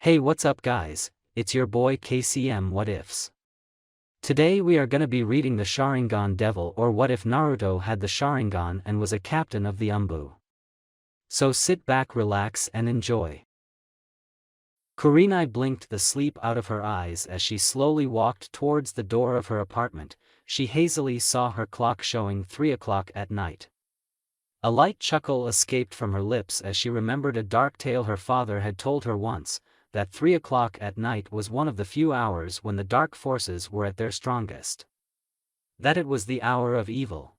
Hey, what's up guys, it's your boy KCM What Ifs. Today we are gonna be reading the Sharingan Devil, or what if Naruto had the Sharingan and was a captain of the ANBU. So sit back, relax and enjoy. Kurenai blinked the sleep out of her eyes as she slowly walked towards the door of her apartment. She hazily saw her clock showing 3 o'clock at night. A light chuckle escaped from her lips as she remembered a dark tale her father had told her once, that 3 o'clock at night was one of the few hours when the dark forces were at their strongest. That it was the hour of evil.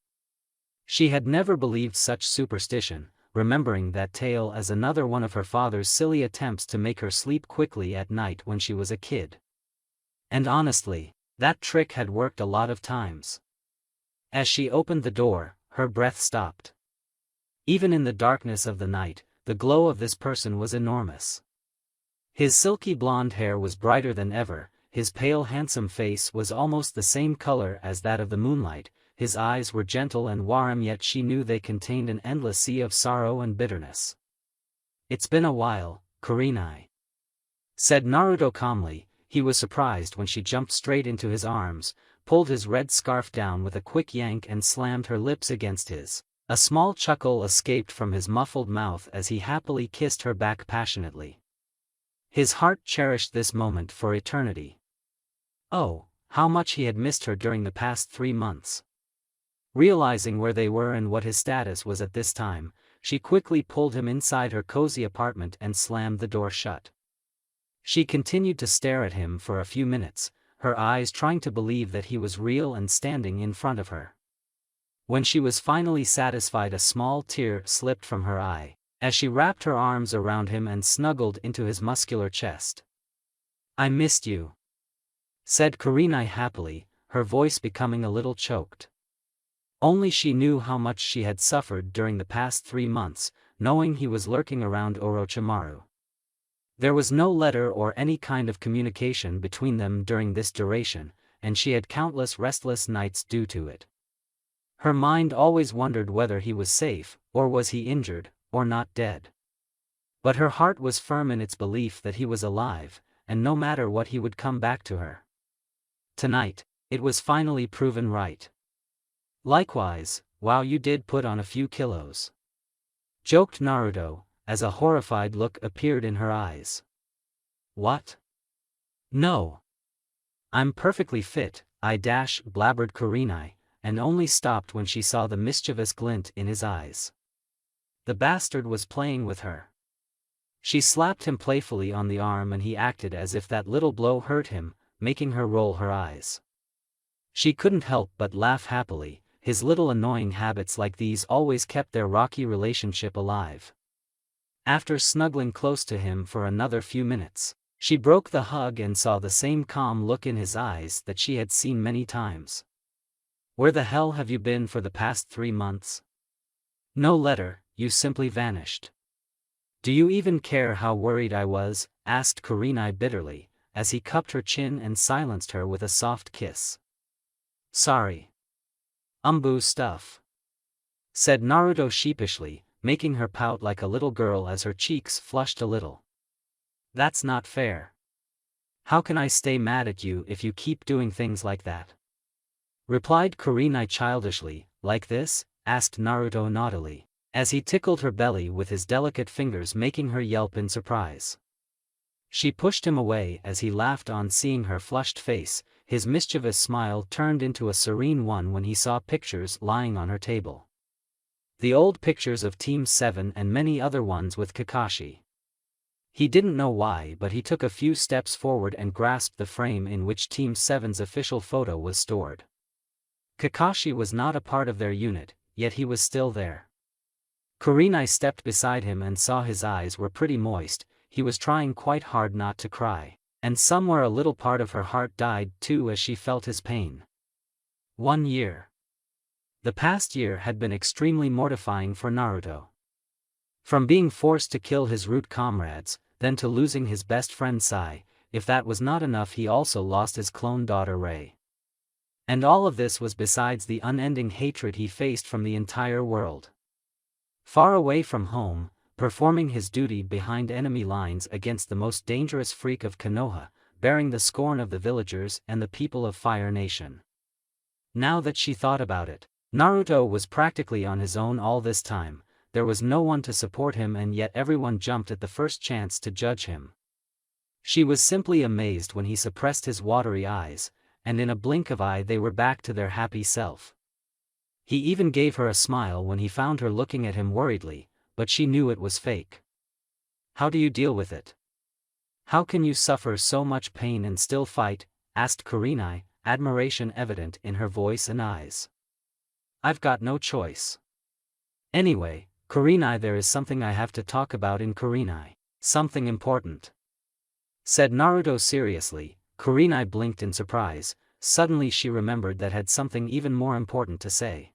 She had never believed such superstition, remembering that tale as another one of her father's silly attempts to make her sleep quickly at night when she was a kid. And honestly, that trick had worked a lot of times. As she opened the door, her breath stopped. Even in the darkness of the night, the glow of this person was enormous. His silky blonde hair was brighter than ever, his pale handsome face was almost the same color as that of the moonlight, his eyes were gentle and warm, yet she knew they contained an endless sea of sorrow and bitterness. "It's been a while, Kurenai," said Naruto calmly. He was surprised when she jumped straight into his arms, pulled his red scarf down with a quick yank and slammed her lips against his. A small chuckle escaped from his muffled mouth as he happily kissed her back passionately. His heart cherished this moment for eternity. Oh, how much he had missed her during the past 3 months. Realizing where they were and what his status was at this time, she quickly pulled him inside her cozy apartment and slammed the door shut. She continued to stare at him for a few minutes, her eyes trying to believe that he was real and standing in front of her. When she was finally satisfied, a small tear slipped from her eye, as she wrapped her arms around him and snuggled into his muscular chest. "I missed you," said Kurenai happily, her voice becoming a little choked. Only she knew how much she had suffered during the past 3 months, knowing he was lurking around Orochimaru. There was no letter or any kind of communication between them during this duration, and she had countless restless nights due to it. Her mind always wondered whether he was safe, or was he injured, or not dead. But her heart was firm in its belief that he was alive, and no matter what he would come back to her. Tonight, it was finally proven right. "Likewise, wow, you did put on a few kilos," joked Naruto, as a horrified look appeared in her eyes. "What? No. I'm perfectly fit," blabbered Kurenai, and only stopped when she saw the mischievous glint in his eyes. The bastard was playing with her. She slapped him playfully on the arm and he acted as if that little blow hurt him, making her roll her eyes. She couldn't help but laugh happily. His little annoying habits like these always kept their rocky relationship alive. After snuggling close to him for another few minutes, she broke the hug and saw the same calm look in his eyes that she had seen many times. "Where the hell have you been for the past 3 months? No letter, you simply vanished." "Do you even care how worried I was?" asked Kurenai bitterly, as he cupped her chin and silenced her with a soft kiss. "Sorry. ANBU stuff," said Naruto sheepishly, making her pout like a little girl as her cheeks flushed a little. "That's not fair. How can I stay mad at you if you keep doing things like that?" replied Kurenai childishly. "Like this?" asked Naruto naughtily, as he tickled her belly with his delicate fingers, making her yelp in surprise. She pushed him away as he laughed on seeing her flushed face. His mischievous smile turned into a serene one when he saw pictures lying on her table. The old pictures of Team 7 and many other ones with Kakashi. He didn't know why, but he took a few steps forward and grasped the frame in which Team 7's official photo was stored. Kakashi was not a part of their unit, yet he was still there. Kurenai stepped beside him and saw his eyes were pretty moist. He was trying quite hard not to cry, and somewhere a little part of her heart died too as she felt his pain. 1 year. The past year had been extremely mortifying for Naruto. From being forced to kill his root comrades, then to losing his best friend Sai. If that was not enough, he also lost his clone daughter Rei. And all of this was besides the unending hatred he faced from the entire world. Far away from home, performing his duty behind enemy lines against the most dangerous freak of Konoha, bearing the scorn of the villagers and the people of Fire Nation. Now that she thought about it, Naruto was practically on his own all this time. There was no one to support him, and yet everyone jumped at the first chance to judge him. She was simply amazed when he suppressed his watery eyes, and in a blink of eye they were back to their happy self. He even gave her a smile when he found her looking at him worriedly, but she knew it was fake. "How do you deal with it? How can you suffer so much pain and still fight?" asked Kurenai, admiration evident in her voice and eyes. "I've got no choice. Anyway, Kurenai, there is something I have to talk about in Kurenai. Something important," said Naruto seriously. Kurenai blinked in surprise. Suddenly she remembered that had something even more important to say.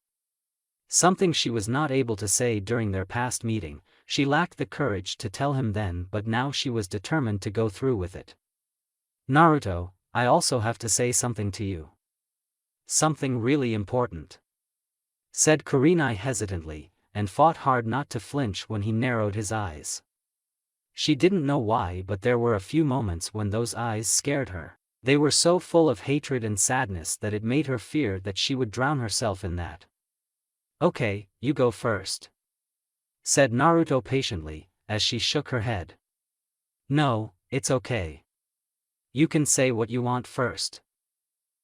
Something she was not able to say during their past meeting. She lacked the courage to tell him then, but now she was determined to go through with it. "Naruto, I also have to say something to you. Something really important," said Kurenai hesitantly, and fought hard not to flinch when he narrowed his eyes. She didn't know why, but there were a few moments when those eyes scared her. They were so full of hatred and sadness that it made her fear that she would drown herself in that. "Okay, you go first," said Naruto patiently, as she shook her head. "No, it's okay. You can say what you want first,"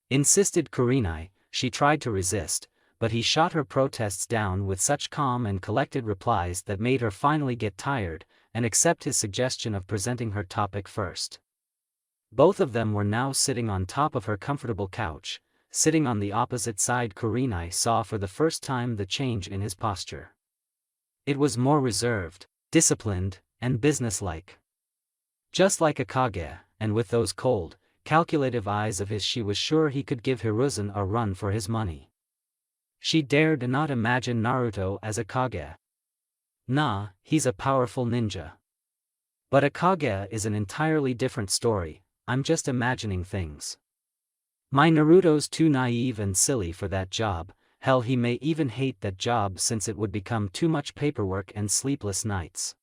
insisted Kurenai. She tried to resist, but he shot her protests down with such calm and collected replies that made her finally get tired and accept his suggestion of presenting her topic first. Both of them were now sitting on top of her comfortable couch. Sitting on the opposite side, Kurenai saw for the first time the change in his posture. It was more reserved, disciplined, and businesslike. Just like a Kage, and with those cold, calculative eyes of his, she was sure he could give Hiruzen a run for his money. She dared not imagine Naruto as a Kage. Nah, he's a powerful ninja. But a Kage is an entirely different story. I'm just imagining things. My Naruto's too naive and silly for that job. Hell, he may even hate that job since it would become too much paperwork and sleepless nights,"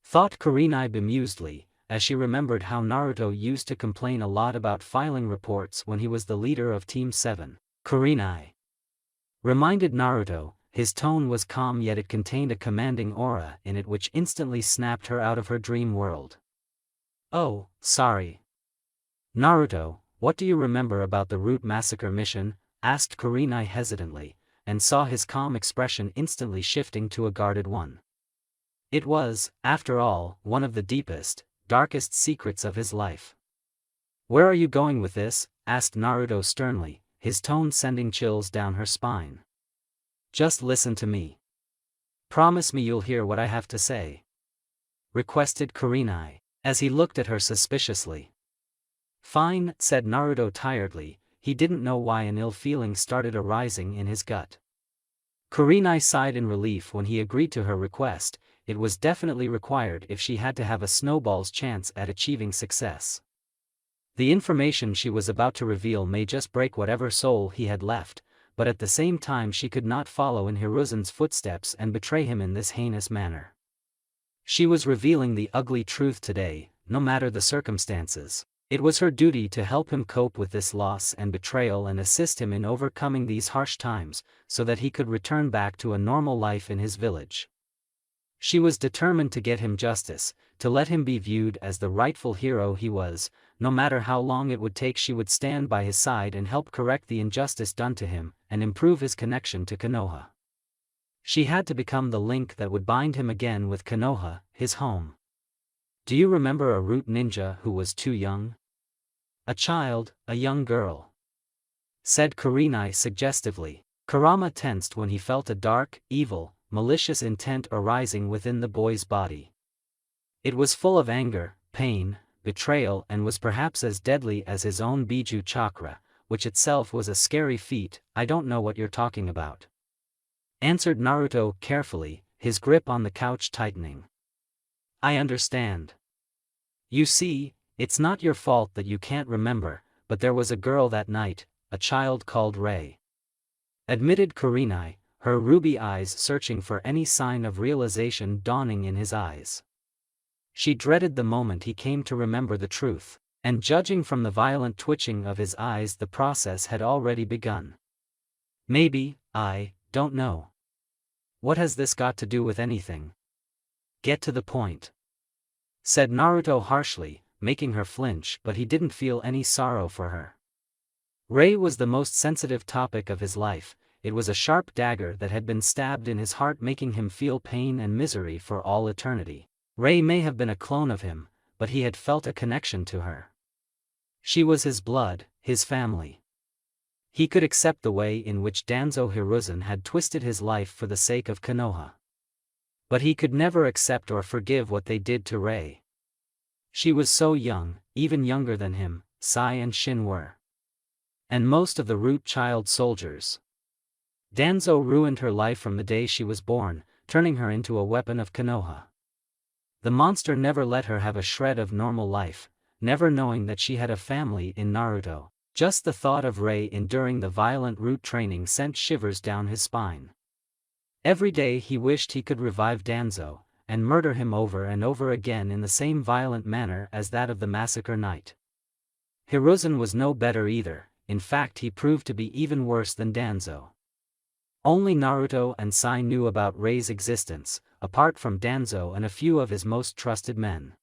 thought Kurenai bemusedly, as she remembered how Naruto used to complain a lot about filing reports when he was the leader of Team 7. Kurenai reminded Naruto. His tone was calm, yet it contained a commanding aura in it which instantly snapped her out of her dream world. "Oh, sorry. Naruto, what do you remember about the Root Massacre mission?" asked Kurenai hesitantly, and saw his calm expression instantly shifting to a guarded one. It was, after all, one of the deepest, darkest secrets of his life. "Where are you going with this?" asked Naruto sternly, his tone sending chills down her spine. "Just listen to me. Promise me you'll hear what I have to say," requested Kurenai, as he looked at her suspiciously. "Fine," said Naruto tiredly. He didn't know why an ill feeling started arising in his gut. Kurenai sighed in relief when he agreed to her request. It was definitely required if she had to have a snowball's chance at achieving success. The information she was about to reveal may just break whatever soul he had left, but at the same time she could not follow in Hiruzen's footsteps and betray him in this heinous manner. She was revealing the ugly truth today, no matter the circumstances. It was her duty to help him cope with this loss and betrayal and assist him in overcoming these harsh times, so that he could return back to a normal life in his village. She was determined to get him justice, to let him be viewed as the rightful hero he was. No matter how long it would take, she would stand by his side and help correct the injustice done to him, and improve his connection to Konoha. She had to become the link that would bind him again with Konoha, his home. "Do you remember a root ninja who was too young? A child, a young girl," said Kurenai suggestively. Kurama tensed when he felt a dark, evil, malicious intent arising within the boy's body. It was full of anger, pain, betrayal, and was perhaps as deadly as his own Biju chakra, which itself was a scary feat. "I don't know what you're talking about," answered Naruto carefully, his grip on the couch tightening. "I understand. You see, it's not your fault that you can't remember, but there was a girl that night, a child called Rei," admitted Kurenai, her ruby eyes searching for any sign of realization dawning in his eyes. She dreaded the moment he came to remember the truth, and judging from the violent twitching of his eyes, the process had already begun. Maybe, I don't know. What has this got to do with anything? Get to the point, said Naruto harshly, making her flinch, but he didn't feel any sorrow for her. Rei was the most sensitive topic of his life. It was a sharp dagger that had been stabbed in his heart, making him feel pain and misery for all eternity. Rei may have been a clone of him, but he had felt a connection to her. She was his blood, his family. He could accept the way in which Danzo Hiruzen had twisted his life for the sake of Konoha. But he could never accept or forgive what they did to Rei. She was so young, even younger than him, Sai and Shin were. And most of the root child soldiers. Danzo ruined her life from the day she was born, turning her into a weapon of Konoha. The monster never let her have a shred of normal life, never knowing that she had a family in Naruto. Just the thought of Rei enduring the violent root training sent shivers down his spine. Every day he wished he could revive Danzo, and murder him over and over again in the same violent manner as that of the massacre night. Hiruzen was no better either, in fact he proved to be even worse than Danzo. Only Naruto and Sai knew about Rei's existence, apart from Danzo and a few of his most trusted men.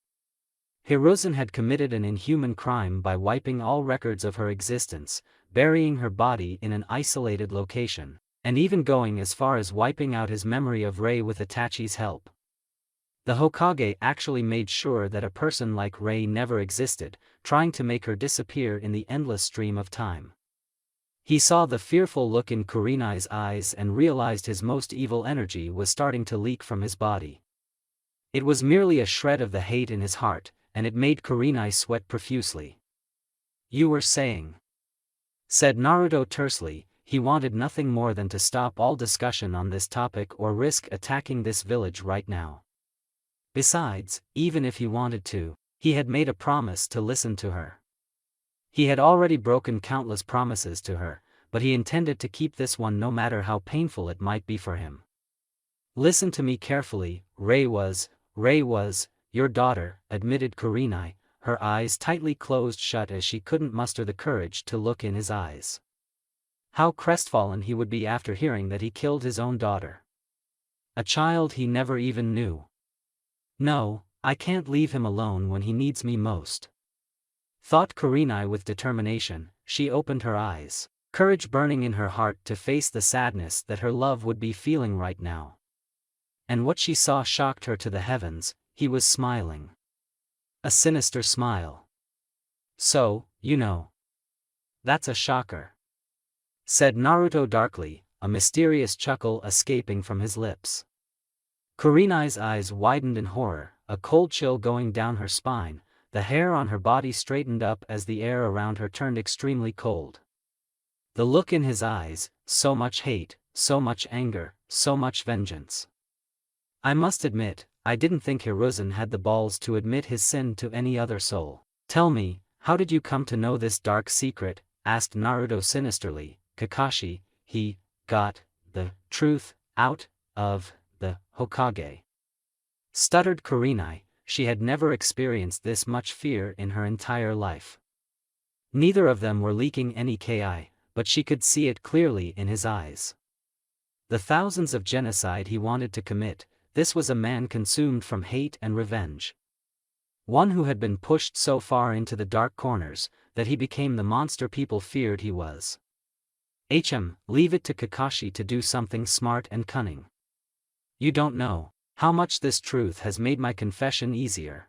Hiruzen had committed an inhuman crime by wiping all records of her existence, burying her body in an isolated location, and even going as far as wiping out his memory of Rei with Itachi's help. The Hokage actually made sure that a person like Rei never existed, trying to make her disappear in the endless stream of time. He saw the fearful look in Kurenai's eyes and realized his most evil energy was starting to leak from his body. It was merely a shred of the hate in his heart, and it made Kurenai sweat profusely. "You were saying," said Naruto tersely. He wanted nothing more than to stop all discussion on this topic or risk attacking this village right now. Besides, even if he wanted to, he had made a promise to listen to her. He had already broken countless promises to her, but he intended to keep this one no matter how painful it might be for him. "Listen to me carefully, Rei was your daughter," admitted Kurenai, her eyes tightly closed shut as she couldn't muster the courage to look in his eyes. How crestfallen he would be after hearing that he killed his own daughter. A child he never even knew. "No, I can't leave him alone when he needs me most," thought Kurenai with determination. She opened her eyes, courage burning in her heart to face the sadness that her love would be feeling right now. And what she saw shocked her to the heavens. He was smiling. A sinister smile. "So, you know. That's a shocker," said Naruto darkly, a mysterious chuckle escaping from his lips. Kurenai's eyes widened in horror, a cold chill going down her spine, the hair on her body straightened up as the air around her turned extremely cold. The look in his eyes, so much hate, so much anger, so much vengeance. "I must admit, I didn't think Hiruzen had the balls to admit his sin to any other soul." "Tell me, how did you come to know this dark secret?" asked Naruto sinisterly. "Kakashi, he got the truth out of the Hokage," stuttered Kurenai. She had never experienced this much fear in her entire life. Neither of them were leaking any ki, but she could see it clearly in his eyes. The thousands of genocide he wanted to commit. This was a man consumed from hate and revenge. One who had been pushed so far into the dark corners, that he became the monster people feared he was. Leave it to Kakashi to do something smart and cunning. "You don't know how much this truth has made my confession easier,"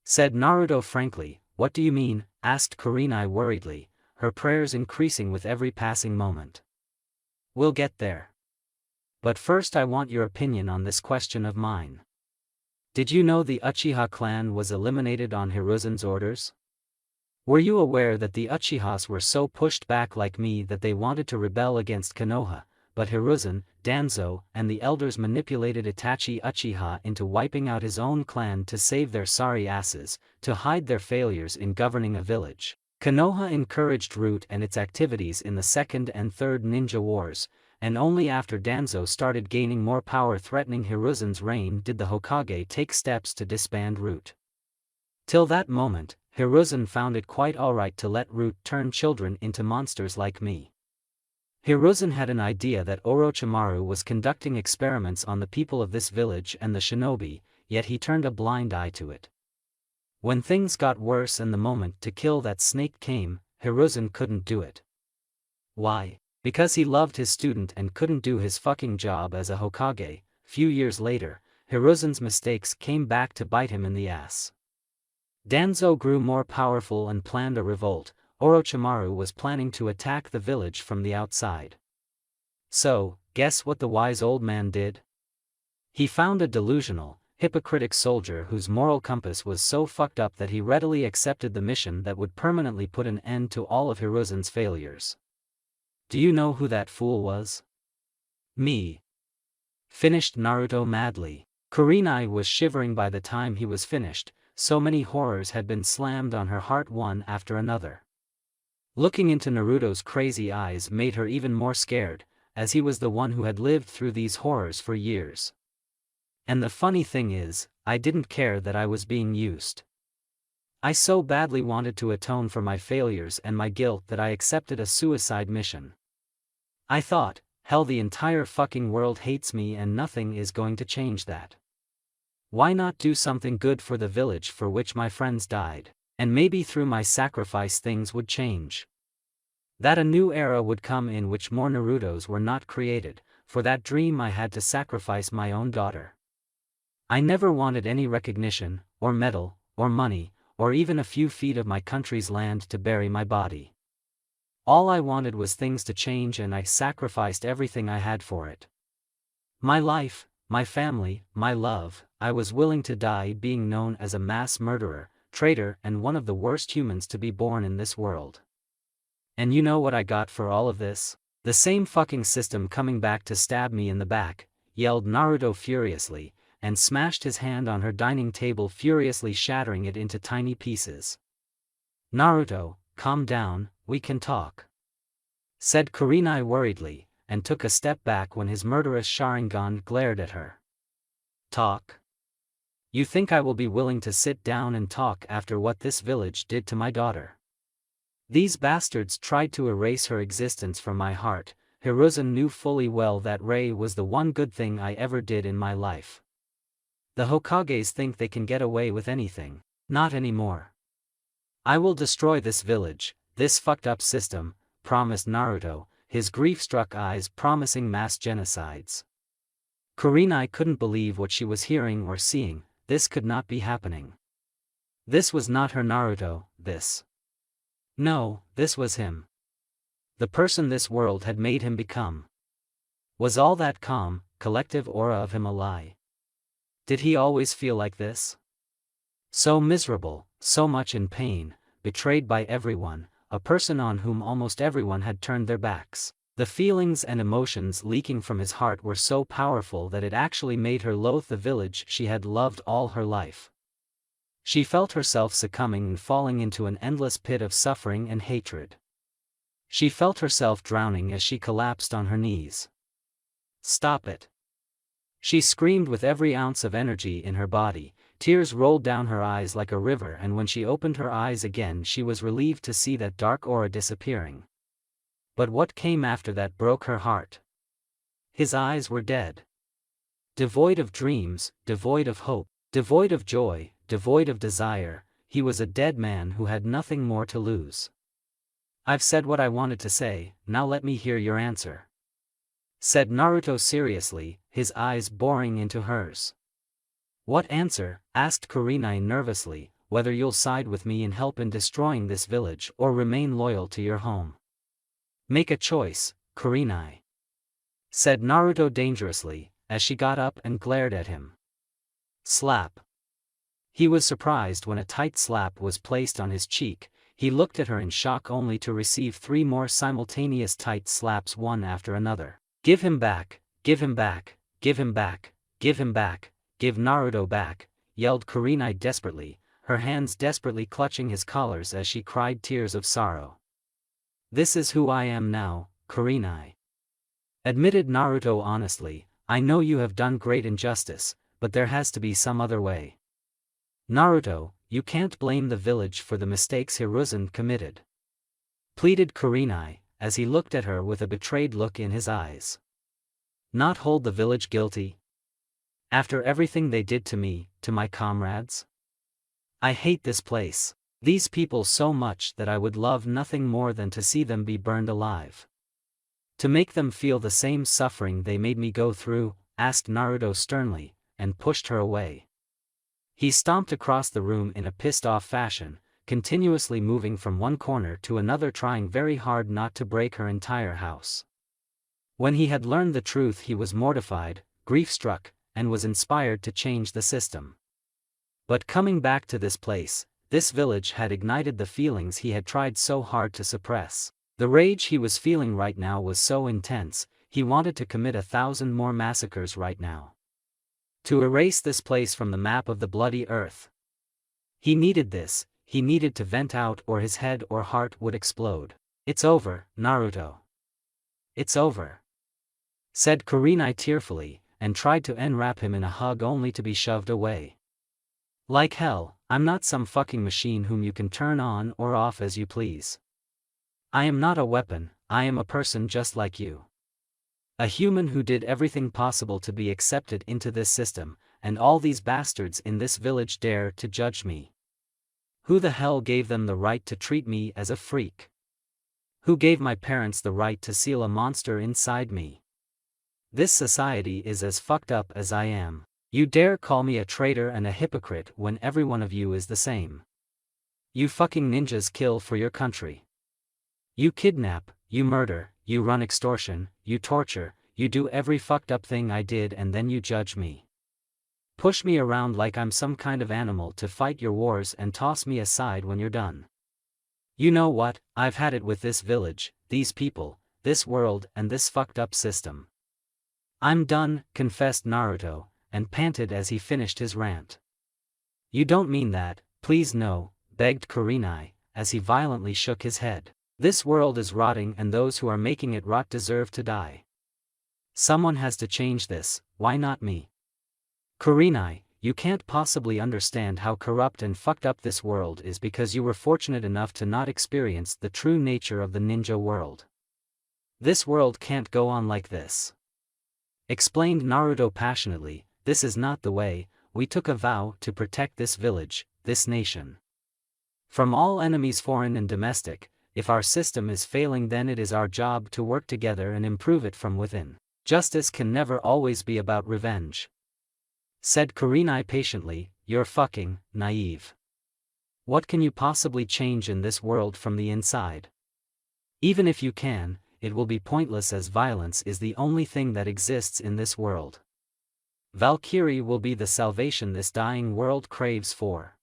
said Naruto frankly. "What do you mean?" asked Kurenai worriedly, her prayers increasing with every passing moment. "We'll get there. But first I want your opinion on this question of mine. Did you know the Uchiha clan was eliminated on Hiruzen's orders? Were you aware that the Uchihas were so pushed back like me that they wanted to rebel against Konoha, but Hiruzen, Danzo, and the elders manipulated Itachi Uchiha into wiping out his own clan to save their sorry asses, to hide their failures in governing a village? Konoha encouraged Root and its activities in the Second and Third Ninja Wars, and only after Danzo started gaining more power threatening Hiruzen's reign did the Hokage take steps to disband Root. Till that moment, Hiruzen found it quite alright to let Root turn children into monsters like me. Hiruzen had an idea that Orochimaru was conducting experiments on the people of this village and the shinobi, yet he turned a blind eye to it. When things got worse and the moment to kill that snake came, Hiruzen couldn't do it. Why? Because he loved his student and couldn't do his fucking job as a Hokage. Few years later, Hiruzen's mistakes came back to bite him in the ass. Danzo grew more powerful and planned a revolt. Orochimaru was planning to attack the village from the outside. So, guess what the wise old man did? He found a delusional, hypocritic soldier whose moral compass was so fucked up that he readily accepted the mission that would permanently put an end to all of Hiruzen's failures. Do you know who that fool was? Me. Finished Naruto madly. Kurenai was shivering by the time he was finished, so many horrors had been slammed on her heart one after another. Looking into Naruto's crazy eyes made her even more scared, as he was the one who had lived through these horrors for years. And the funny thing is, I didn't care that I was being used. I so badly wanted to atone for my failures and my guilt that I accepted a suicide mission. I thought, hell, the entire fucking world hates me and nothing is going to change that. Why not do something good for the village for which my friends died? And maybe through my sacrifice things would change. That a new era would come in which more Narutos were not created. For that dream I had to sacrifice my own daughter. I never wanted any recognition, or medal, or money, or even a few feet of my country's land to bury my body. All I wanted was things to change and I sacrificed everything I had for it. My life, my family, my love. I was willing to die being known as a mass murderer, traitor and one of the worst humans to be born in this world. And you know what I got for all of this? The same fucking system coming back to stab me in the back, yelled Naruto furiously, and smashed his hand on her dining table furiously shattering it into tiny pieces. Naruto, calm down, we can talk. Said Kurenai worriedly, and took a step back when his murderous Sharingan glared at her. Talk? You think I will be willing to sit down and talk after what this village did to my daughter? These bastards tried to erase her existence from my heart. Hiruzen knew fully well that Rei was the one good thing I ever did in my life. The Hokages think they can get away with anything. Not anymore. I will destroy this village, this fucked up system, promised Naruto, his grief-struck eyes promising mass genocides. Kurenai couldn't believe what she was hearing or seeing. This could not be happening. This was not her Naruto, this. No, this was him. The person this world had made him become. Was all that calm, collective aura of him a lie? Did he always feel like this? So miserable, so much in pain, betrayed by everyone, a person on whom almost everyone had turned their backs. The feelings and emotions leaking from his heart were so powerful that it actually made her loathe the village she had loved all her life. She felt herself succumbing and falling into an endless pit of suffering and hatred. She felt herself drowning as she collapsed on her knees. Stop it! She screamed with every ounce of energy in her body. Tears rolled down her eyes like a river, and when she opened her eyes again she was relieved to see that dark aura disappearing. But what came after that broke her heart. His eyes were dead. Devoid of dreams, devoid of hope, devoid of joy, devoid of desire, he was a dead man who had nothing more to lose. I've said what I wanted to say, now let me hear your answer. Said Naruto seriously, his eyes boring into hers. What answer? Asked Kurenai nervously, whether you'll side with me and help in destroying this village or remain loyal to your home. Make a choice, Kurenai. Said Naruto dangerously, as she got up and glared at him. Slap. He was surprised when a tight slap was placed on his cheek. He looked at her in shock only to receive 3 more simultaneous tight slaps one after another. Give him back, give him back, give him back, give him back, give Naruto back, yelled Kurenai desperately, her hands desperately clutching his collars as she cried tears of sorrow. This is who I am now, Kurenai. Admitted Naruto honestly, I know you have done great injustice, but there has to be some other way. Naruto, you can't blame the village for the mistakes Hiruzen committed. Pleaded Kurenai, as he looked at her with a betrayed look in his eyes. Not hold the village guilty? After everything they did to me, to my comrades? I hate this place, these people so much that I would love nothing more than to see them be burned alive. To make them feel the same suffering they made me go through, asked Naruto sternly, and pushed her away. He stomped across the room in a pissed-off fashion, continuously moving from one corner to another, trying very hard not to break her entire house. When he had learned the truth, he was mortified, grief-struck, and was inspired to change the system. But coming back to this place, this village had ignited the feelings he had tried so hard to suppress. The rage he was feeling right now was so intense, he wanted to commit 1,000 more massacres right now. To erase this place from the map of the bloody earth. He needed this, he needed to vent out, or his head or heart would explode. It's over, Naruto. It's over, said Kurenai tearfully, and tried to enwrap him in a hug only to be shoved away. Like hell, I'm not some fucking machine whom you can turn on or off as you please. I am not a weapon, I am a person just like you. A human who did everything possible to be accepted into this system, and all these bastards in this village dare to judge me. Who the hell gave them the right to treat me as a freak? Who gave my parents the right to seal a monster inside me? This society is as fucked up as I am. You dare call me a traitor and a hypocrite when every one of you is the same. You fucking ninjas kill for your country. You kidnap, you murder, you run extortion, you torture, you do every fucked up thing I did, and then you judge me. Push me around like I'm some kind of animal to fight your wars and toss me aside when you're done. You know what, I've had it with this village, these people, this world, and this fucked up system. I'm done, confessed Naruto, and panted as he finished his rant. You don't mean that, please no, begged Kurenai, as he violently shook his head. This world is rotting, and those who are making it rot deserve to die. Someone has to change this, why not me? Kurenai, you can't possibly understand how corrupt and fucked up this world is because you were fortunate enough to not experience the true nature of the ninja world. This world can't go on like this. Explained Naruto passionately, this is not the way, we took a vow to protect this village, this nation. From all enemies, foreign and domestic. If our system is failing, then it is our job to work together and improve it from within. Justice can never always be about revenge. Said Kurenai patiently, you're fucking naive. What can you possibly change in this world from the inside? Even if you can, it will be pointless, as violence is the only thing that exists in this world. Valkyrie will be the salvation this dying world craves for.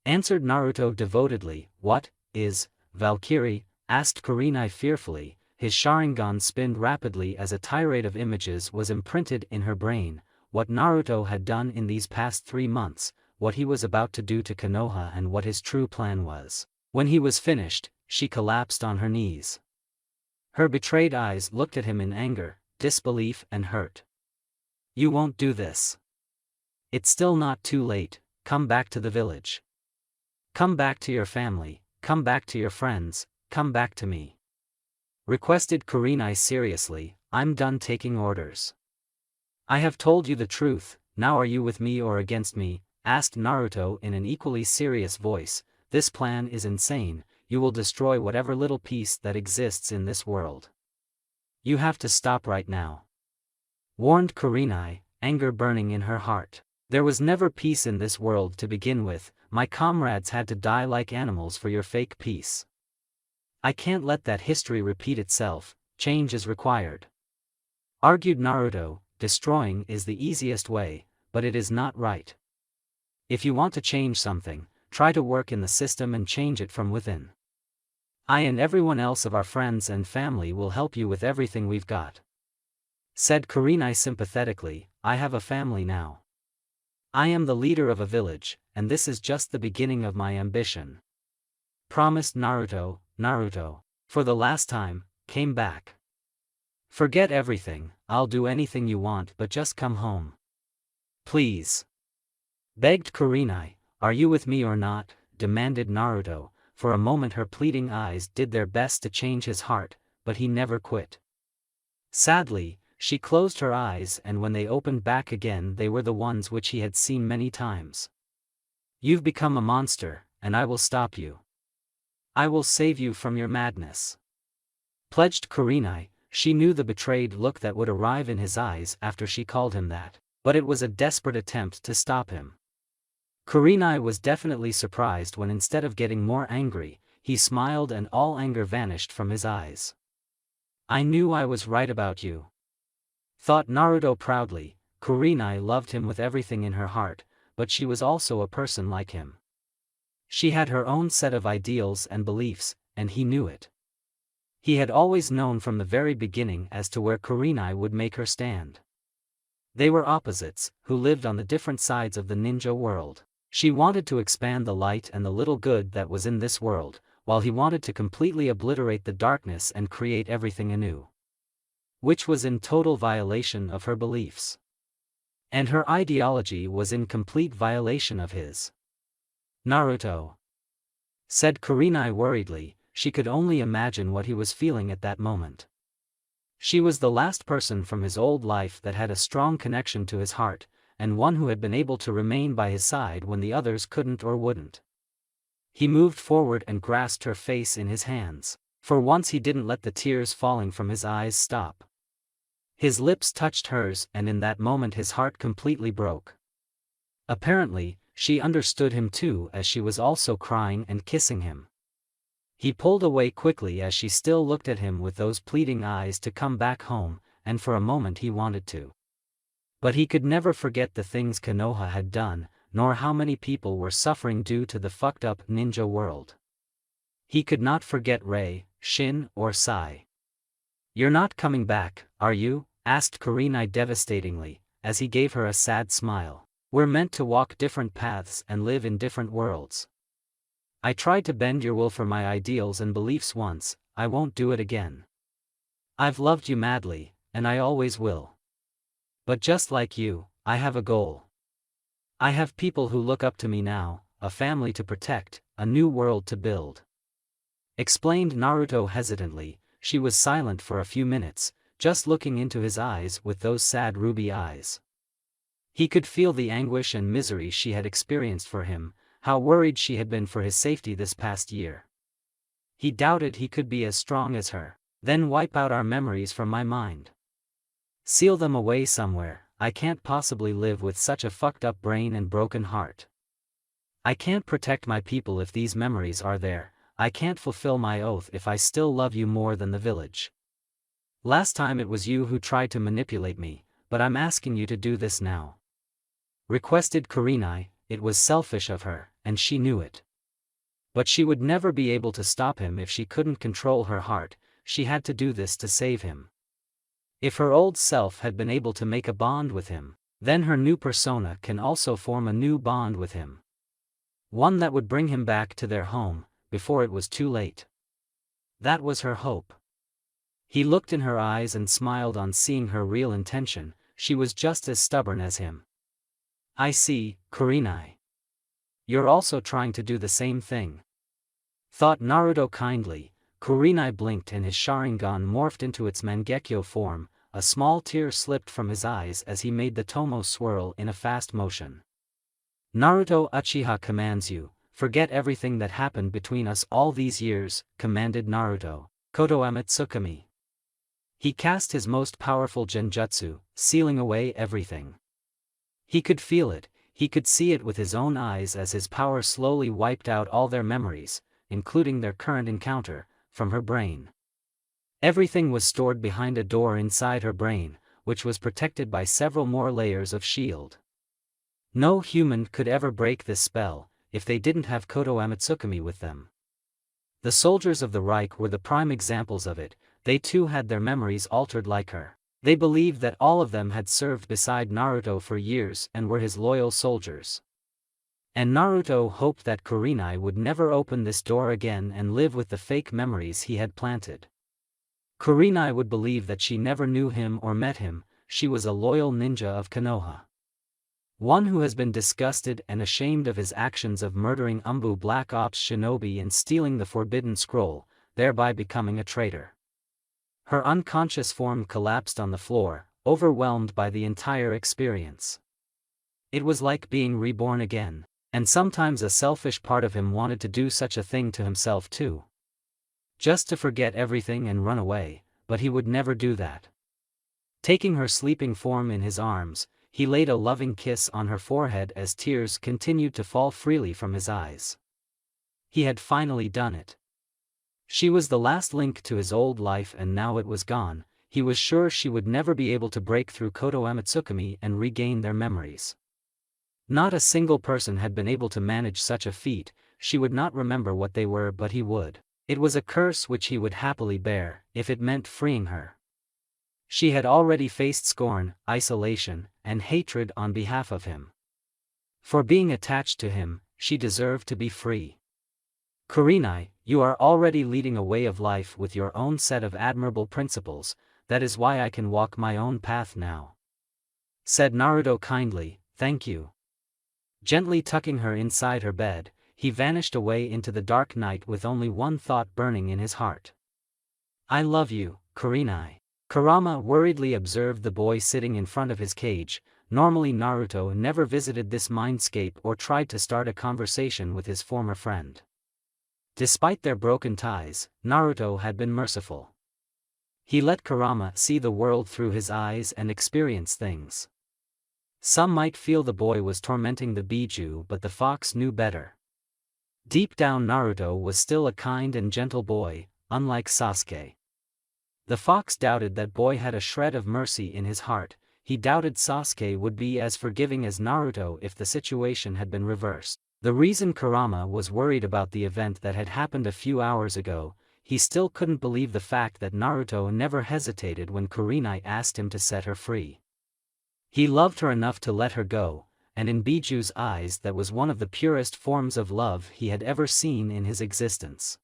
Answered Naruto devotedly. What is Valkyrie? Asked Kurenai fearfully, his Sharingan spinned rapidly as a tirade of images was imprinted in her brain, what Naruto had done in these past 3 months, what he was about to do to Konoha, and what his true plan was. When he was finished, she collapsed on her knees. Her betrayed eyes looked at him in anger, disbelief, and hurt. You won't do this. It's still not too late, come back to the village. Come back to your family. Come back to your friends, come back to me. Requested Kurenai seriously, I'm done taking orders. I have told you the truth, now are you with me or against me? Asked Naruto in an equally serious voice. This plan is insane, you will destroy whatever little peace that exists in this world. You have to stop right now. Warned Kurenai, anger burning in her heart. There was never peace in this world to begin with. My comrades had to die like animals for your fake peace. I can't let that history repeat itself, change is required. Argued Naruto, destroying is the easiest way, but it is not right. If you want to change something, try to work in the system and change it from within. I and everyone else of our friends and family will help you with everything we've got. Said Kurenai sympathetically, I have a family now. I am the leader of a village, and this is just the beginning of my ambition. Promised Naruto, Naruto, for the last time, came back. Forget everything, I'll do anything you want but just come home. Please. Begged Kurenai. Are you with me or not? Demanded Naruto. For a moment her pleading eyes did their best to change his heart, but he never quit. Sadly, she closed her eyes, and when they opened back again they were the ones which he had seen many times. You've become a monster, and I will stop you. I will save you from your madness. Pledged Kurenai. She knew the betrayed look that would arrive in his eyes after she called him that, but it was a desperate attempt to stop him. Kurenai was definitely surprised when instead of getting more angry, he smiled and all anger vanished from his eyes. I knew I was right about you. Thought Naruto proudly. Kurenai loved him with everything in her heart, but she was also a person like him. She had her own set of ideals and beliefs, and he knew it. He had always known from the very beginning as to where Kurenai would make her stand. They were opposites, who lived on the different sides of the ninja world. She wanted to expand the light and the little good that was in this world, while he wanted to completely obliterate the darkness and create everything anew. Which was in total violation of her beliefs. And her ideology was in complete violation of his. Naruto. Said Kurenai worriedly. She could only imagine what he was feeling at that moment. She was the last person from his old life that had a strong connection to his heart, and one who had been able to remain by his side when the others couldn't or wouldn't. He moved forward and grasped her face in his hands. For once he didn't let the tears falling from his eyes stop. His lips touched hers, and in that moment his heart completely broke. Apparently, she understood him too, as she was also crying and kissing him. He pulled away quickly as she still looked at him with those pleading eyes to come back home, and for a moment he wanted to. But he could never forget the things Konoha had done, nor how many people were suffering due to the fucked up ninja world. He could not forget Rei, Shin, or Sai. You're not coming back, are you? Asked Kurenai devastatingly, as he gave her a sad smile. We're meant to walk different paths and live in different worlds. I tried to bend your will for my ideals and beliefs once, I won't do it again. I've loved you madly, and I always will. But just like you, I have a goal. I have people who look up to me now, a family to protect, a new world to build. Explained Naruto hesitantly. She was silent for a few minutes, just looking into his eyes with those sad ruby eyes. He could feel the anguish and misery she had experienced for him, how worried she had been for his safety this past year. He doubted he could be as strong as her. Then wipe out our memories from my mind. Seal them away somewhere. I can't possibly live with such a fucked up brain and broken heart. I can't protect my people if these memories are there. I can't fulfill my oath if I still love you more than the village. Last time it was you who tried to manipulate me, but I'm asking you to do this now. Requested Kurenai. It was selfish of her, and she knew it. But she would never be able to stop him if she couldn't control her heart. She had to do this to save him. If her old self had been able to make a bond with him, then her new persona can also form a new bond with him. One that would bring him back to their home, before it was too late. That was her hope. He looked in her eyes and smiled on seeing her real intention. She was just as stubborn as him. I see, Kurenai. You're also trying to do the same thing. Thought Naruto kindly. Kurenai blinked and his Sharingan morphed into its Mangekyo form. A small tear slipped from his eyes as he made the tomo swirl in a fast motion. Naruto Uchiha commands you, forget everything that happened between us all these years, commanded Naruto. Koto Amatsukami. He cast his most powerful genjutsu, sealing away everything. He could feel it, he could see it with his own eyes as his power slowly wiped out all their memories, including their current encounter, from her brain. Everything was stored behind a door inside her brain, which was protected by several more layers of shield. No human could ever break this spell, if they didn't have Koto Amatsukami with them. The soldiers of the Reich were the prime examples of it. They too had their memories altered like her. They believed that all of them had served beside Naruto for years and were his loyal soldiers. And Naruto hoped that Kurenai would never open this door again and live with the fake memories he had planted. Kurenai would believe that she never knew him or met him. She was a loyal ninja of Konoha. One who has been disgusted and ashamed of his actions of murdering ANBU Black Ops shinobi and stealing the Forbidden Scroll, thereby becoming a traitor. Her unconscious form collapsed on the floor, overwhelmed by the entire experience. It was like being reborn again, and sometimes a selfish part of him wanted to do such a thing to himself too. Just to forget everything and run away, but he would never do that. Taking her sleeping form in his arms, he laid a loving kiss on her forehead as tears continued to fall freely from his eyes. He had finally done it. She was the last link to his old life, and now it was gone. He was sure she would never be able to break through Koto Amatsukami and regain their memories. Not a single person had been able to manage such a feat. She would not remember what they were, but he would. It was a curse which he would happily bear, if it meant freeing her. She had already faced scorn, isolation, and hatred on behalf of him. For being attached to him, she deserved to be free. Kurenai, you are already leading a way of life with your own set of admirable principles. That is why I can walk my own path now," said Naruto kindly. "Thank you." Gently tucking her inside her bed, he vanished away into the dark night with only one thought burning in his heart. "I love you, Kurenai." Kurama worriedly observed the boy sitting in front of his cage. Normally Naruto never visited this mindscape or tried to start a conversation with his former friend. Despite their broken ties, Naruto had been merciful. He let Kurama see the world through his eyes and experience things. Some might feel the boy was tormenting the Biju, but the fox knew better. Deep down Naruto was still a kind and gentle boy, unlike Sasuke. The fox doubted that boy had a shred of mercy in his heart. He doubted Sasuke would be as forgiving as Naruto if the situation had been reversed. The reason Kurama was worried about the event that had happened a few hours ago, he still couldn't believe the fact that Naruto never hesitated when Kurenai asked him to set her free. He loved her enough to let her go, and in Biju's eyes that was one of the purest forms of love he had ever seen in his existence.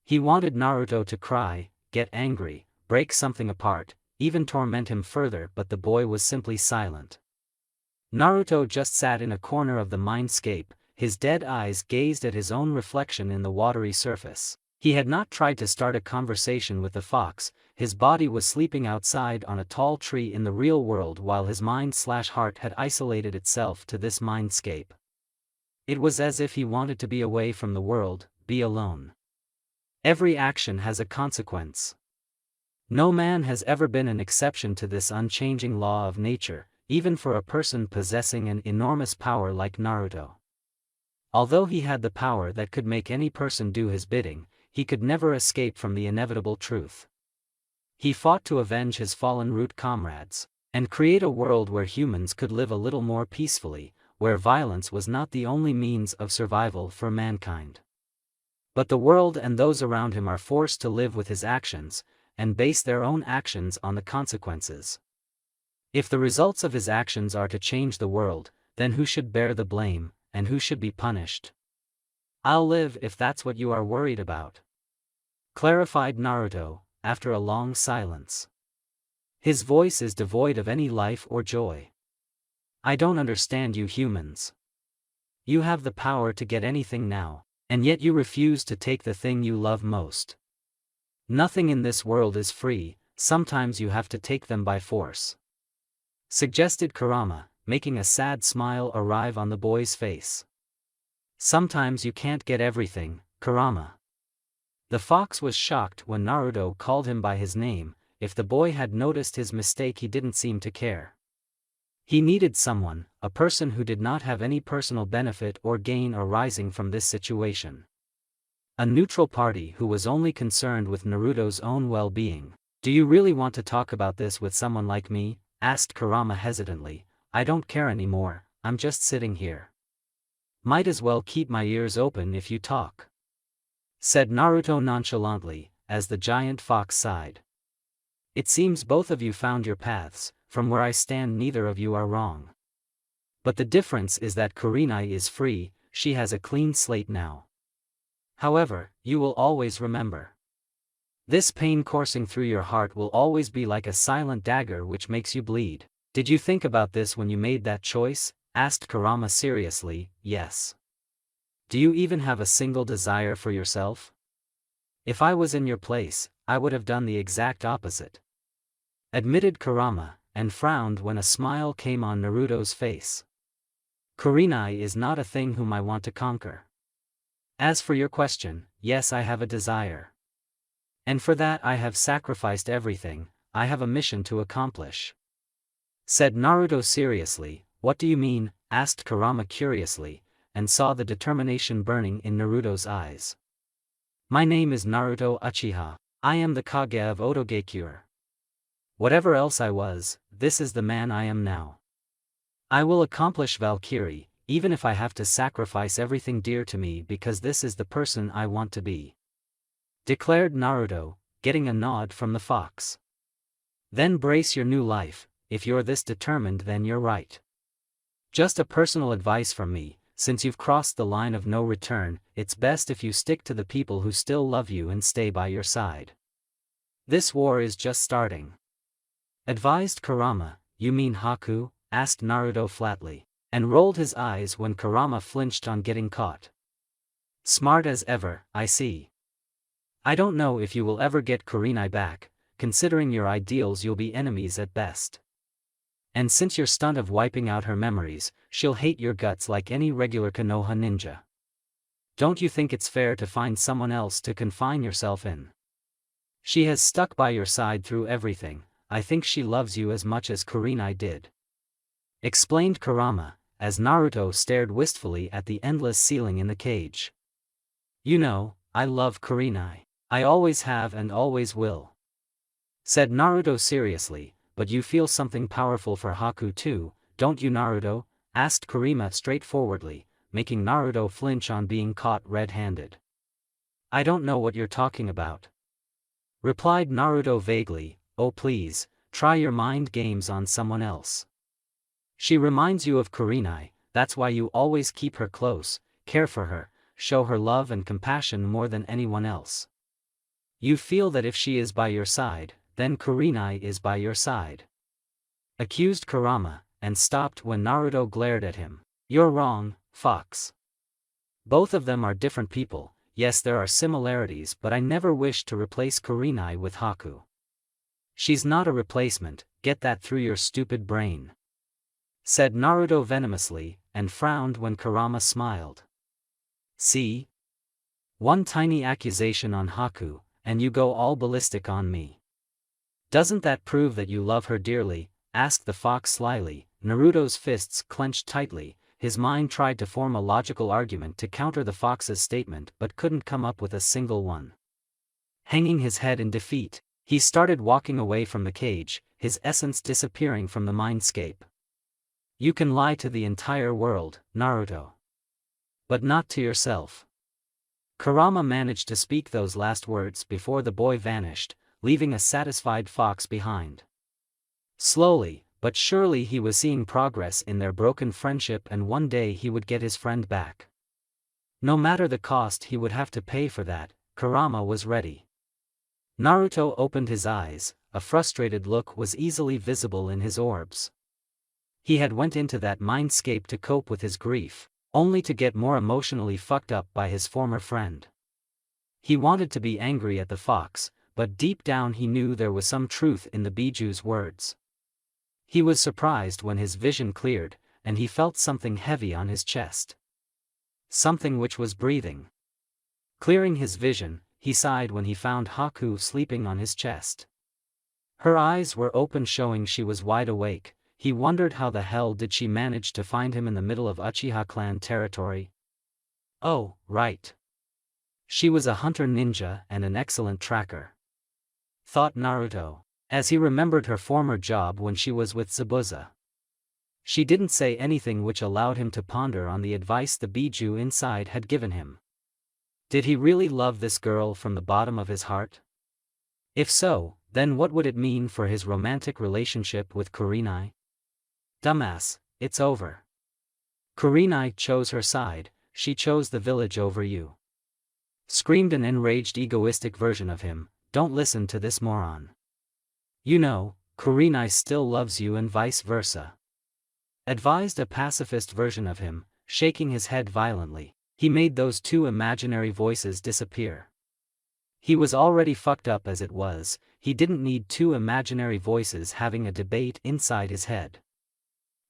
He wanted Naruto to cry, get angry, break something apart, even torment him further, but the boy was simply silent. Naruto just sat in a corner of the mindscape, his dead eyes gazed at his own reflection in the watery surface. He had not tried to start a conversation with the fox. His body was sleeping outside on a tall tree in the real world while his mind/heart had isolated itself to this mindscape. It was as if he wanted to be away from the world, be alone. Every action has a consequence. No man has ever been an exception to this unchanging law of nature, even for a person possessing an enormous power like Naruto. Although he had the power that could make any person do his bidding, he could never escape from the inevitable truth. He fought to avenge his fallen root comrades, and create a world where humans could live a little more peacefully, where violence was not the only means of survival for mankind. But the world and those around him are forced to live with his actions, and base their own actions on the consequences. If the results of his actions are to change the world, then who should bear the blame, and who should be punished? "I'll live if that's what you are worried about," clarified Naruto, after a long silence. His voice is devoid of any life or joy. "I don't understand you humans. You have the power to get anything now, and yet you refuse to take the thing you love most. Nothing in this world is free, sometimes you have to take them by force," suggested Kurama, making a sad smile arrive on the boy's face. "Sometimes you can't get everything, Kurama." The fox was shocked when Naruto called him by his name. If the boy had noticed his mistake, he didn't seem to care. He needed someone, a person who did not have any personal benefit or gain arising from this situation. A neutral party who was only concerned with Naruto's own well-being. "Do you really want to talk about this with someone like me?" asked Kurama hesitantly. "I don't care anymore, I'm just sitting here." "Might as well keep my ears open if you talk," said Naruto nonchalantly, as the giant fox sighed. "It seems both of you found your paths. From where I stand, neither of you are wrong. But the difference is that Kurenai is free, she has a clean slate now. However, you will always remember This pain coursing through your heart will always be like a silent dagger which makes you bleed. Did you think about this when you made that choice? Asked Kurama seriously. Yes. Do you even have a single desire for yourself? If I was in your place, I would have done the exact opposite. Admitted Kurama, and frowned when a smile came on Naruto's face. Kurenai is not a thing whom I want to conquer. As for your question, yes, I have a desire. And for that I have sacrificed everything. I have a mission to accomplish. Said Naruto seriously. What do you mean? Asked Kurama curiously, and saw the determination burning in Naruto's eyes. My name is Naruto Uchiha. I am the Kage of Otogekure. Whatever else I was, this is the man I am now. I will accomplish Valkyrie, even if I have to sacrifice everything dear to me, because this is the person I want to be. Declared Naruto, getting a nod from the fox. Then brace your new life. If you're this determined, then you're right. Just a personal advice from me, since you've crossed the line of no return, it's best if you stick to the people who still love you and stay by your side. This war is just starting. Advised Kurama. You mean Haku? Asked Naruto flatly, and rolled his eyes when Kurama flinched on getting caught. Smart as ever, I see. I don't know if you will ever get Kurenai back. Considering your ideals, you'll be enemies at best. And since your stunt of wiping out her memories, she'll hate your guts like any regular Konoha ninja. Don't you think it's fair to find someone else to confine yourself in? She has stuck by your side through everything. I think she loves you as much as Kurenai did. Explained Kurama, as Naruto stared wistfully at the endless ceiling in the cage. You know, I love Kurenai. I always have and always will. Said Naruto seriously. But you feel something powerful for Haku too, don't you, Naruto? Asked Kurama straightforwardly, making Naruto flinch on being caught red-handed. I don't know what you're talking about. Replied Naruto vaguely. Oh please, try your mind games on someone else. She reminds you of Kurenai, that's why you always keep her close, care for her, show her love and compassion more than anyone else. You feel that if she is by your side, then Kurenai is by your side. Accused Kurama, and stopped when Naruto glared at him. You're wrong, fox. Both of them are different people. Yes, there are similarities, but I never wished to replace Kurenai with Haku. She's not a replacement, get that through your stupid brain. Said Naruto venomously, and frowned when Kurama smiled. See? One tiny accusation on Haku, and you go all ballistic on me. Doesn't that prove that you love her dearly? Asked the fox slyly. Naruto's fists clenched tightly. His mind tried to form a logical argument to counter the fox's statement but couldn't come up with a single one. Hanging his head in defeat, he started walking away from the cage, his essence disappearing from the mindscape. You can lie to the entire world, Naruto. But not to yourself. Kurama managed to speak those last words before the boy vanished, leaving a satisfied fox behind. Slowly, but surely he was seeing progress in their broken friendship, and one day he would get his friend back. No matter the cost he would have to pay for that, Kurama was ready. Naruto opened his eyes, a frustrated look was easily visible in his orbs. He had went into that mindscape to cope with his grief, only to get more emotionally fucked up by his former friend. He wanted to be angry at the fox, but deep down he knew there was some truth in the Biju's words. He was surprised when his vision cleared, and he felt something heavy on his chest. Something which was breathing. Clearing his vision, he sighed when he found Haku sleeping on his chest. Her eyes were open, showing she was wide awake. He wondered how the hell did she manage to find him in the middle of Uchiha clan territory. Oh, right. She was a hunter ninja and an excellent tracker. Thought Naruto, as he remembered her former job when she was with Zabuza. She didn't say anything, which allowed him to ponder on the advice the Biju inside had given him. Did he really love this girl from the bottom of his heart? If so, then what would it mean for his romantic relationship with Kurenai? Dumbass, it's over. Kurenai chose her side, she chose the village over you. Screamed an enraged, egoistic version of him, don't listen to this moron. You know, Kurenai still loves you and vice versa. Advised a pacifist version of him, shaking his head violently. He made those two imaginary voices disappear. He was already fucked up as it was, he didn't need two imaginary voices having a debate inside his head.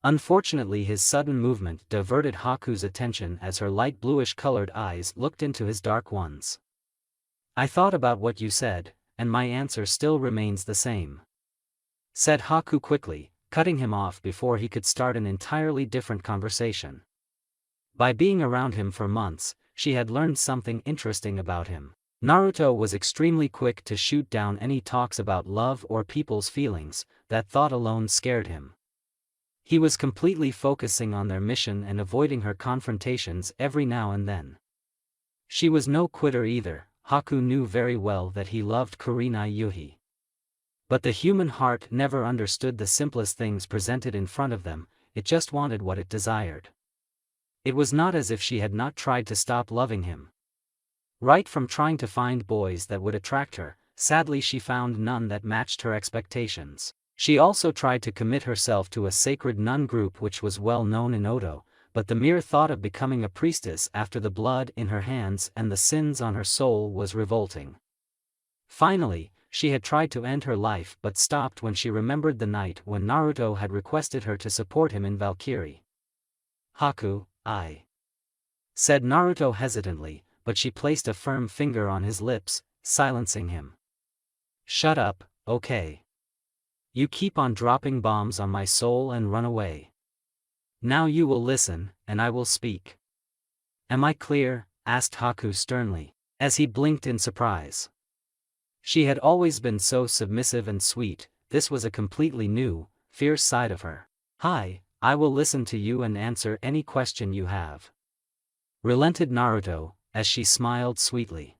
Unfortunately, his sudden movement diverted Haku's attention as her light bluish-colored eyes looked into his dark ones. I thought about what you said, and my answer still remains the same, said Haku quickly, cutting him off before he could start an entirely different conversation. By being around him for months, she had learned something interesting about him. Naruto was extremely quick to shoot down any talks about love or people's feelings. That thought alone scared him. He was completely focusing on their mission and avoiding her confrontations every now and then. She was no quitter either. Haku knew very well that he loved Kurenai Yuhi. But the human heart never understood the simplest things presented in front of them, it just wanted what it desired. It was not as if she had not tried to stop loving him. Right from trying to find boys that would attract her, sadly she found none that matched her expectations. She also tried to commit herself to a sacred nun group which was well known in Odo, but the mere thought of becoming a priestess after the blood in her hands and the sins on her soul was revolting. Finally, she had tried to end her life but stopped when she remembered the night when Naruto had requested her to support him in Valkyrie. Haku, said Naruto hesitantly, but she placed a firm finger on his lips, silencing him. Shut up, okay? You keep on dropping bombs on my soul and run away. Now you will listen, and I will speak. Am I clear? Asked Haku sternly, as he blinked in surprise. She had always been so submissive and sweet, this was a completely new, fierce side of her. Hi, I will listen to you and answer any question you have. Relented Naruto, as she smiled sweetly.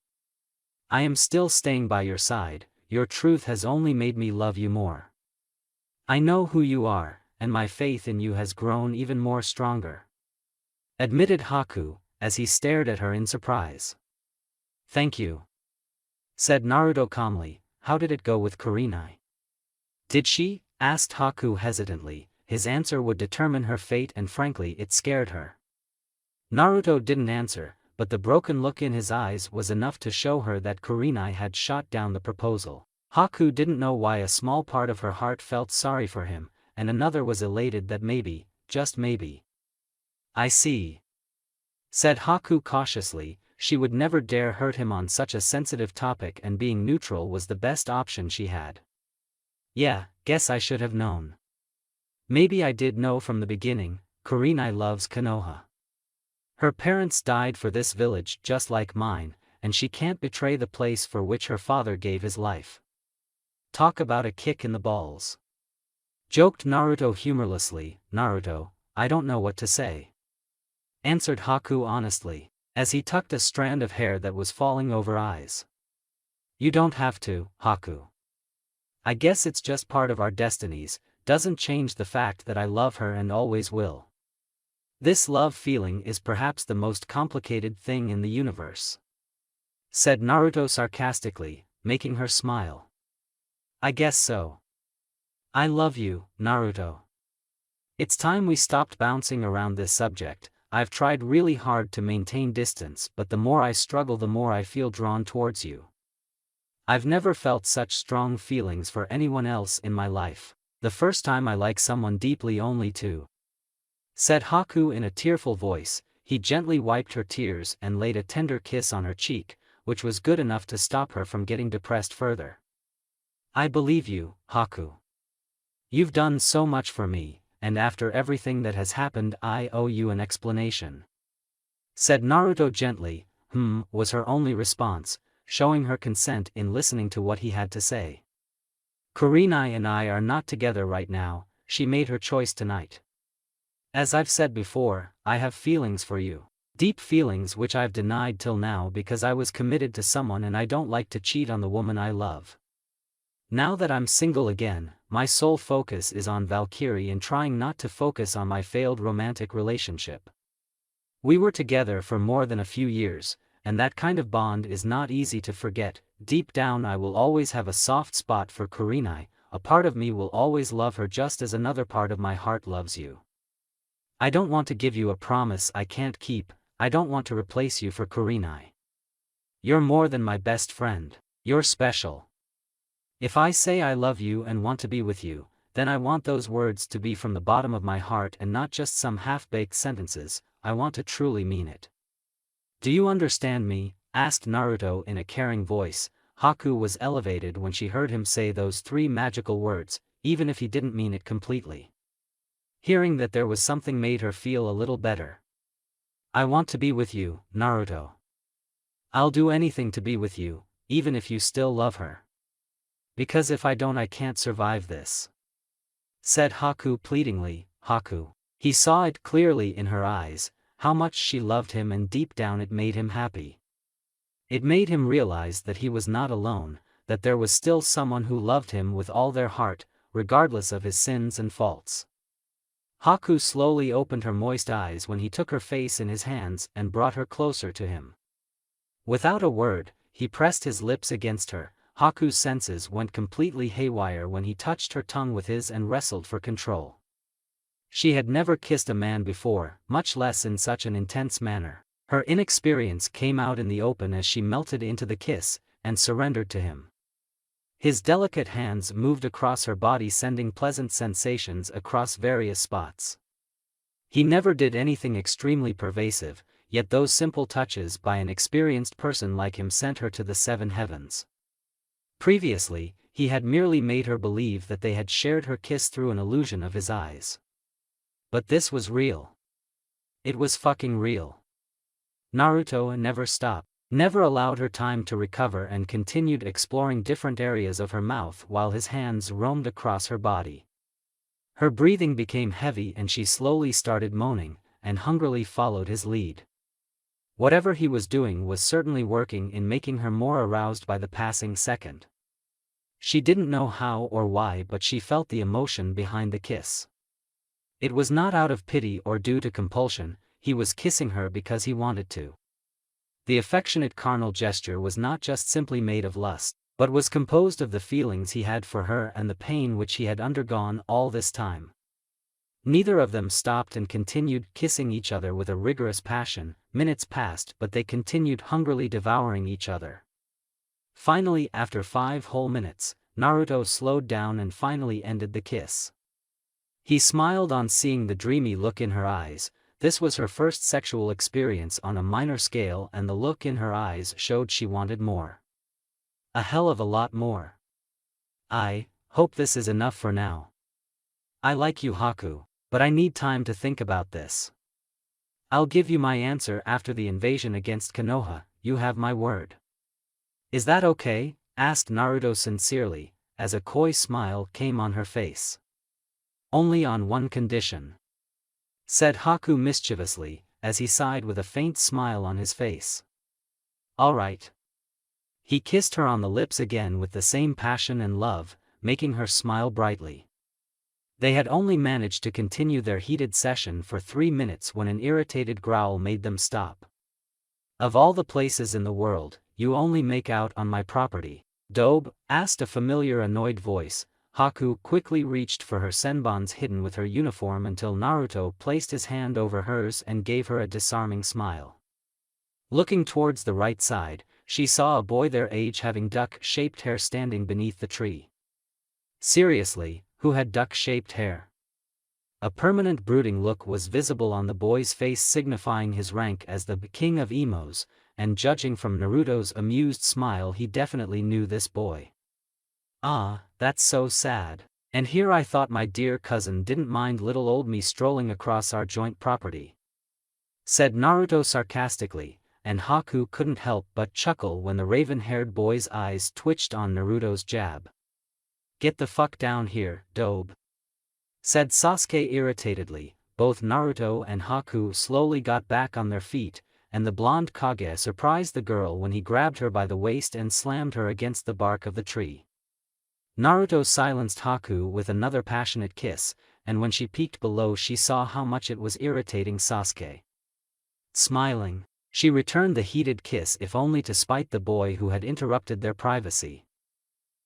I am still staying by your side, your truth has only made me love you more. I know who you are, and my faith in you has grown even more stronger. Admitted Haku, as he stared at her in surprise. Thank you, said Naruto calmly. How did it go with Kurenai? Did she? Asked Haku hesitantly. His answer would determine her fate and frankly it scared her. Naruto didn't answer, but the broken look in his eyes was enough to show her that Kurenai had shot down the proposal. Haku didn't know why a small part of her heart felt sorry for him, and another was elated that maybe, just maybe. I see, said Haku cautiously. She would never dare hurt him on such a sensitive topic and being neutral was the best option she had. Yeah, guess I should have known. Maybe I did know from the beginning, Kurenai loves Konoha. Her parents died for this village just like mine, and she can't betray the place for which her father gave his life. Talk about a kick in the balls. Joked Naruto humorlessly. Naruto, I don't know what to say, answered Haku honestly, as he tucked a strand of hair that was falling over eyes. You don't have to, Haku. I guess it's just part of our destinies, doesn't change the fact that I love her and always will. This love feeling is perhaps the most complicated thing in the universe, said Naruto sarcastically, making her smile. I guess so. I love you, Naruto. It's time we stopped bouncing around this subject. I've tried really hard to maintain distance, but the more I struggle the more I feel drawn towards you. I've never felt such strong feelings for anyone else in my life. The first time I like someone deeply only to, said Haku in a tearful voice. He gently wiped her tears and laid a tender kiss on her cheek, which was good enough to stop her from getting depressed further. I believe you, Haku. You've done so much for me, and after everything that has happened I owe you an explanation, said Naruto gently. Was her only response, showing her consent in listening to what he had to say. Kurenai and I are not together right now, she made her choice tonight. As I've said before, I have feelings for you. Deep feelings which I've denied till now because I was committed to someone and I don't like to cheat on the woman I love. Now that I'm single again, my sole focus is on Valkyrie and trying not to focus on my failed romantic relationship. We were together for more than a few years, and that kind of bond is not easy to forget, deep down I will always have a soft spot for Kurenai, a part of me will always love her just as another part of my heart loves you. I don't want to give you a promise I can't keep, I don't want to replace you for Kurenai. You're more than my best friend, you're special. If I say I love you and want to be with you, then I want those words to be from the bottom of my heart and not just some half-baked sentences, I want to truly mean it. Do you understand me? Asked Naruto in a caring voice. Haku was elevated when she heard him say those three magical words, even if he didn't mean it completely. Hearing that there was something made her feel a little better. I want to be with you, Naruto. I'll do anything to be with you, even if you still love her. Because if I don't I can't survive this. Said Haku pleadingly. Haku. He saw it clearly in her eyes, how much she loved him, and deep down it made him happy. It made him realize that he was not alone, that there was still someone who loved him with all their heart, regardless of his sins and faults. Haku slowly opened her moist eyes when he took her face in his hands and brought her closer to him. Without a word, he pressed his lips against her. Haku's senses went completely haywire when he touched her tongue with his and wrestled for control. She had never kissed a man before, much less in such an intense manner. Her inexperience came out in the open as she melted into the kiss, and surrendered to him. His delicate hands moved across her body, sending pleasant sensations across various spots. He never did anything extremely pervasive, yet those simple touches by an experienced person like him sent her to the seven heavens. Previously, he had merely made her believe that they had shared her kiss through an illusion of his eyes. But this was real. It was fucking real. Naruto never stopped, never allowed her time to recover, and continued exploring different areas of her mouth while his hands roamed across her body. Her breathing became heavy and she slowly started moaning, and hungrily followed his lead. Whatever he was doing was certainly working in making her more aroused by the passing second. She didn't know how or why, but she felt the emotion behind the kiss. It was not out of pity or due to compulsion, he was kissing her because he wanted to. The affectionate carnal gesture was not just simply made of lust, but was composed of the feelings he had for her and the pain which he had undergone all this time. Neither of them stopped and continued kissing each other with a rigorous passion. Minutes passed, but they continued hungrily devouring each other. Finally, after 5 whole minutes, Naruto slowed down and finally ended the kiss. He smiled on seeing the dreamy look in her eyes. This was her first sexual experience on a minor scale, and the look in her eyes showed she wanted more. A hell of a lot more. I hope this is enough for now. I like you, Haku, but I need time to think about this. I'll give you my answer after the invasion against Konoha, you have my word. Is that okay? Asked Naruto sincerely, as a coy smile came on her face. Only on one condition, said Haku mischievously, as he sighed with a faint smile on his face. All right. He kissed her on the lips again with the same passion and love, making her smile brightly. They had only managed to continue their heated session for 3 minutes when an irritated growl made them stop. Of all the places in the world, you only make out on my property, Dobe? Asked a familiar annoyed voice. Haku quickly reached for her senbons hidden with her uniform until Naruto placed his hand over hers and gave her a disarming smile. Looking towards the right side, she saw a boy their age having duck-shaped hair standing beneath the tree. Seriously, who had duck-shaped hair? A permanent brooding look was visible on the boy's face, signifying his rank as the king of emos, and judging from Naruto's amused smile he definitely knew this boy. Ah, that's so sad. And here I thought my dear cousin didn't mind little old me strolling across our joint property, said Naruto sarcastically, and Haku couldn't help but chuckle when the raven-haired boy's eyes twitched on Naruto's jab. Get the fuck down here, Dobe, said Sasuke irritatedly. Both Naruto and Haku slowly got back on their feet, and the blonde Kage surprised the girl when he grabbed her by the waist and slammed her against the bark of the tree. Naruto silenced Haku with another passionate kiss, and when she peeked below she saw how much it was irritating Sasuke. Smiling, She returned the heated kiss if only to spite the boy who had interrupted their privacy.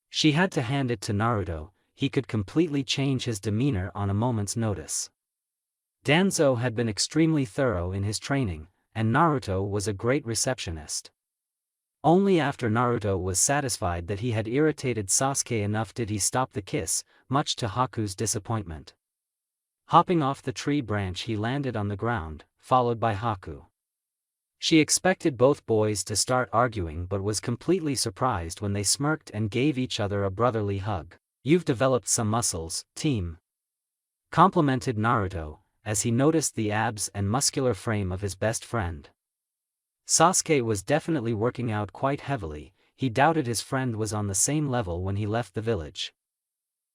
She had to hand it to Naruto, he could completely change his demeanor on a moment's notice. Danzo had been extremely thorough in his training, and Naruto was a great receptionist. Only after Naruto was satisfied that he had irritated Sasuke enough did he stop the kiss, much to Haku's disappointment. Hopping off the tree branch he landed on the ground, followed by Haku. She expected both boys to start arguing but was completely surprised when they smirked and gave each other a brotherly hug. "You've developed some muscles, team," complimented Naruto, as he noticed the abs and muscular frame of his best friend. Sasuke was definitely working out quite heavily, he doubted his friend was on the same level when he left the village.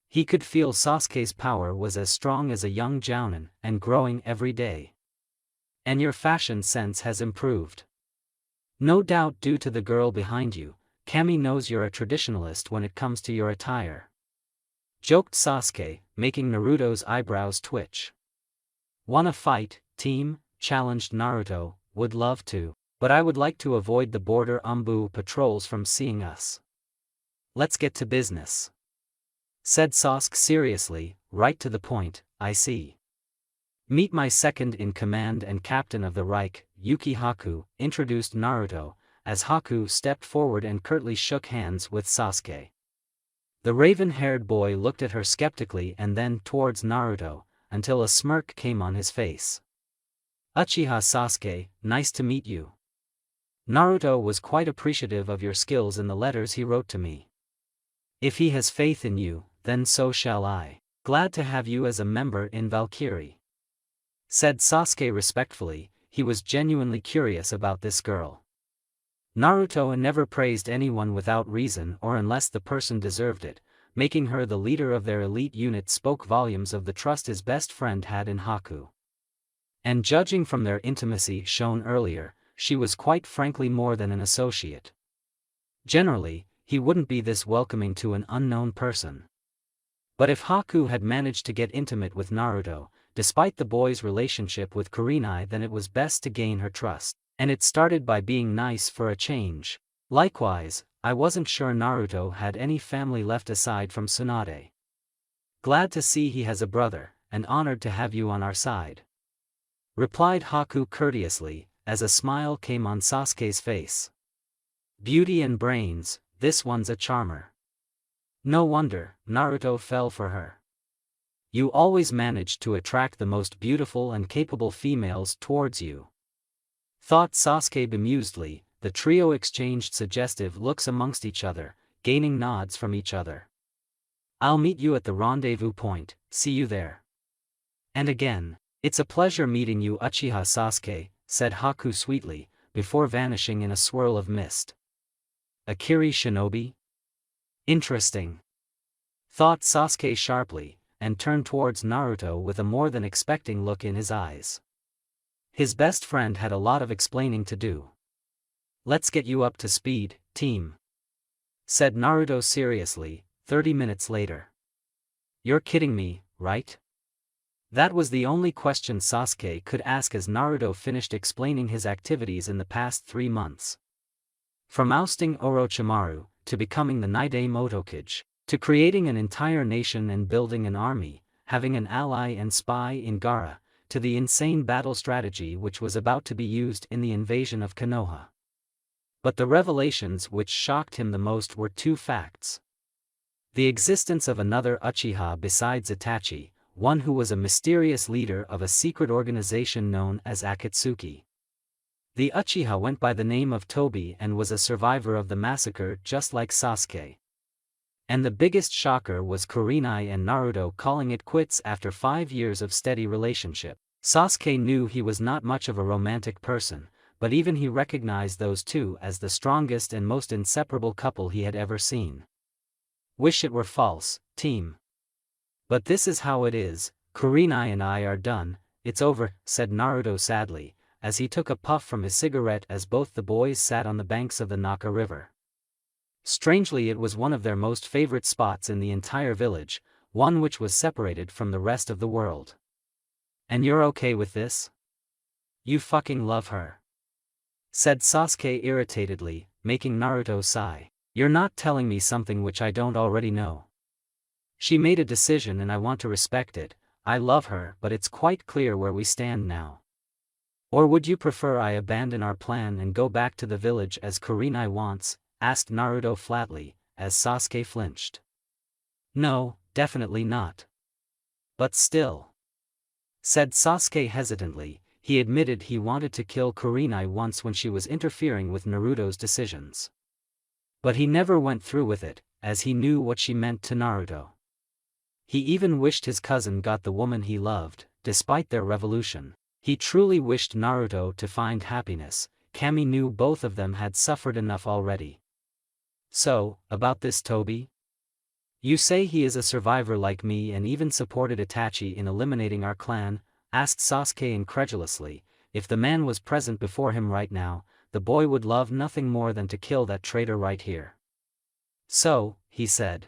He could feel Sasuke's power was as strong as a young jounin, and growing every day. "And your fashion sense has improved. No doubt due to the girl behind you, Kami knows you're a traditionalist when it comes to your attire," joked Sasuke, making Naruto's eyebrows twitch. "Wanna fight, team?" challenged Naruto. "Would love to. But I would like to avoid the border ANBU patrols from seeing us." "Let's get to business," said Sasuke seriously, right to the point. "I see. Meet my second-in-command and captain of the Reich, Yuki Haku," introduced Naruto, as Haku stepped forward and curtly shook hands with Sasuke. The raven-haired boy looked at her skeptically and then towards Naruto, until a smirk came on his face. "Uchiha Sasuke, nice to meet you. Naruto was quite appreciative of your skills in the letters he wrote to me. If he has faith in you, then so shall I. Glad to have you as a member in Valkyrie," said Sasuke respectfully. He was genuinely curious about this girl. Naruto never praised anyone without reason or unless the person deserved it. Making her the leader of their elite unit spoke volumes of the trust his best friend had in Haku. And judging from their intimacy shown earlier, she was quite frankly more than an associate. Generally, he wouldn't be this welcoming to an unknown person. But if Haku had managed to get intimate with Naruto, despite the boy's relationship with Kurenai, then it was best to gain her trust, and it started by being nice for a change. "Likewise, I wasn't sure Naruto had any family left aside from Tsunade. Glad to see he has a brother, and honored to have you on our side," replied Haku courteously, as a smile came on Sasuke's face. "Beauty and brains, this one's a charmer. No wonder Naruto fell for her. You always manage to attract the most beautiful and capable females towards you," thought Sasuke bemusedly. The trio exchanged suggestive looks amongst each other, gaining nods from each other. "I'll meet you at the rendezvous point, see you there." And again, "It's a pleasure meeting you, Uchiha Sasuke," said Haku sweetly, before vanishing in a swirl of mist. "Akiri Shinobi? Interesting," thought Sasuke sharply, and turned towards Naruto with a more than expecting look in his eyes. His best friend had a lot of explaining to do. "Let's get you up to speed, team," said Naruto seriously, 30 minutes later. "You're kidding me, right?" That was the only question Sasuke could ask as Naruto finished explaining his activities in the past 3 months. From ousting Orochimaru, to becoming the Nidai Motokage, to creating an entire nation and building an army, having an ally and spy in Gaara, to the insane battle strategy which was about to be used in the invasion of Konoha. But the revelations which shocked him the most were 2 facts. The existence of another Uchiha besides Itachi, one who was a mysterious leader of a secret organization known as Akatsuki. The Uchiha went by the name of Tobi and was a survivor of the massacre just like Sasuke. And the biggest shocker was Kurenai and Naruto calling it quits after 5 years of steady relationship. Sasuke knew he was not much of a romantic person, but even he recognized those two as the strongest and most inseparable couple he had ever seen. "Wish it were false, team. But this is how it is, Kurenai and I are done, it's over," said Naruto sadly, as he took a puff from his cigarette as both the boys sat on the banks of the Naka River. Strangely, it was one of their most favorite spots in the entire village, one which was separated from the rest of the world. "And you're okay with this? You fucking love her?" said Sasuke irritatedly, making Naruto sigh. You're not telling me something which I don't already know. She made a decision and I want to respect it. I love her, but it's quite clear where we stand now. Or would you prefer I abandon our plan and go back to the village as Kurenai wants? Asked Naruto flatly, as Sasuke flinched. No, definitely not. But still, said Sasuke hesitantly. He admitted he wanted to kill Kurenai once when she was interfering with Naruto's decisions. But he never went through with it, as he knew what she meant to Naruto. He even wished his cousin got the woman he loved, despite their revolution. He truly wished Naruto to find happiness. Kami knew both of them had suffered enough already. So, about this Toby? You say he is a survivor like me and even supported Itachi in eliminating our clan? Asked Sasuke incredulously. If the man was present before him right now, the boy would love nothing more than to kill that traitor right here. So, he said.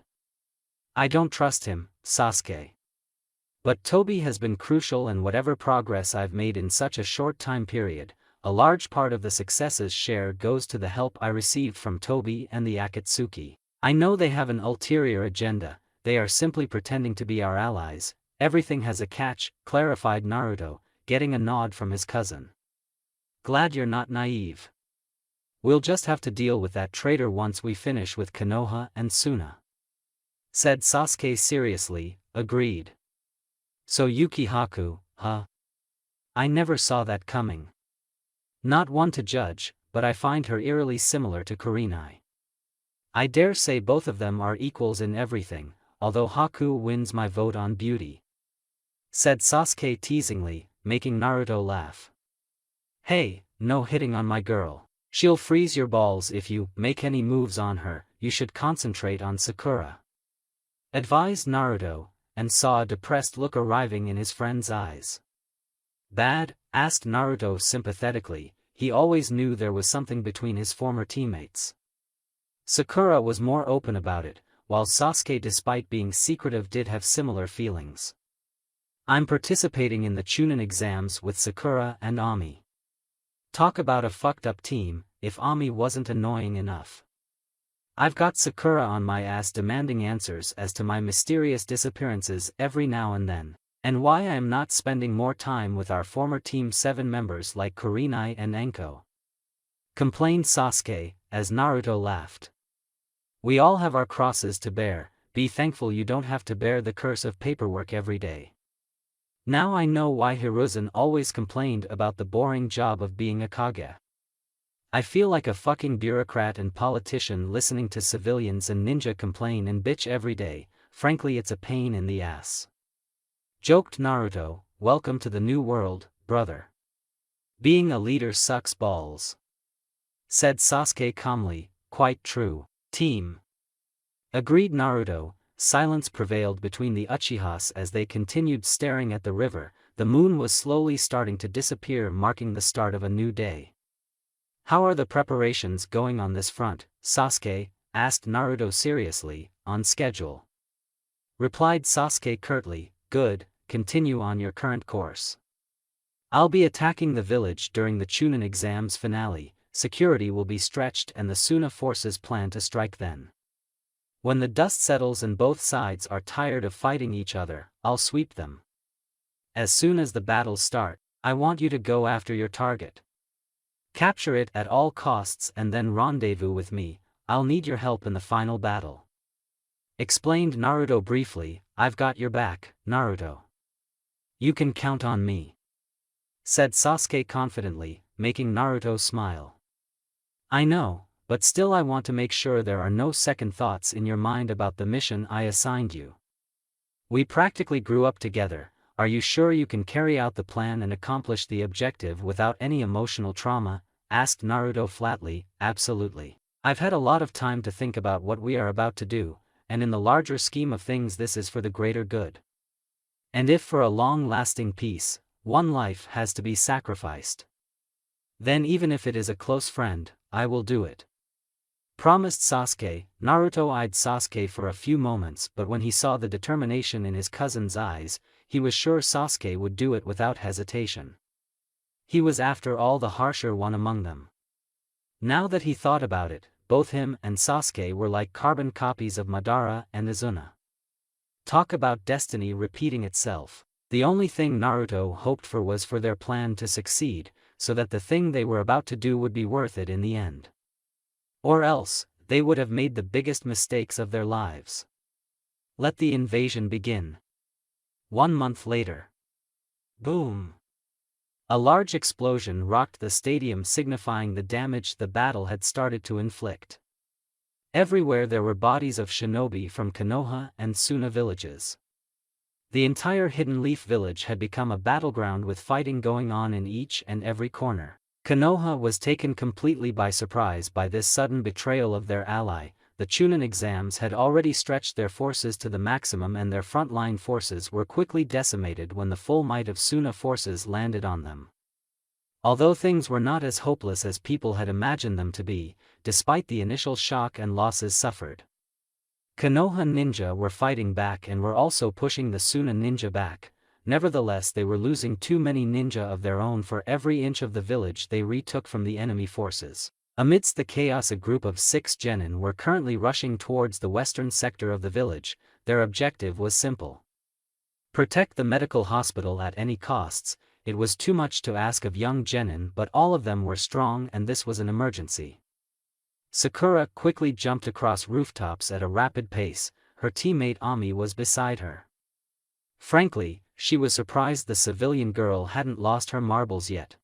I don't trust him, Sasuke. But Toby has been crucial, and whatever progress I've made in such a short time period, a large part of the successes shared goes to the help I received from Toby and the Akatsuki. I know they have an ulterior agenda, they are simply pretending to be our allies. Everything has a catch, clarified Naruto, getting a nod from his cousin. Glad you're not naive. We'll just have to deal with that traitor once we finish with Konoha and Suna. Said Sasuke seriously. Agreed. So Yukihaku, huh? I never saw that coming. Not one to judge, but I find her eerily similar to Kurenai. I dare say both of them are equals in everything, although Haku wins my vote on beauty. Said Sasuke teasingly, making Naruto laugh. Hey, no hitting on my girl. She'll freeze your balls if you make any moves on her. You should concentrate on Sakura. Advised Naruto, and saw a depressed look arriving in his friend's eyes. Bad? Asked Naruto sympathetically. He always knew there was something between his former teammates. Sakura was more open about it, while Sasuke, despite being secretive, did have similar feelings. I'm participating in the Chunin exams with Sakura and Ami. Talk about a fucked up team, if Ami wasn't annoying enough. I've got Sakura on my ass demanding answers as to my mysterious disappearances every now and then, and why I am not spending more time with our former Team 7 members like Kurenai and Enko. Complained Sasuke, as Naruto laughed. We all have our crosses to bear, be thankful you don't have to bear the curse of paperwork every day. Now I know why Hiruzen always complained about the boring job of being a Kage. I feel like a fucking bureaucrat and politician listening to civilians and ninja complain and bitch every day. Frankly, it's a pain in the ass. Joked Naruto. Welcome to the new world, brother. Being a leader sucks balls. Said Sasuke calmly. Quite true, team. Agreed Naruto. Silence prevailed between the Uchihas as they continued staring at the river. The moon was slowly starting to disappear, marking the start of a new day. How are the preparations going on this front, Sasuke? Asked Naruto seriously. On schedule. Replied Sasuke curtly. Good, continue on your current course. I'll be attacking the village during the Chunin exams finale. Security will be stretched and the Suna forces plan to strike then. When the dust settles and both sides are tired of fighting each other, I'll sweep them. As soon as the battles start, I want you to go after your target. Capture it at all costs and then rendezvous with me. I'll need your help in the final battle. Explained Naruto briefly. I've got your back, Naruto. You can count on me. Said Sasuke confidently, making Naruto smile. I know, but still I want to make sure there are no second thoughts in your mind about the mission I assigned you. We practically grew up together. Are you sure you can carry out the plan and accomplish the objective without any emotional trauma? Asked Naruto flatly. Absolutely. I've had a lot of time to think about what we are about to do, and in the larger scheme of things this is for the greater good. And if for a long-lasting peace, one life has to be sacrificed, then even if it is a close friend, I will do it. Promised Sasuke. Naruto eyed Sasuke for a few moments, but when he saw the determination in his cousin's eyes, he was sure Sasuke would do it without hesitation. He was after all the harsher one among them. Now that he thought about it, both him and Sasuke were like carbon copies of Madara and Izuna. Talk about destiny repeating itself. The only thing Naruto hoped for was for their plan to succeed, so that the thing they were about to do would be worth it in the end. Or else, they would have made the biggest mistakes of their lives. Let the invasion begin. 1 month later. Boom! A large explosion rocked the stadium, signifying the damage the battle had started to inflict. Everywhere there were bodies of shinobi from Konoha and Suna villages. The entire Hidden Leaf village had become a battleground with fighting going on in each and every corner. Konoha was taken completely by surprise by this sudden betrayal of their ally. The Chunin exams had already stretched their forces to the maximum, and their frontline forces were quickly decimated when the full might of Suna forces landed on them. Although things were not as hopeless as people had imagined them to be, despite the initial shock and losses suffered. Konoha ninja were fighting back and were also pushing the Suna ninja back. Nevertheless, they were losing too many ninja of their own for every inch of the village they retook from the enemy forces. Amidst the chaos, a group of 6 genin were currently rushing towards the western sector of the village. Their objective was simple: protect the medical hospital at any costs. It was too much to ask of young genin, but all of them were strong and this was an emergency. Sakura quickly jumped across rooftops at a rapid pace. Her teammate Ami was beside her. Frankly, she was surprised the civilian girl hadn't lost her marbles yet.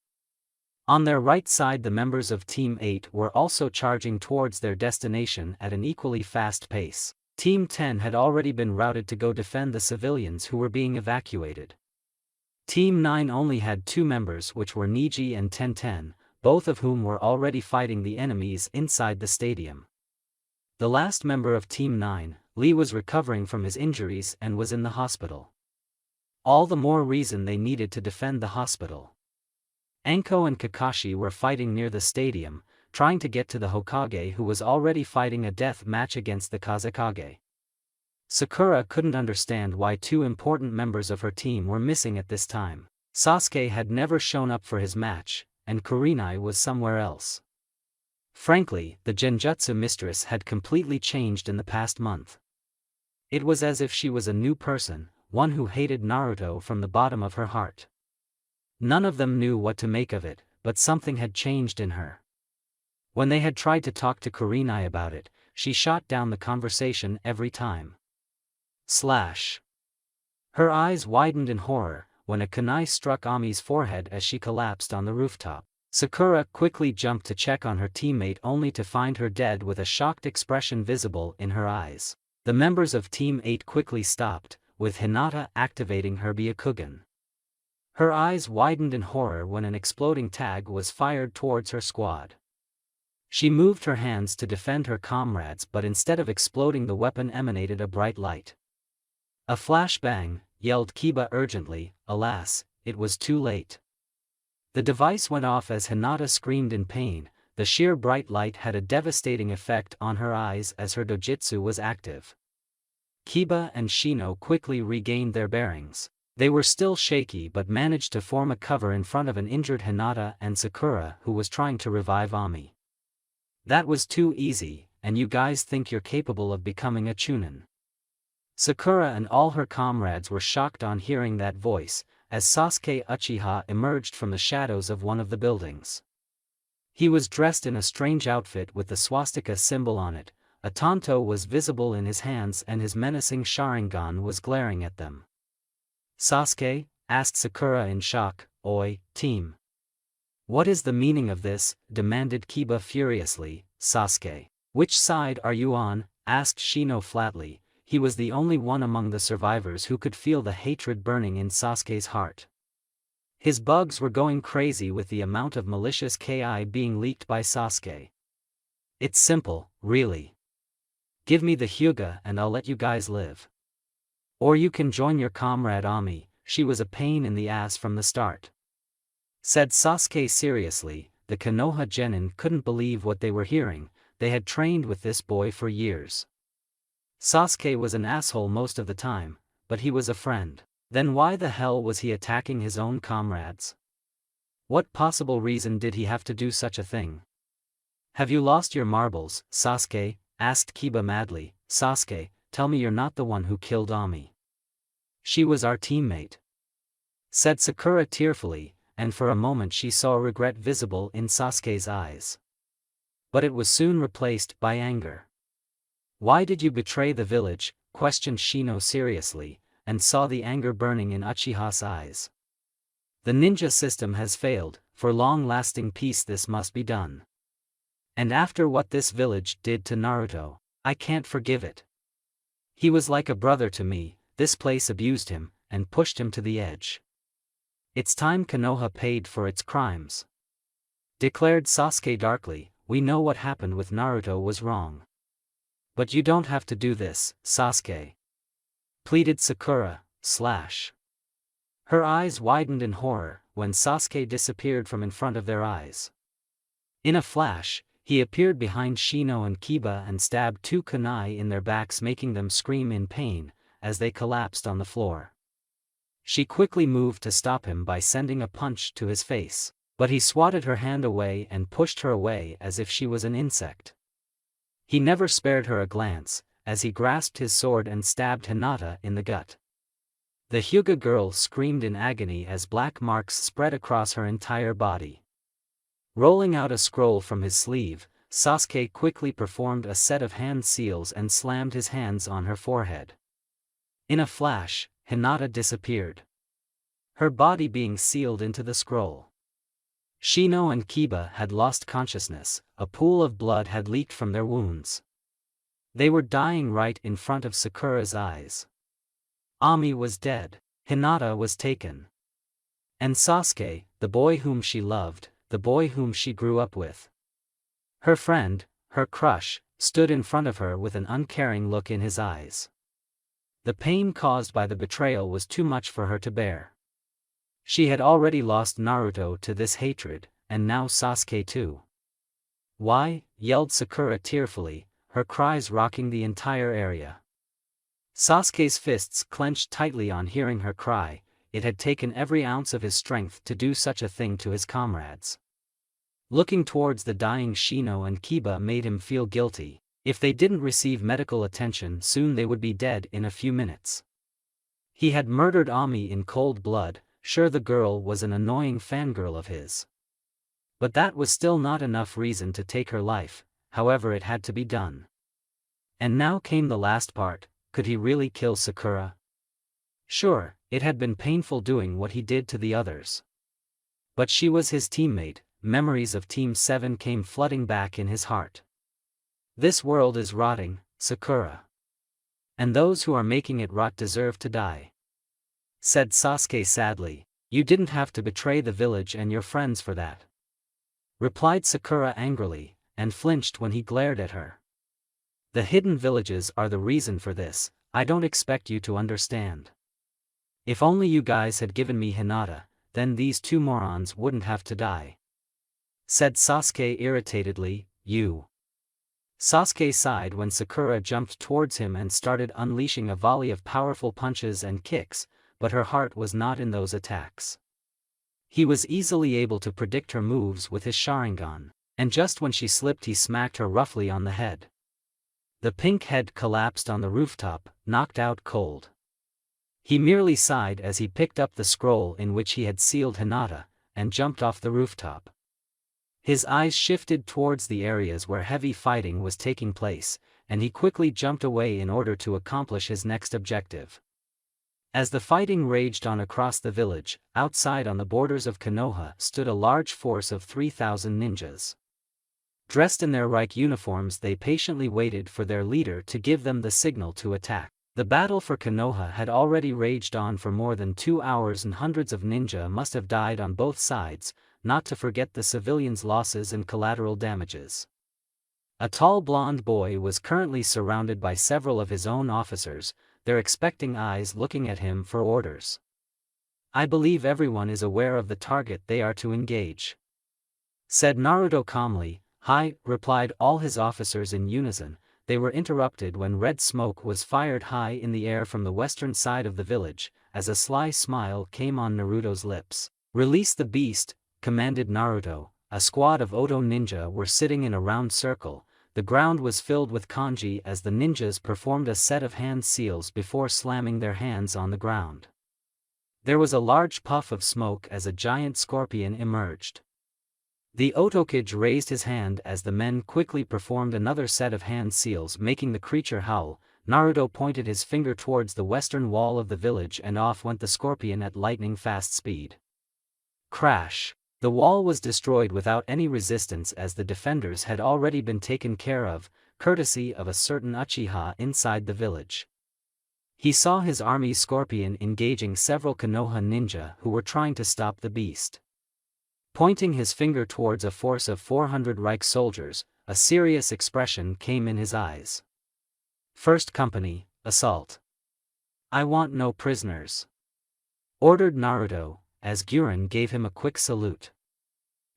On their right side, the members of Team 8 were also charging towards their destination at an equally fast pace. Team 10 had already been routed to go defend the civilians who were being evacuated. Team 9 only had 2 members, which were Niji and Tenten, both of whom were already fighting the enemies inside the stadium. The last member of Team 9, Lee, was recovering from his injuries and was in the hospital. All the more reason they needed to defend the hospital. Anko and Kakashi were fighting near the stadium, trying to get to the Hokage, who was already fighting a death match against the Kazekage. Sakura couldn't understand why 2 important members of her team were missing at this time. Sasuke had never shown up for his match, and Kurenai was somewhere else. Frankly, the Genjutsu mistress had completely changed in the past month. It was as if she was a new person, one who hated Naruto from the bottom of her heart. None of them knew what to make of it, but something had changed in her. When they had tried to talk to Kurenai about it, she shot down the conversation every time. Her eyes widened in horror when a kunai struck Ami's forehead as she collapsed on the rooftop. Sakura quickly jumped to check on her teammate, only to find her dead with a shocked expression visible in her eyes. The members of Team 8 quickly stopped, with Hinata activating her Byakugan. Her eyes widened in horror when an exploding tag was fired towards her squad. She moved her hands to defend her comrades, but instead of exploding, the weapon emanated a bright light. A flashbang, yelled Kiba urgently. Alas, it was too late. The device went off as Hinata screamed in pain. The sheer bright light had a devastating effect on her eyes as her dojutsu was active. Kiba and Shino quickly regained their bearings. They were still shaky but managed to form a cover in front of an injured Hinata and Sakura, who was trying to revive Ami. That was too easy, and you guys think you're capable of becoming a Chunin. Sakura and all her comrades were shocked on hearing that voice, as Sasuke Uchiha emerged from the shadows of one of the buildings. He was dressed in a strange outfit with the swastika symbol on it. A tanto was visible in his hands and his menacing Sharingan was glaring at them. Sasuke? Asked Sakura in shock. Oi, team. What is the meaning of this? Demanded Kiba furiously. Sasuke. Which side are you on? Asked Shino flatly. He was the only one among the survivors who could feel the hatred burning in Sasuke's heart. His bugs were going crazy with the amount of malicious Ki being leaked by Sasuke. It's simple, really. Give me the Hyuga and I'll let you guys live. Or you can join your comrade Ami. She was a pain in the ass from the start. Said Sasuke seriously. The Konoha genin couldn't believe what they were hearing. They had trained with this boy for years. Sasuke was an asshole most of the time, but he was a friend. Then why the hell was he attacking his own comrades? What possible reason did he have to do such a thing? Have you lost your marbles, Sasuke? Asked Kiba madly. Sasuke, tell me you're not the one who killed Ami. She was our teammate, said Sakura tearfully, and for a moment she saw regret visible in Sasuke's eyes. But it was soon replaced by anger. Why did you betray the village? Questioned Shino seriously, and saw the anger burning in Uchiha's eyes. The ninja system has failed, for long-lasting peace this must be done. And after what this village did to Naruto, I can't forgive it. He was like a brother to me, this place abused him, and pushed him to the edge. It's time Konoha paid for its crimes, declared Sasuke darkly. We know what happened with Naruto was wrong. But you don't have to do this, Sasuke, pleaded Sakura. Her eyes widened in horror when Sasuke disappeared from in front of their eyes. In a flash, he appeared behind Shino and Kiba and stabbed two kunai in their backs, making them scream in pain as they collapsed on the floor. She quickly moved to stop him by sending a punch to his face, but he swatted her hand away and pushed her away as if she was an insect. He never spared her a glance, as he grasped his sword and stabbed Hinata in the gut. The Hyuga girl screamed in agony as black marks spread across her entire body. Rolling out a scroll from his sleeve, Sasuke quickly performed a set of hand seals and slammed his hands on her forehead. In a flash, Hinata disappeared, her body being sealed into the scroll. Shino and Kiba had lost consciousness, a pool of blood had leaked from their wounds. They were dying right in front of Sakura's eyes. Ami was dead, Hinata was taken. And Sasuke, the boy whom she loved, the boy whom she grew up with. Her friend, her crush, stood in front of her with an uncaring look in his eyes. The pain caused by the betrayal was too much for her to bear. She had already lost Naruto to this hatred, and now Sasuke too. Why? Yelled Sakura tearfully, her cries rocking the entire area. Sasuke's fists clenched tightly on hearing her cry. It had taken every ounce of his strength to do such a thing to his comrades. Looking towards the dying Shino and Kiba made him feel guilty. If they didn't receive medical attention soon they would be dead in a few minutes. He had murdered Ami in cold blood. Sure, the girl was an annoying fangirl of his. But that was still not enough reason to take her life, however it had to be done. And now came the last part. Could he really kill Sakura? Sure, it had been painful doing what he did to the others. But she was his teammate. Memories of Team 7 came flooding back in his heart. This world is rotting, Sakura. And those who are making it rot deserve to die, said Sasuke sadly. You didn't have to betray the village and your friends for that, replied Sakura angrily, and flinched when he glared at her. The hidden villages are the reason for this. I don't expect you to understand. If only you guys had given me Hinata, then these two morons wouldn't have to die, said Sasuke irritatedly. You. Sasuke sighed when Sakura jumped towards him and started unleashing a volley of powerful punches and kicks, but her heart was not in those attacks. He was easily able to predict her moves with his Sharingan, and just when she slipped he smacked her roughly on the head. The pink head collapsed on the rooftop, knocked out cold. He merely sighed as he picked up the scroll in which he had sealed Hinata, and jumped off the rooftop. His eyes shifted towards the areas where heavy fighting was taking place, and he quickly jumped away in order to accomplish his next objective. As the fighting raged on across the village, outside on the borders of Konoha stood a large force of 3,000 ninjas. Dressed in their Reich uniforms, they patiently waited for their leader to give them the signal to attack. The battle for Konoha had already raged on for more than 2 hours and hundreds of ninja must have died on both sides, not to forget the civilians' losses and collateral damages. A tall blonde boy was currently surrounded by several of his own officers, their expecting eyes looking at him for orders. I believe everyone is aware of the target they are to engage, said Naruto calmly. Hi, replied all his officers in unison. They were interrupted when red smoke was fired high in the air from the western side of the village, as a sly smile came on Naruto's lips. Release the beast, commanded Naruto. a squad of Oto ninja were sitting in a round circle. The ground was filled with kanji as the ninjas performed a set of hand seals before slamming their hands on the ground. There was a large puff of smoke as a giant scorpion emerged. The Otokage raised his hand as the men quickly performed another set of hand seals, making the creature howl. Naruto pointed his finger towards the western wall of the village and off went the scorpion at lightning-fast speed. Crash! The wall was destroyed without any resistance as the defenders had already been taken care of, courtesy of a certain Uchiha inside the village. He saw his army's scorpion engaging several Konoha ninja who were trying to stop the beast. Pointing his finger towards a force of 400 Reich soldiers, a serious expression came in his eyes. "First Company, assault. I want no prisoners," ordered Naruto, as Guren gave him a quick salute.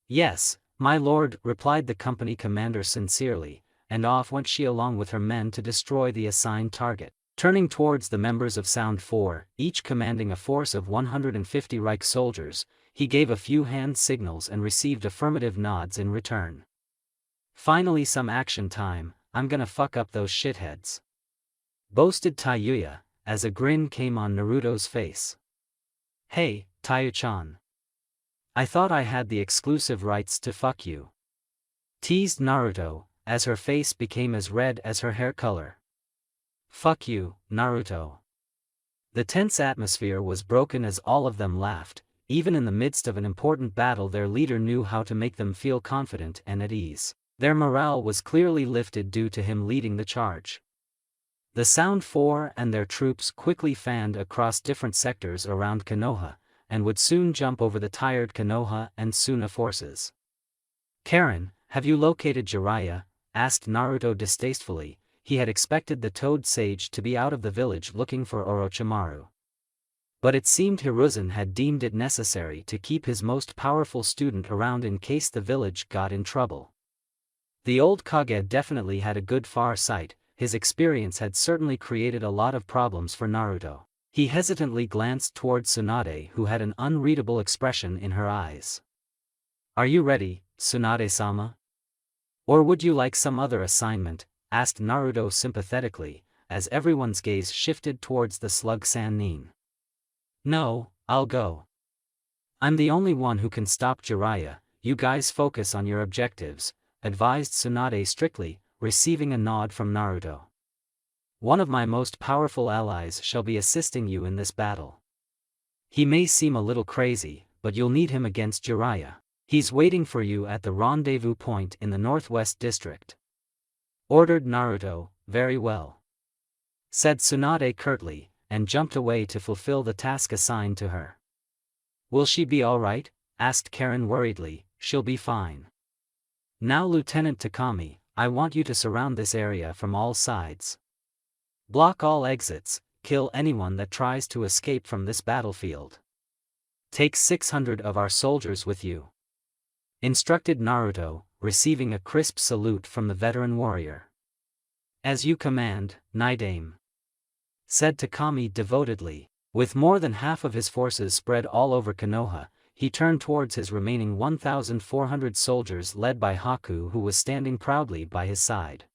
"Yes, my lord," replied the company commander sincerely, and off went she along with her men to destroy the assigned target. Turning towards the members of Sound 4, each commanding a force of 150 Reich soldiers, he gave a few hand signals and received affirmative nods in return. "Finally some action time, I'm gonna fuck up those shitheads," boasted Taiyuya, as a grin came on Naruto's face. "Hey, Tayu-chan. I thought I had the exclusive rights to fuck you," teased Naruto, as her face became as red as her hair color. "Fuck you, Naruto." The tense atmosphere was broken as all of them laughed. Even in the midst of an important battle, their leader knew how to make them feel confident and at ease. Their morale was clearly lifted due to him leading the charge. The Sound 4 and their troops quickly fanned across different sectors around Konoha, and would soon jump over the tired Konoha and Suna forces. "Karen, have you located Jiraiya?" asked Naruto distastefully. He had expected the Toad Sage to be out of the village looking for Orochimaru. But it seemed Hiruzen had deemed it necessary to keep his most powerful student around in case the village got in trouble. The old Kage definitely had a good far sight. His experience had certainly created a lot of problems for Naruto. He hesitantly glanced towards Tsunade, who had an unreadable expression in her eyes. "Are you ready, Tsunade-sama? Or would you like some other assignment?" asked Naruto sympathetically, as everyone's gaze shifted towards the slug Sannin. "No, I'll go. I'm the only one who can stop Jiraiya. You guys focus on your objectives," advised Tsunade strictly, receiving a nod from Naruto. "One of my most powerful allies shall be assisting you in this battle. He may seem a little crazy, but you'll need him against Jiraiya. He's waiting for you at the rendezvous point in the Northwest District," ordered Naruto. "Very well," said Tsunade curtly, and jumped away to fulfill the task assigned to her. "Will she be alright?" asked Karen worriedly. "She'll be fine. Now Lieutenant Takami, I want you to surround this area from all sides. Block all exits, kill anyone that tries to escape from this battlefield. Take 600 of our soldiers with you," instructed Naruto, receiving a crisp salute from the veteran warrior. "As you command, Nidame," said Takami devotedly. With more than half of his forces spread all over Konoha, he turned towards his remaining 1,400 soldiers led by Haku, who was standing proudly by his side.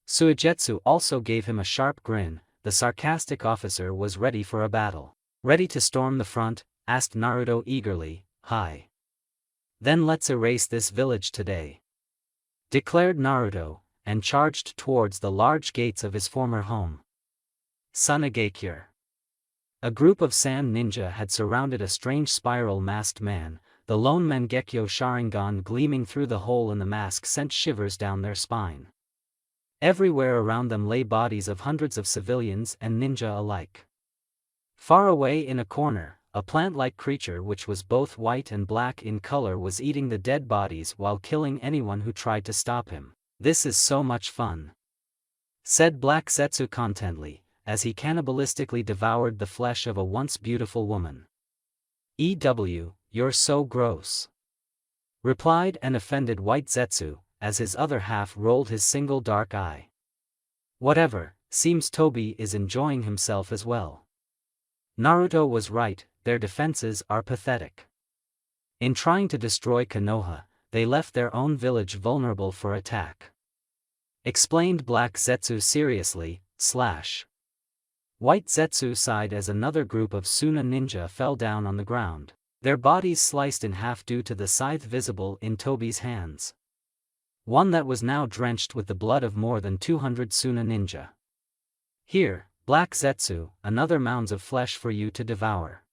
Suigetsu also gave him a sharp grin. The sarcastic officer was ready for a battle. "Ready to storm the front?" asked Naruto eagerly. "Hi. Then let's erase this village today," declared Naruto, and charged towards the large gates of his former home. Sunagakure. A group of sand ninja had surrounded a strange spiral-masked man. The lone Mangekyo Sharingan gleaming through the hole in the mask sent shivers down their spine. Everywhere around them lay bodies of hundreds of civilians and ninja alike. Far away in a corner, a plant-like creature which was both white and black in color was eating the dead bodies while killing anyone who tried to stop him. "This is so much fun," said Black Zetsu contentedly, as he cannibalistically devoured the flesh of a once beautiful woman. "You're so gross," replied an offended White Zetsu, as his other half rolled his single dark eye. "Whatever, seems Toby is enjoying himself as well." Naruto was right, their defenses are pathetic. In trying to destroy Konoha, they left their own village vulnerable for attack. Explained Black Zetsu seriously. White Zetsu sighed as another group of Suna ninja fell down on the ground, their bodies sliced in half due to the scythe visible in Tobi's hands. One that was now drenched with the blood of more than 200 Suna ninja. Here, Black Zetsu, another mounds of flesh for you to devour,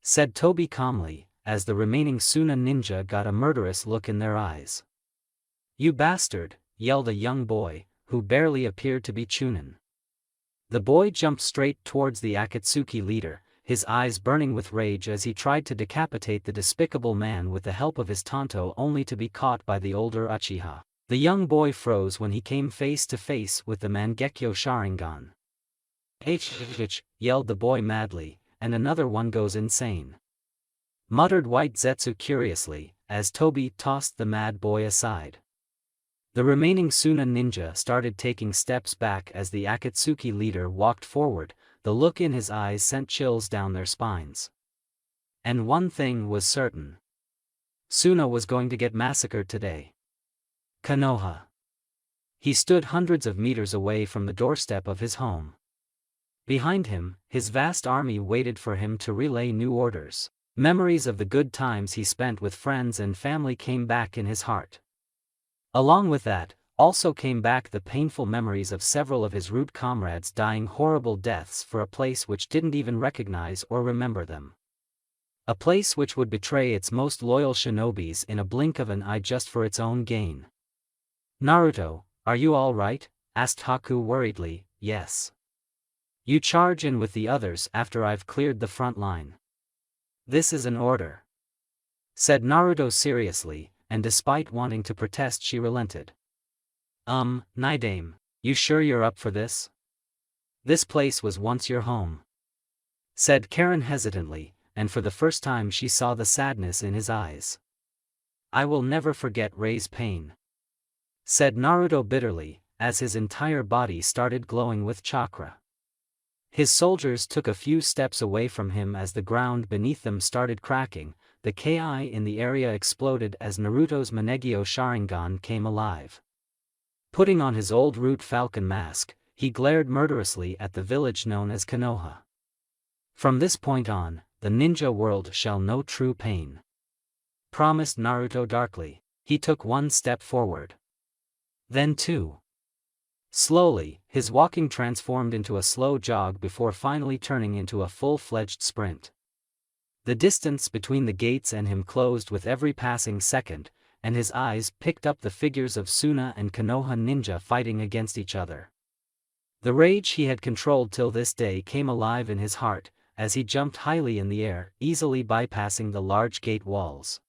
said Tobi calmly, as the remaining Suna ninja got a murderous look in their eyes. You bastard, yelled a young boy, who barely appeared to be Chunin. The boy jumped straight towards the Akatsuki leader, his eyes burning with rage as he tried to decapitate the despicable man with the help of his Tanto, only to be caught by the older Uchiha. The young boy froze when he came face to face with the Mangekyo Sharingan. H, yelled the boy madly, and another one goes insane, muttered White Zetsu curiously, as Tobi tossed the mad boy aside. The remaining Suna ninja started taking steps back as the Akatsuki leader walked forward. The look in his eyes sent chills down their spines. And one thing was certain. Suna was going to get massacred today. Konoha. He stood hundreds of meters away from the doorstep of his home. Behind him, his vast army waited for him to relay new orders. Memories of the good times he spent with friends and family came back in his heart. Along with that, also came back the painful memories of several of his rude comrades dying horrible deaths for a place which didn't even recognize or remember them. A place which would betray its most loyal shinobis in a blink of an eye just for its own gain. Naruto, are you all right? Asked Haku worriedly. Yes. You charge in with the others after I've cleared the front line. This is an order, said Naruto seriously, and despite wanting to protest she relented. Naidame, you sure you're up for this? This place was once your home, said Karen hesitantly, and for the first time she saw the sadness in his eyes. I will never forget Rei's pain, said Naruto bitterly, as his entire body started glowing with chakra. His soldiers took a few steps away from him as the ground beneath them started cracking. The Ki in the area exploded as Naruto's Manegyo Sharingan came alive. Putting on his old Root Falcon mask, he glared murderously at the village known as Konoha. From this point on, the ninja world shall know true pain, promised Naruto darkly. He took one step forward. Then two. Slowly, his walking transformed into a slow jog before finally turning into a full-fledged sprint. The distance between the gates and him closed with every passing second, and his eyes picked up the figures of Suna and Konoha ninja fighting against each other. The rage he had controlled till this day came alive in his heart, as he jumped highly in the air, easily bypassing the large gate walls.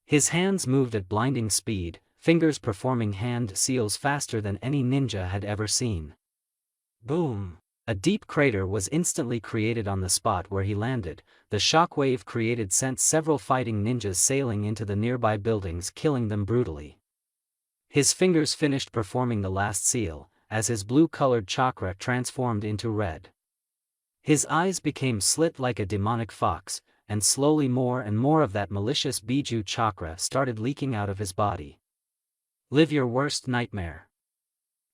His hands moved at blinding speed, fingers performing hand seals faster than any ninja had ever seen. Boom! A deep crater was instantly created on the spot where he landed. The shockwave created sent several fighting ninjas sailing into the nearby buildings, killing them brutally. His fingers finished performing the last seal, as his blue-colored chakra transformed into red. His eyes became slit like a demonic fox, and slowly more and more of that malicious Biju chakra started leaking out of his body. Live your worst nightmare,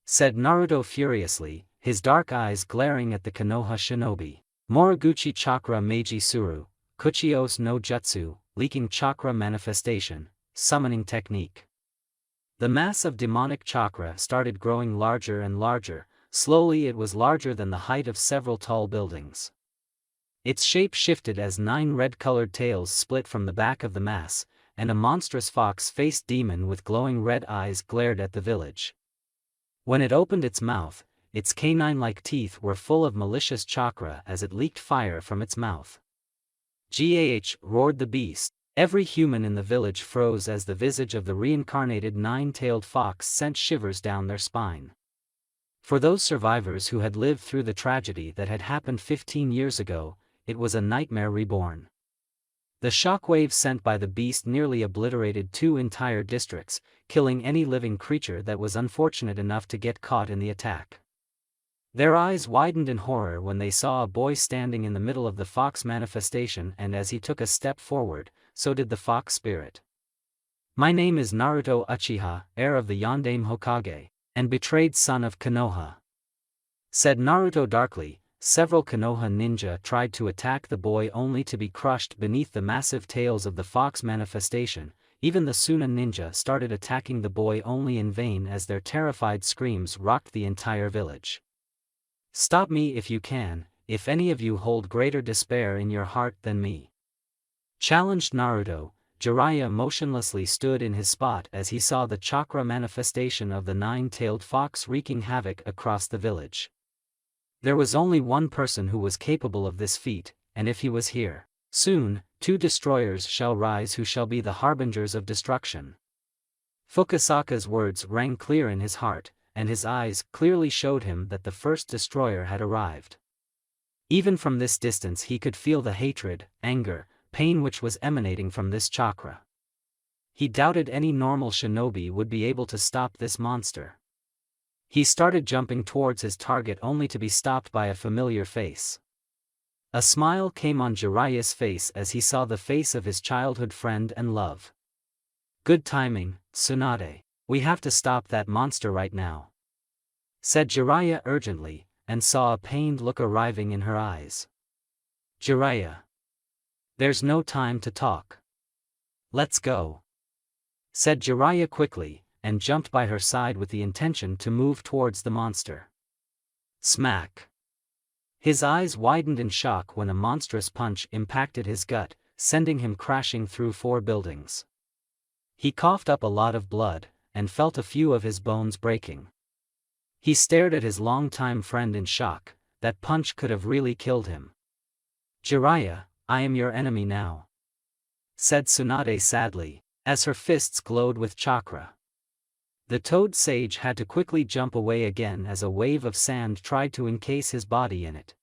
said Naruto furiously, his dark eyes glaring at the Konoha shinobi. Moriguchi chakra Meiji Suru, Kuchios no Jutsu, leaking chakra manifestation, summoning technique. The mass of demonic chakra started growing larger and larger. Slowly it was larger than the height of several tall buildings. Its shape shifted as 9 red-colored tails split from the back of the mass, and a monstrous fox-faced demon with glowing red eyes glared at the village. When it opened its mouth, its canine-like teeth were full of malicious chakra as it leaked fire from its mouth. Gah! Roared the beast. Every human in the village froze as the visage of the reincarnated 9-tailed fox sent shivers down their spine. For those survivors who had lived through the tragedy that had happened 15 years ago, it was a nightmare reborn. The shockwave sent by the beast nearly obliterated 2 entire districts, killing any living creature that was unfortunate enough to get caught in the attack. Their eyes widened in horror when they saw a boy standing in the middle of the fox manifestation, and as he took a step forward, so did the fox spirit. My name is Naruto Uchiha, heir of the Yondaime Hokage, and betrayed son of Konoha," said Naruto darkly. Several Konoha ninja tried to attack the boy only to be crushed beneath the massive tails of the fox manifestation. Even the Suna ninja started attacking the boy only in vain as their terrified screams rocked the entire village. "Stop me if you can, if any of you hold greater despair in your heart than me," challenged Naruto. Jiraiya motionlessly stood in his spot as he saw the chakra manifestation of the nine-tailed fox wreaking havoc across the village. There was only one person who was capable of this feat, and if he was here, soon, 2 destroyers shall rise who shall be the harbingers of destruction. Fukasaka's words rang clear in his heart, and his eyes clearly showed him that the first destroyer had arrived. Even from this distance he could feel the hatred, anger, pain which was emanating from this chakra. He doubted any normal shinobi would be able to stop this monster. He started jumping towards his target only to be stopped by a familiar face. A smile came on Jiraiya's face as he saw the face of his childhood friend and love. "Good timing, Tsunade. We have to stop that monster right now," said Jiraiya urgently, and saw a pained look arriving in her eyes. "Jiraiya, there's no time to talk. Let's go," said Jiraiya quickly, and jumped by her side with the intention to move towards the monster. Smack! His eyes widened in shock when a monstrous punch impacted his gut, sending him crashing through 4 buildings. He coughed up a lot of blood, and felt a few of his bones breaking. He stared at his longtime friend in shock. That punch could have really killed him. "Jiraiya, I am your enemy now," said Tsunade sadly, as her fists glowed with chakra. The toad sage had to quickly jump away again as a wave of sand tried to encase his body in it.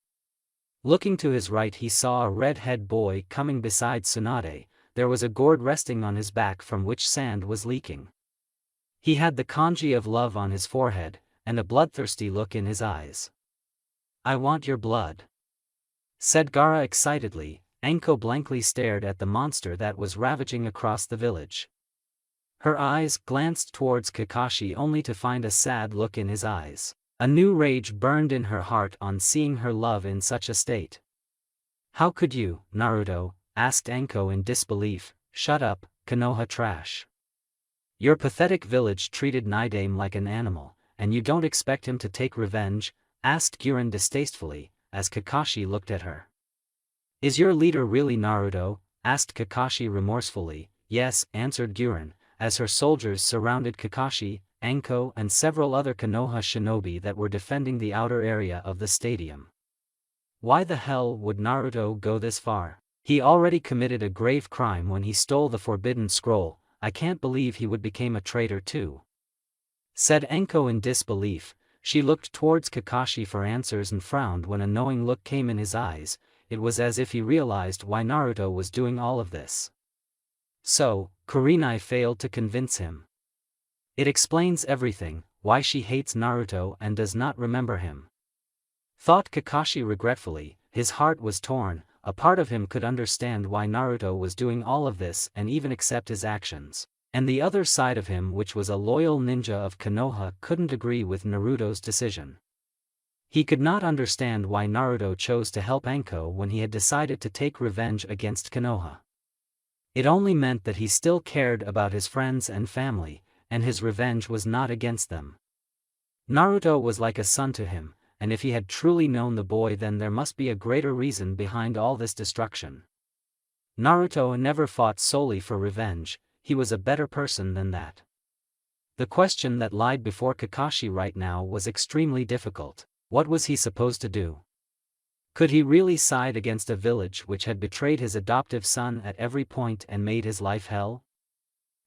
Looking to his right he saw a red-head boy coming beside Tsunade. There was a gourd resting on his back from which sand was leaking. He had the kanji of love on his forehead, and a bloodthirsty look in his eyes. "I want your blood," said Gaara excitedly. Anko blankly stared at the monster that was ravaging across the village. Her eyes glanced towards Kakashi only to find a sad look in his eyes. A new rage burned in her heart on seeing her love in such a state. "How could you, Naruto?" asked Anko in disbelief. "Shut up, Konoha trash. Your pathetic village treated Nidaime like an animal, and you don't expect him to take revenge?" asked Guren distastefully, as Kakashi looked at her. "Is your leader really Naruto?" asked Kakashi remorsefully. "Yes," answered Guren, as her soldiers surrounded Kakashi, Anko and several other Konoha shinobi that were defending the outer area of the stadium. "Why the hell would Naruto go this far? He already committed a grave crime when he stole the Forbidden Scroll. I can't believe he would become a traitor too," said Anko in disbelief. She looked towards Kakashi for answers and frowned when a knowing look came in his eyes. It was as if he realized why Naruto was doing all of this. So, Kurenai failed to convince him. It explains everything, why she hates Naruto and does not remember him, thought Kakashi regretfully. His heart was torn. A part of him could understand why Naruto was doing all of this and even accept his actions, and the other side of him, which was a loyal ninja of Konoha, couldn't agree with Naruto's decision. He could not understand why Naruto chose to help Anko when he had decided to take revenge against Konoha. It only meant that he still cared about his friends and family, and his revenge was not against them. Naruto was like a son to him, and if he had truly known the boy, then there must be a greater reason behind all this destruction. Naruto never fought solely for revenge. He was a better person than that. The question that lied before Kakashi right now was extremely difficult. What was he supposed to do? Could he really side against a village which had betrayed his adoptive son at every point and made his life hell?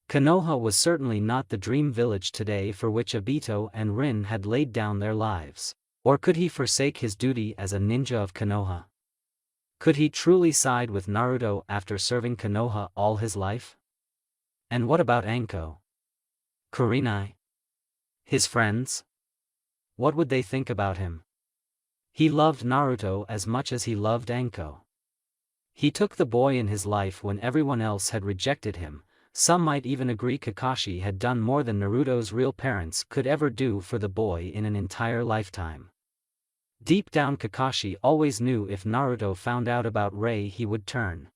Konoha was certainly not the dream village today for which Obito and Rin had laid down their lives. Or could he forsake his duty as a ninja of Konoha? Could he truly side with Naruto after serving Konoha all his life? And what about Anko? Kurenai? His friends? What would they think about him? He loved Naruto as much as he loved Anko. He took the boy in his life when everyone else had rejected him, some might even agree Kakashi had done more than Naruto's real parents could ever do for the boy in an entire lifetime. Deep down Kakashi always knew if Naruto found out about Rei he would turn.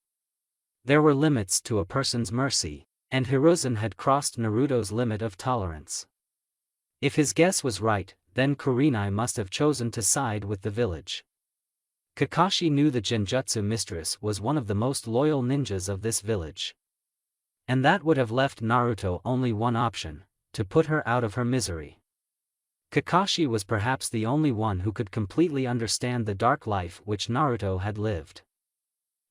There were limits to a person's mercy, and Hiruzen had crossed Naruto's limit of tolerance. If his guess was right, then Kurenai must have chosen to side with the village. Kakashi knew the Genjutsu mistress was one of the most loyal ninjas of this village. And that would have left Naruto only one option, to put her out of her misery. Kakashi was perhaps the only one who could completely understand the dark life which Naruto had lived.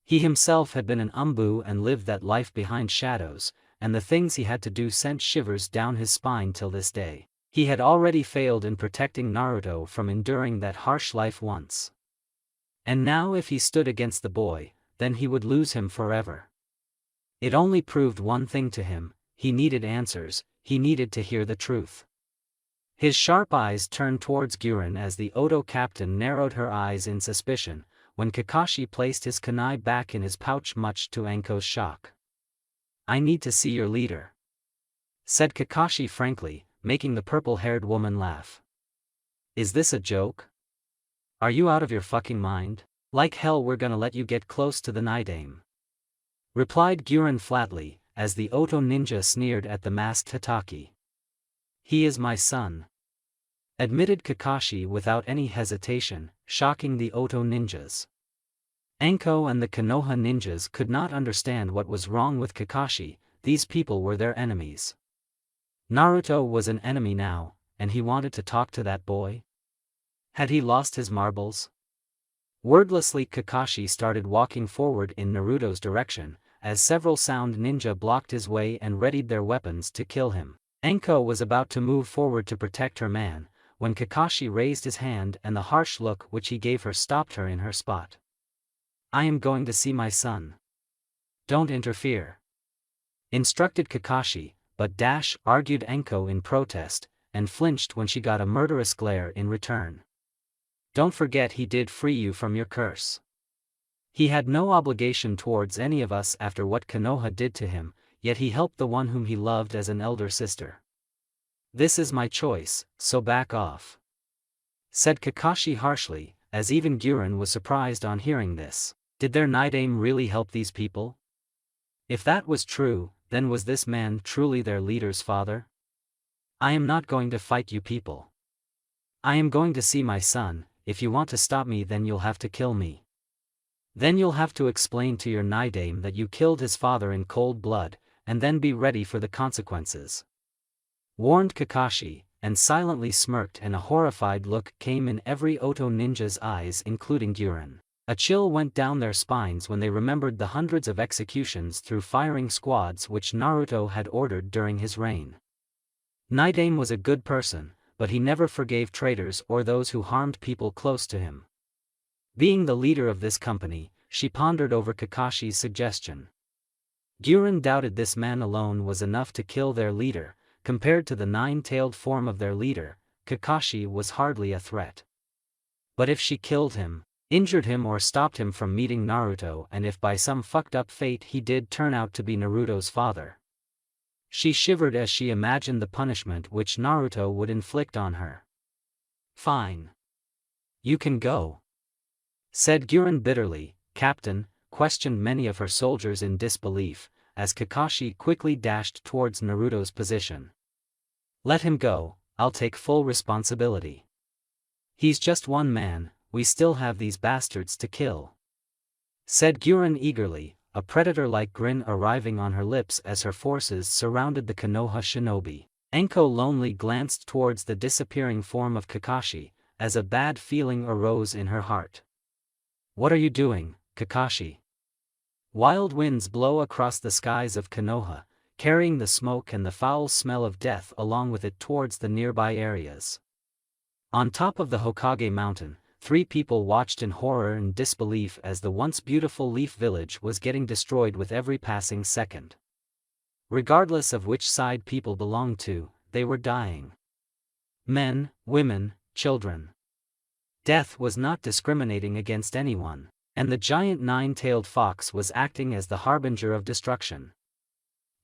He himself had been an ANBU and lived that life behind shadows, and the things he had to do sent shivers down his spine till this day. He had already failed in protecting Naruto from enduring that harsh life once. And now if he stood against the boy, then he would lose him forever. It only proved one thing to him: he needed answers, he needed to hear the truth. His sharp eyes turned towards Guren as the Oto captain narrowed her eyes in suspicion, when Kakashi placed his kunai back in his pouch much to Anko's shock. "I need to see your leader," said Kakashi frankly, making the purple-haired woman laugh. "Is this a joke? Are you out of your fucking mind? Like hell we're gonna let you get close to the Naidame," replied Guren flatly, as the Oto ninja sneered at the masked Hatake. "He is my son," admitted Kakashi without any hesitation, shocking the Oto ninjas. Anko and the Konoha ninjas could not understand what was wrong with Kakashi. These people were their enemies. Naruto was an enemy now, and he wanted to talk to that boy? Had he lost his marbles? Wordlessly Kakashi started walking forward in Naruto's direction, as several sound ninja blocked his way and readied their weapons to kill him. Anko was about to move forward to protect her man, when Kakashi raised his hand and the harsh look which he gave her stopped her in her spot. "I am going to see my son. Don't interfere," instructed Kakashi, but argued Anko in protest, and flinched when she got a murderous glare in return. "Don't forget he did free you from your curse. He had no obligation towards any of us after what Konoha did to him, yet he helped the one whom he loved as an elder sister. This is my choice, so back off," said Kakashi harshly, as even Guren was surprised on hearing this. Did their Naidame really help these people? If that was true, then was this man truly their leader's father? "I am not going to fight you people. I am going to see my son. If you want to stop me then you'll have to kill me. Then you'll have to explain to your Naidame that you killed his father in cold blood, and then be ready for the consequences," warned Kakashi, and silently smirked, and a horrified look came in every Oto ninja's eyes including Guren. A chill went down their spines when they remembered the hundreds of executions through firing squads which Naruto had ordered during his reign. Naidame was a good person, but he never forgave traitors or those who harmed people close to him. Being the leader of this company, she pondered over Kakashi's suggestion. Guren doubted this man alone was enough to kill their leader. Compared to the nine-tailed form of their leader, Kakashi was hardly a threat. But if she killed him, injured him or stopped him from meeting Naruto, and if by some fucked up fate he did turn out to be Naruto's father. She shivered as she imagined the punishment which Naruto would inflict on her. "Fine. You can go," said Guren bitterly. "Captain?" questioned many of her soldiers in disbelief, as Kakashi quickly dashed towards Naruto's position. "Let him go, I'll take full responsibility. He's just one man, we still have these bastards to kill," said Guren eagerly, a predator-like grin arriving on her lips as her forces surrounded the Konoha shinobi. Anko lonely glanced towards the disappearing form of Kakashi, as a bad feeling arose in her heart. "What are you doing, Kakashi?" Wild winds blow across the skies of Konoha, carrying the smoke and the foul smell of death along with it towards the nearby areas. On top of the Hokage mountain, 3 people watched in horror and disbelief as the once beautiful Leaf Village was getting destroyed with every passing second. Regardless of which side people belonged to, they were dying. Men, women, children. Death was not discriminating against anyone, and the giant 9-tailed fox was acting as the harbinger of destruction.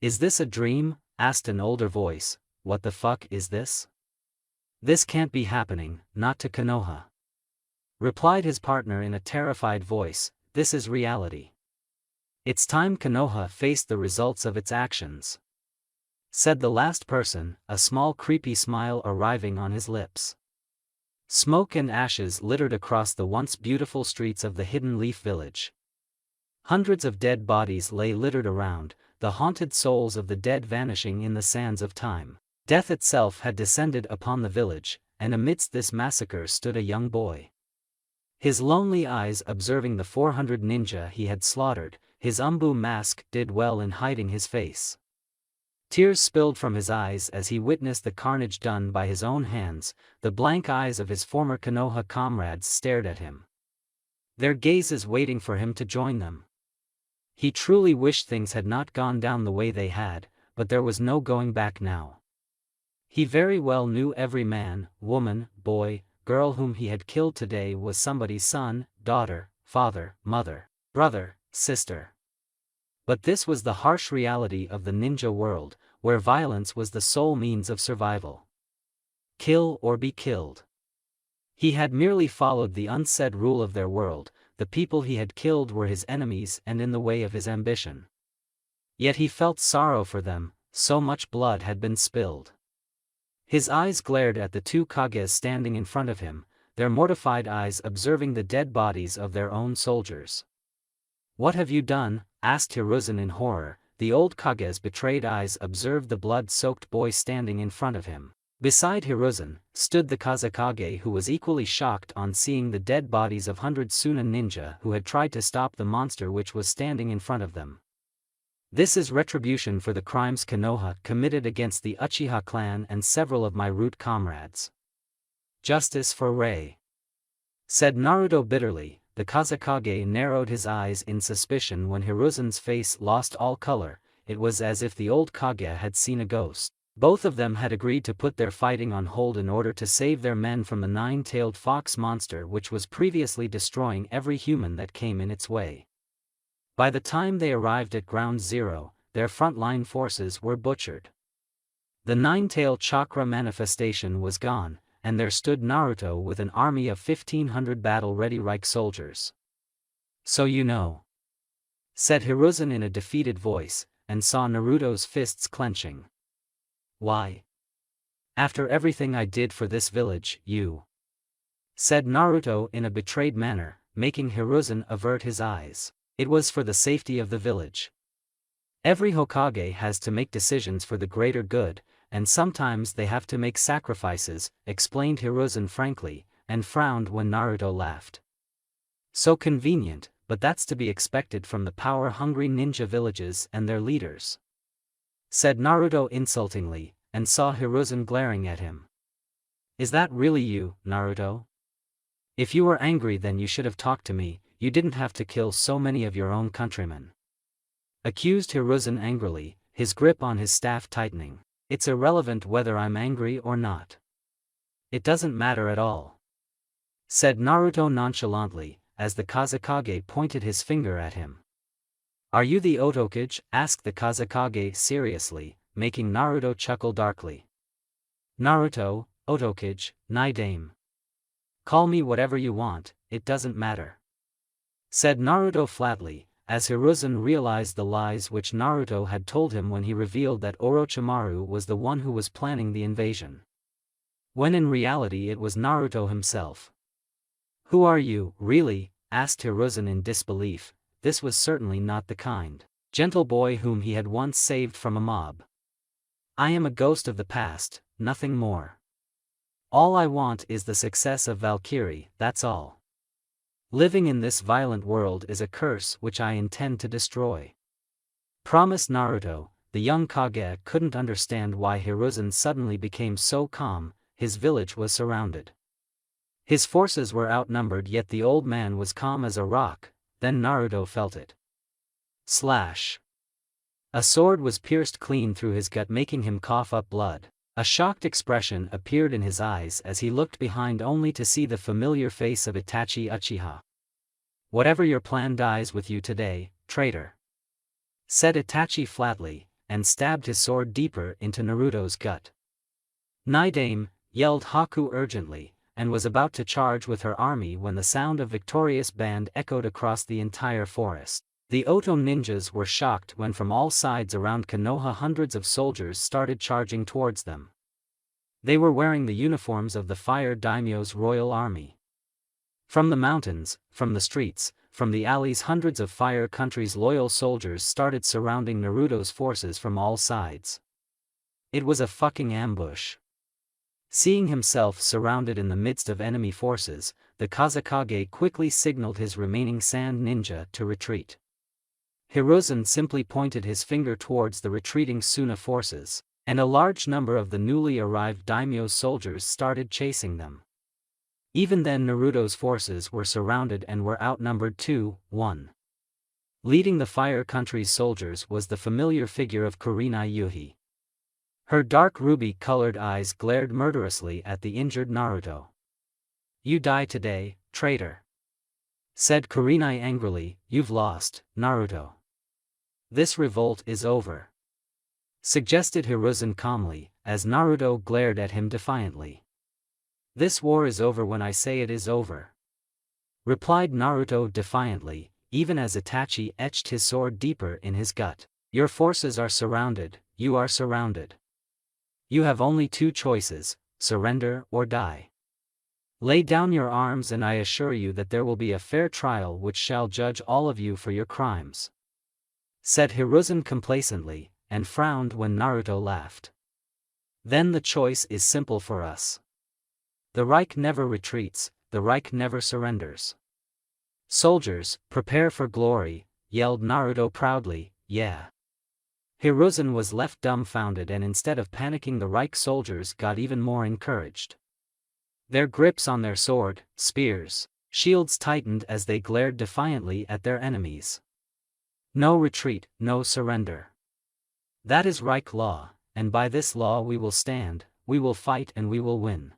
Is this a dream? Asked an older voice. What the fuck is this? This can't be happening, not to Konoha. Replied his partner in a terrified voice, this is reality. It's time Konoha faced the results of its actions. Said the last person, a small creepy smile arriving on his lips. Smoke and ashes littered across the once beautiful streets of the Hidden Leaf Village. Hundreds of dead bodies lay littered around, the haunted souls of the dead vanishing in the sands of time. Death itself had descended upon the village, and amidst this massacre stood a young boy. His lonely eyes observing the 400 ninja he had slaughtered, his ANBU mask did well in hiding his face. Tears spilled from his eyes as he witnessed the carnage done by his own hands. The blank eyes of his former Konoha comrades stared at him, their gazes waiting for him to join them. He truly wished things had not gone down the way they had, but there was no going back now. He very well knew every man, woman, boy, girl whom he had killed today was somebody's son, daughter, father, mother, brother, sister. But this was the harsh reality of the ninja world, where violence was the sole means of survival. Kill or be killed. He had merely followed the unsaid rule of their world. The people he had killed were his enemies and in the way of his ambition. Yet he felt sorrow for them, so much blood had been spilled. His eyes glared at the two Kages standing in front of him, their mortified eyes observing the dead bodies of their own soldiers. What have you done? Asked Hiruzen in horror. The old Kage's betrayed eyes observed the blood-soaked boy standing in front of him. Beside Hiruzen, stood the Kazekage, who was equally shocked on seeing the dead bodies of 100 Sunan ninja who had tried to stop the monster which was standing in front of them. This is retribution for the crimes Konoha committed against the Uchiha clan and several of my root comrades. Justice for Rei. Said Naruto bitterly. The Kazekage narrowed his eyes in suspicion when Hiruzen's face lost all color. It was as if the old Kage had seen a ghost. Both of them had agreed to put their fighting on hold in order to save their men from the nine-tailed fox monster which was previously destroying every human that came in its way. By the time they arrived at Ground Zero, their frontline forces were butchered. The nine-tailed chakra manifestation was gone, and there stood Naruto with an army of 1,500 battle-ready Reich soldiers. So you know, said Hiruzen in a defeated voice, and saw Naruto's fists clenching. Why? After everything I did for this village, you, said Naruto in a betrayed manner, making Hiruzen avert his eyes. It was for the safety of the village. Every Hokage has to make decisions for the greater good, and sometimes they have to make sacrifices, explained Hiruzen frankly, and frowned when Naruto laughed. So convenient, but that's to be expected from the power-hungry ninja villages and their leaders, said Naruto insultingly, and saw Hiruzen glaring at him. Is that really you, Naruto? If you were angry then you should have talked to me, you didn't have to kill so many of your own countrymen. Accused Hiruzen angrily, his grip on his staff tightening. It's irrelevant whether I'm angry or not. It doesn't matter at all, said Naruto nonchalantly, as the Kazekage pointed his finger at him. Are you the Otokage? Asked the Kazekage seriously, making Naruto chuckle darkly. Naruto, Otokage, Naidame. Call me whatever you want, it doesn't matter, said Naruto flatly, as Hiruzen realized the lies which Naruto had told him when he revealed that Orochimaru was the one who was planning the invasion, when in reality it was Naruto himself. Who are you, really? Asked Hiruzen in disbelief. This was certainly not the kind, gentle boy whom he had once saved from a mob. I am a ghost of the past, nothing more. All I want is the success of Valkyrie, that's all. Living in this violent world is a curse which I intend to destroy. Promised Naruto. The young Kage couldn't understand why Hiruzen suddenly became so calm. His village was surrounded. His forces were outnumbered, yet the old man was calm as a rock. Then Naruto felt it. Slash. A sword was pierced clean through his gut, making him cough up blood. A shocked expression appeared in his eyes as he looked behind only to see the familiar face of Itachi Uchiha. Whatever your plan dies with you today, traitor, said Itachi flatly, and stabbed his sword deeper into Naruto's gut. "Naidame," yelled Haku urgently, and was about to charge with her army when the sound of victorious band echoed across the entire forest. The Oto ninjas were shocked when from all sides around Konoha hundreds of soldiers started charging towards them. They were wearing the uniforms of the Fire Daimyo's royal army. From the mountains, from the streets, from the alleys, hundreds of Fire Country's loyal soldiers started surrounding Naruto's forces from all sides. It was a fucking ambush. Seeing himself surrounded in the midst of enemy forces, the Kazekage quickly signaled his remaining sand ninja to retreat. Hiruzen simply pointed his finger towards the retreating Suna forces, and a large number of the newly arrived daimyo soldiers started chasing them. Even then Naruto's forces were surrounded and were outnumbered 2-1. Leading the Fire Country's soldiers was the familiar figure of Kurenai Yuhi. Her dark ruby-colored eyes glared murderously at the injured Naruto. "You die today, traitor," said Kurenai angrily. "You've lost, Naruto. This revolt is over," suggested Hiruzen calmly, as Naruto glared at him defiantly. "This war is over when I say it is over," replied Naruto defiantly, even as Itachi etched his sword deeper in his gut. "Your forces are surrounded, you are surrounded. You have only two choices, surrender or die. Lay down your arms and I assure you that there will be a fair trial which shall judge all of you for your crimes," said Hiruzen complacently, and frowned when Naruto laughed. "Then the choice is simple for us. The Reich never retreats, the Reich never surrenders." "Soldiers, prepare for glory," yelled Naruto proudly. "Yeah." Hiruzen was left dumbfounded, and instead of panicking the Reich soldiers got even more encouraged. Their grips on their sword, spears, shields tightened as they glared defiantly at their enemies. "No retreat, no surrender. That is Reich law, and by this law we will stand, we will fight and we will win."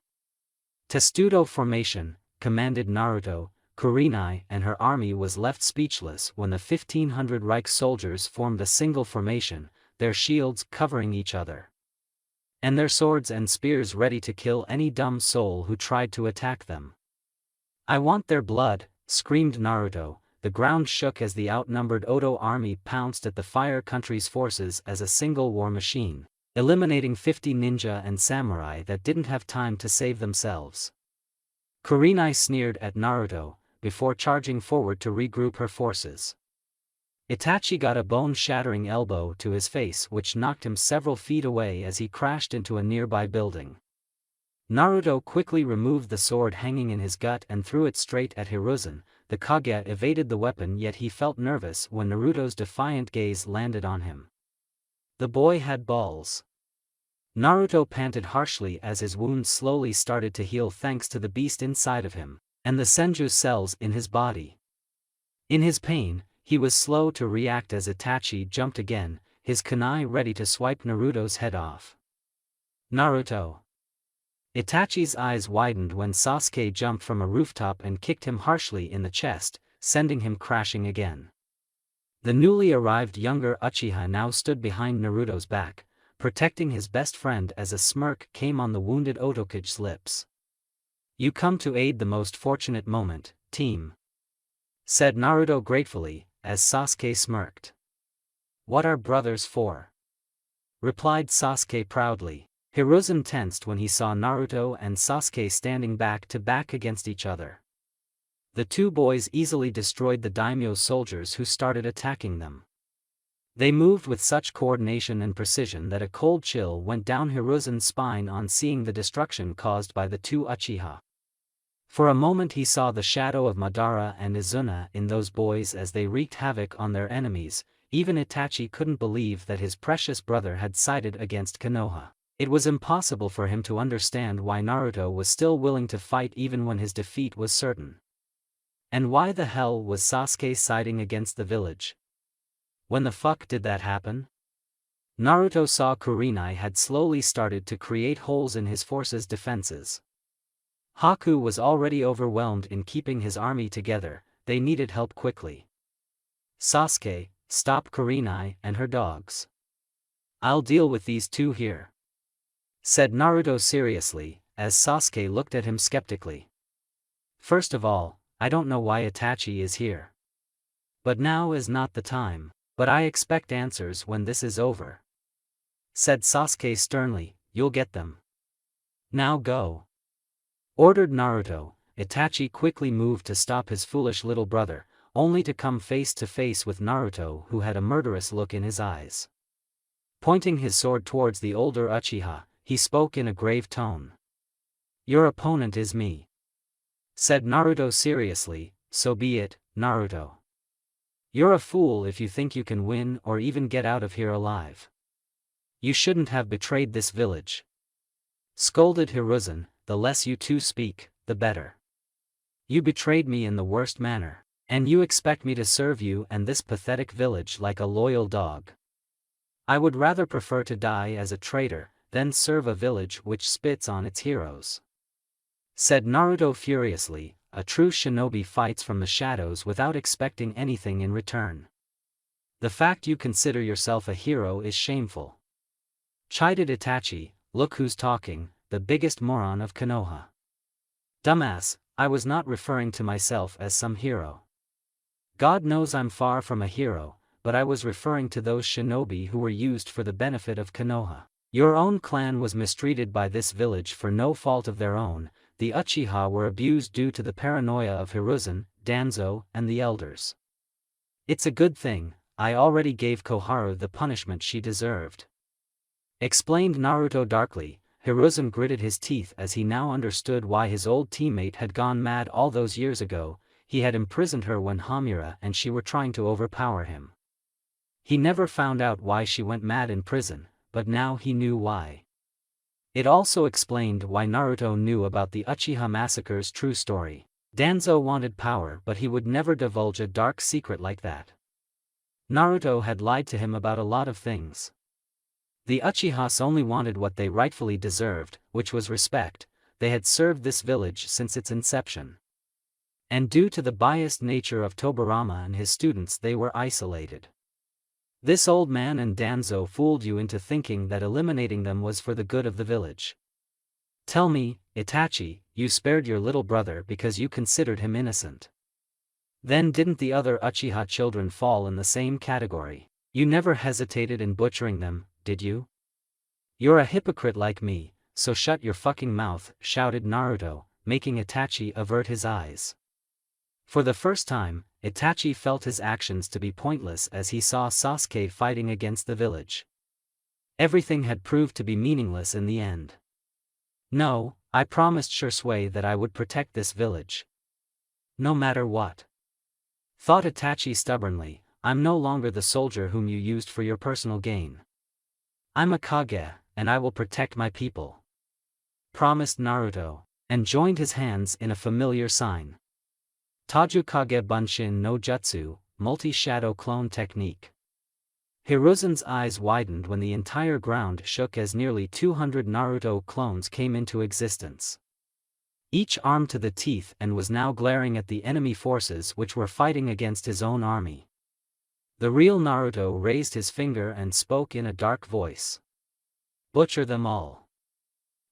"Testudo formation," commanded Naruto. Kurenai and her army was left speechless when the 1,500 Reich soldiers formed a single formation, their shields covering each other, and their swords and spears ready to kill any dumb soul who tried to attack them. "I want their blood," screamed Naruto. The ground shook as the outnumbered Oto army pounced at the Fire Country's forces as a single war machine, eliminating 50 ninja and samurai that didn't have time to save themselves. Kurenai sneered at Naruto, before charging forward to regroup her forces. Itachi got a bone-shattering elbow to his face which knocked him several feet away as he crashed into a nearby building. Naruto quickly removed the sword hanging in his gut and threw it straight at Hiruzen. The Kage evaded the weapon, yet he felt nervous when Naruto's defiant gaze landed on him. The boy had balls. Naruto panted harshly as his wounds slowly started to heal thanks to the beast inside of him, and the senju cells in his body. In his pain, he was slow to react as Itachi jumped again, his kunai ready to swipe Naruto's head off. "Naruto!" Itachi's eyes widened when Sasuke jumped from a rooftop and kicked him harshly in the chest, sending him crashing again. The newly arrived younger Uchiha now stood behind Naruto's back, protecting his best friend as a smirk came on the wounded Otokage's lips. "You come to aid the most fortunate moment, team," said Naruto gratefully, as Sasuke smirked. "What are brothers for?" replied Sasuke proudly. Hiruzen tensed when he saw Naruto and Sasuke standing back to back against each other. The two boys easily destroyed the daimyo soldiers who started attacking them. They moved with such coordination and precision that a cold chill went down Hiruzen's spine on seeing the destruction caused by the two Uchiha. For a moment he saw the shadow of Madara and Izuna in those boys as they wreaked havoc on their enemies. Even Itachi couldn't believe that his precious brother had sided against Konoha. It was impossible for him to understand why Naruto was still willing to fight even when his defeat was certain. And why the hell was Sasuke siding against the village? When the fuck did that happen? Naruto saw Kurenai had slowly started to create holes in his force's defenses. Haku was already overwhelmed in keeping his army together, they needed help quickly. "Sasuke, stop Kurenai and her dogs," I'll deal with these two here," said Naruto seriously, as Sasuke looked at him skeptically. "First of all, I don't know why Itachi is here. But now is not the time, but I expect answers when this is over," said Sasuke sternly. "You'll get them. Now go," ordered Naruto. Itachi quickly moved to stop his foolish little brother, only to come face to face with Naruto, who had a murderous look in his eyes. Pointing his sword towards the older Uchiha, he spoke in a grave tone. "Your opponent is me," said Naruto seriously. "So be it, Naruto. You're a fool if you think you can win or even get out of here alive. You shouldn't have betrayed this village," scolded Hiruzen. "The less you two speak, the better. You betrayed me in the worst manner, and you expect me to serve you and this pathetic village like a loyal dog. I would rather prefer to die as a traitor than serve a village which spits on its heroes," said Naruto furiously. "A true shinobi fights from the shadows without expecting anything in return. The fact you consider yourself a hero is shameful," chided Itachi. "Look who's talking, the biggest moron of Konoha." "Dumbass, I was not referring to myself as some hero. God knows I'm far from a hero, but I was referring to those shinobi who were used for the benefit of Konoha. Your own clan was mistreated by this village for no fault of their own. The Uchiha were abused due to the paranoia of Hiruzen, Danzo, and the elders. It's a good thing, I already gave Koharu the punishment she deserved," explained Naruto darkly. Hiruzen gritted his teeth as he now understood why his old teammate had gone mad all those years ago. He had imprisoned her when Hamura and she were trying to overpower him. He never found out why she went mad in prison, but now he knew why. It also explained why Naruto knew about the Uchiha massacre's true story. Danzo wanted power, but he would never divulge a dark secret like that. Naruto had lied to him about a lot of things. The Uchihas only wanted what they rightfully deserved, which was respect. They had served this village since its inception. And due to the biased nature of Tobirama and his students, they were isolated. This old man and Danzo fooled you into thinking that eliminating them was for the good of the village. Tell me, Itachi, you spared your little brother because you considered him innocent. Then didn't the other Uchiha children fall in the same category? You never hesitated in butchering them, did you? You're a hypocrite like me, so shut your fucking mouth, shouted Naruto, making Itachi avert his eyes. For the first time, Itachi felt his actions to be pointless as he saw Sasuke fighting against the village. Everything had proved to be meaningless in the end. "No, I promised Shisui that I would protect this village. No matter what," thought Itachi stubbornly. "I'm no longer the soldier whom you used for your personal gain. I'm a Kage, and I will protect my people," promised Naruto, and joined his hands in a familiar sign. Tajukage Bunshin no Jutsu, Multi-Shadow Clone Technique. Hiruzen's eyes widened when the entire ground shook as nearly 200 Naruto clones came into existence. Each armed to the teeth and was now glaring at the enemy forces which were fighting against his own army. The real Naruto raised his finger and spoke in a dark voice. "Butcher them all."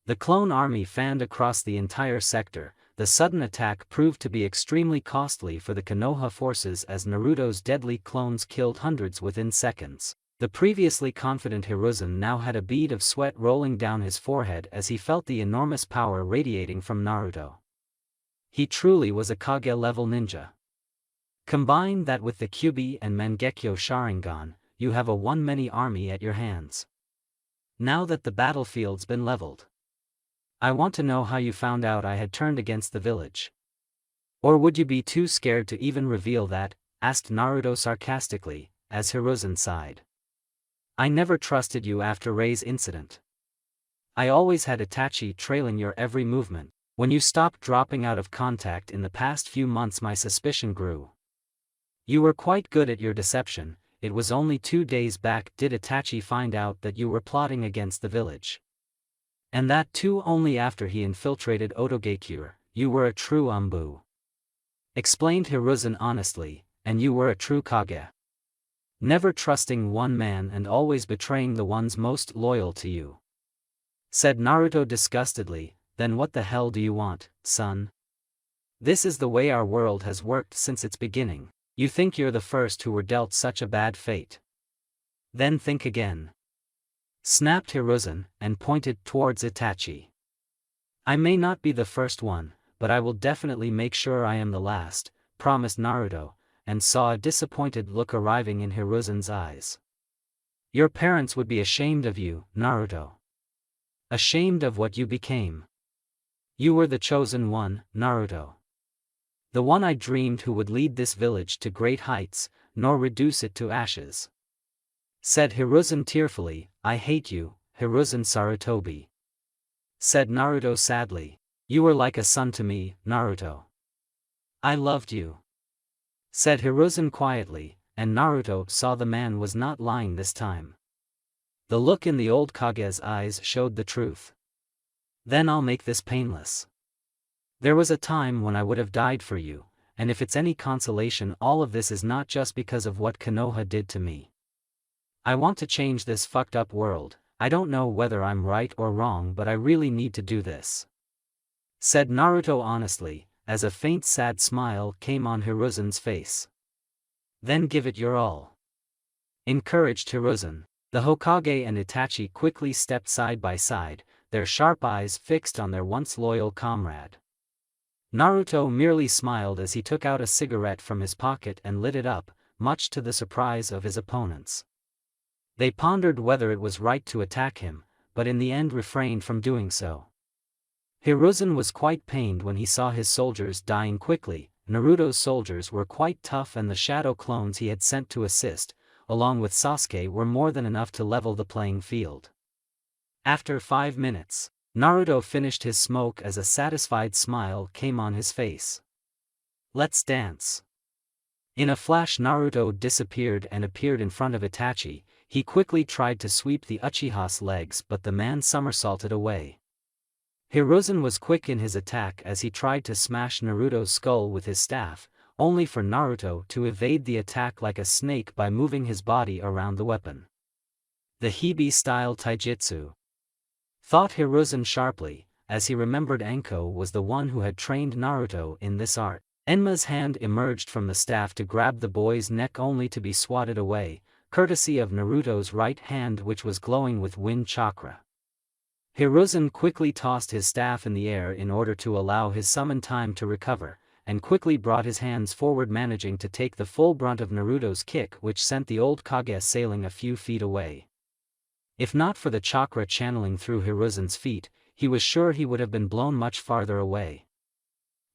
The clone army fanned across the entire sector. The sudden attack proved to be extremely costly for the Konoha forces as Naruto's deadly clones killed hundreds within seconds. The previously confident Hiruzen now had a bead of sweat rolling down his forehead as he felt the enormous power radiating from Naruto. He truly was a Kage-level ninja. Combine that with the Kyuubi and Mangekyo Sharingan, you have a one-many army at your hands. Now that the battlefield's been leveled, I want to know how you found out I had turned against the village. Or would you be too scared to even reveal that? Asked Naruto sarcastically, as Hiruzen sighed. I never trusted you after Rei's incident. I always had Itachi trailing your every movement. When you stopped dropping out of contact in the past few months, my suspicion grew. You were quite good at your deception. It was only 2 days back did Itachi find out that you were plotting against the village. And that too only after he infiltrated Otogakure. You were a true ANBU. Explained Hiruzen honestly, and you were a true Kage. Never trusting one man and always betraying the ones most loyal to you. Said Naruto disgustedly, then what the hell do you want, son? This is the way our world has worked since its beginning. You think you're the first who were dealt such a bad fate? Then think again. Snapped Hiruzen, and pointed towards Itachi. I may not be the first one, but I will definitely make sure I am the last, promised Naruto, and saw a disappointed look arriving in Hiruzen's eyes. Your parents would be ashamed of you, Naruto. Ashamed of what you became. You were the chosen one, Naruto. The one I dreamed who would lead this village to great heights, nor reduce it to ashes. Said Hiruzen tearfully, I hate you, Hiruzen Sarutobi. Said Naruto sadly. You were like a son to me, Naruto. I loved you. Said Hiruzen quietly, and Naruto saw the man was not lying this time. The look in the old Kage's eyes showed the truth. Then I'll make this painless. There was a time when I would have died for you, and if it's any consolation, all of this is not just because of what Konoha did to me. I want to change this fucked up world. I don't know whether I'm right or wrong, but I really need to do this. Said Naruto honestly, as a faint sad smile came on Hiruzen's face. Then give it your all. Encouraged Hiruzen. The Hokage and Itachi quickly stepped side by side, their sharp eyes fixed on their once loyal comrade. Naruto merely smiled as he took out a cigarette from his pocket and lit it up, much to the surprise of his opponents. They pondered whether it was right to attack him, but in the end refrained from doing so. Hiruzen was quite pained when he saw his soldiers dying quickly. Naruto's soldiers were quite tough, and the shadow clones he had sent to assist, along with Sasuke, were more than enough to level the playing field. After 5 minutes, Naruto finished his smoke as a satisfied smile came on his face. Let's dance. In a flash Naruto disappeared and appeared in front of Itachi. He quickly tried to sweep the Uchiha's legs, but the man somersaulted away. Hiruzen was quick in his attack as he tried to smash Naruto's skull with his staff, only for Naruto to evade the attack like a snake by moving his body around the weapon. The Hibi-style taijutsu. Thought Hiruzen sharply, as he remembered Anko was the one who had trained Naruto in this art. Enma's hand emerged from the staff to grab the boy's neck, only to be swatted away, courtesy of Naruto's right hand, which was glowing with wind chakra. Hiruzen quickly tossed his staff in the air in order to allow his summon time to recover, and quickly brought his hands forward, managing to take the full brunt of Naruto's kick, which sent the old Kage sailing a few feet away. If not for the chakra channeling through Hiruzen's feet, he was sure he would have been blown much farther away.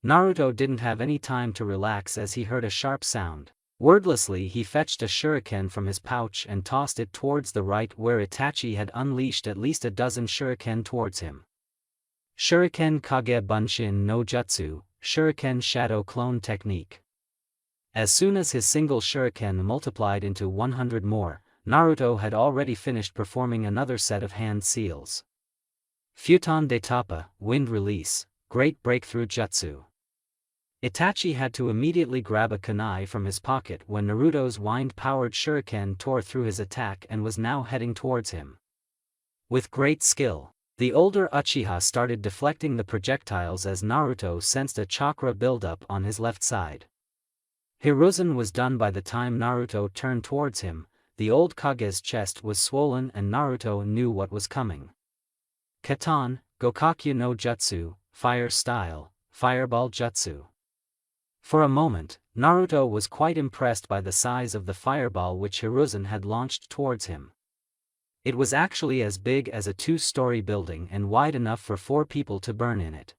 Naruto didn't have any time to relax as he heard a sharp sound. Wordlessly he fetched a shuriken from his pouch and tossed it towards the right, where Itachi had unleashed at least a dozen shuriken towards him. Shuriken Kage Bunshin no Jutsu, Shuriken Shadow Clone Technique. As soon as his single shuriken multiplied into 100 more, Naruto had already finished performing another set of hand seals. Futon de Tapa, Wind Release, Great Breakthrough Jutsu. Itachi had to immediately grab a kunai from his pocket when Naruto's wind-powered shuriken tore through his attack and was now heading towards him. With great skill, the older Uchiha started deflecting the projectiles as Naruto sensed a chakra buildup on his left side. Hiruzen was done by the time Naruto turned towards him. The old Kage's chest was swollen and Naruto knew what was coming. Katan, Gokakyu no Jutsu, Fire Style, Fireball Jutsu. For a moment, Naruto was quite impressed by the size of the fireball which Hiruzen had launched towards him. It was actually as big as a 2-story building and wide enough for 4 people to burn in it.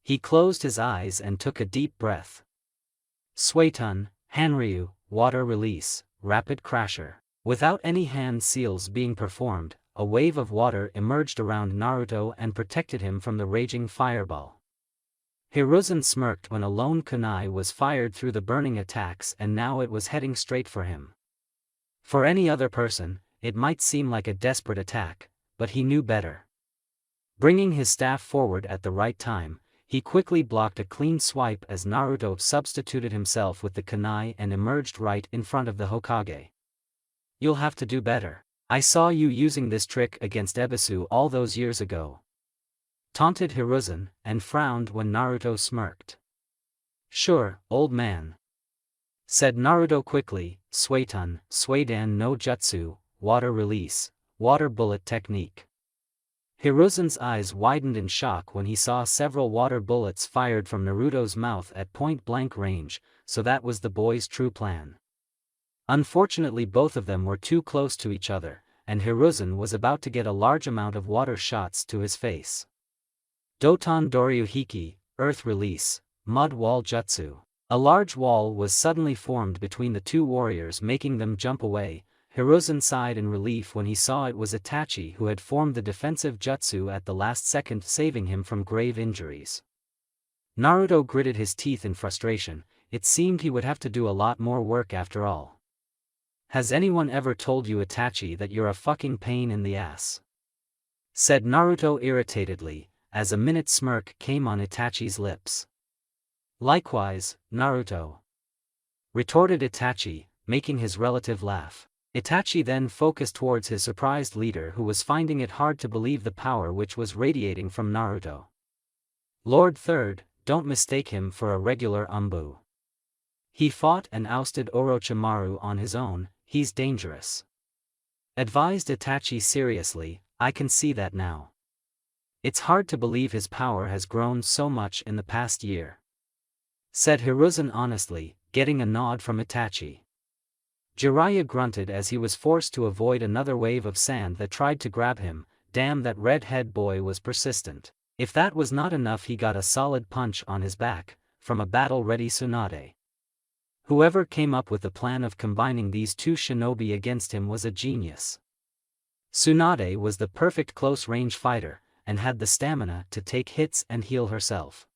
He closed his eyes and took a deep breath. Suetun, Hanryu, Water Release, Rapid Crasher. Without any hand seals being performed, a wave of water emerged around Naruto and protected him from the raging fireball. Hiruzen smirked when a lone kunai was fired through the burning attacks, and now it was heading straight for him. For any other person, it might seem like a desperate attack, but he knew better. Bringing his staff forward at the right time, he quickly blocked a clean swipe as Naruto substituted himself with the kunai and emerged right in front of the Hokage. You'll have to do better. I saw you using this trick against Ebisu all those years ago. Taunted Hiruzen, and frowned when Naruto smirked. Sure, old man. Said Naruto quickly, Suidan no Jutsu, water release, water bullet technique. Hiruzen's eyes widened in shock when he saw several water bullets fired from Naruto's mouth at point-blank range, so that was the boy's true plan. Unfortunately both of them were too close to each other, and Hiruzen was about to get a large amount of water shots to his face. Doton Doryuhiki, Earth Release, Mud Wall Jutsu. A large wall was suddenly formed between the two warriors, making them jump away. Hiruzen sighed in relief when he saw it was Itachi who had formed the defensive jutsu at the last second, saving him from grave injuries. Naruto gritted his teeth in frustration. It seemed he would have to do a lot more work after all. Has anyone ever told you, Itachi, that you're a fucking pain in the ass? Said Naruto irritatedly, as a minute smirk came on Itachi's lips. Likewise, Naruto. Retorted Itachi, making his relative laugh. Itachi then focused towards his surprised leader, who was finding it hard to believe the power which was radiating from Naruto. Lord Third, don't mistake him for a regular ANBU. He fought and ousted Orochimaru on his own, he's dangerous. Advised Itachi seriously, I can see that now. It's hard to believe his power has grown so much in the past year. Said Hiruzen honestly, getting a nod from Itachi. Jiraiya grunted as he was forced to avoid another wave of sand that tried to grab him. Damn, that red-head boy was persistent. If that was not enough, he got a solid punch on his back, from a battle-ready Tsunade. Whoever came up with the plan of combining these two shinobi against him was a genius. Tsunade was the perfect close-range fighter, and had the stamina to take hits and heal herself.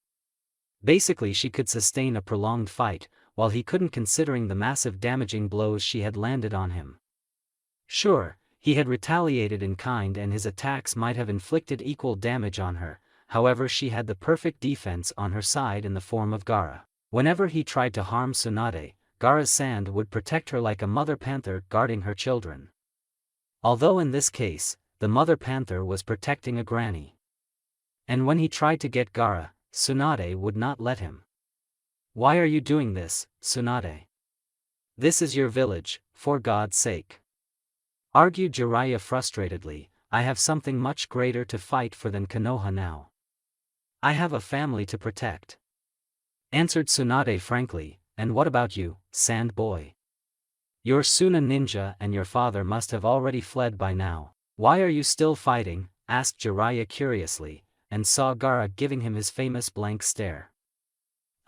Basically she could sustain a prolonged fight, while he couldn't, considering the massive damaging blows she had landed on him. Sure, he had retaliated in kind and his attacks might have inflicted equal damage on her, however she had the perfect defense on her side in the form of Gaara. Whenever he tried to harm Tsunade, Gaara's sand would protect her like a mother panther guarding her children. Although in this case, the mother panther was protecting a granny. And when he tried to get Gaara, Tsunade would not let him. Why are you doing this, Tsunade? This is your village, for God's sake. Argued Jiraiya frustratedly, I have something much greater to fight for than Konoha now. I have a family to protect. Answered Tsunade frankly, and what about you, Sand Boy? You're Suna ninja and your father must have already fled by now. Why are you still fighting? Asked Jiraiya curiously, and saw Gaara giving him his famous blank stare.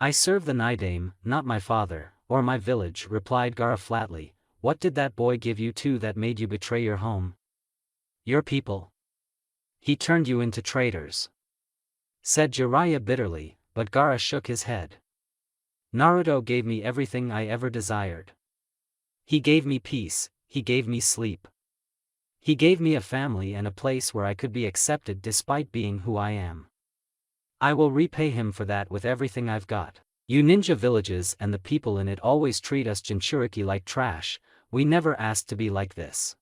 I serve the Nidaime, not my father, or my village, replied Gaara flatly. What did that boy give you too that made you betray your home? Your people. He turned you into traitors. Said Jiraiya bitterly, but Gaara shook his head. Naruto gave me everything I ever desired. He gave me peace, he gave me sleep. He gave me a family and a place where I could be accepted despite being who I am. I will repay him for that with everything I've got. You ninja villages and the people in it always treat us Jinchuriki like trash, we never asked to be like this.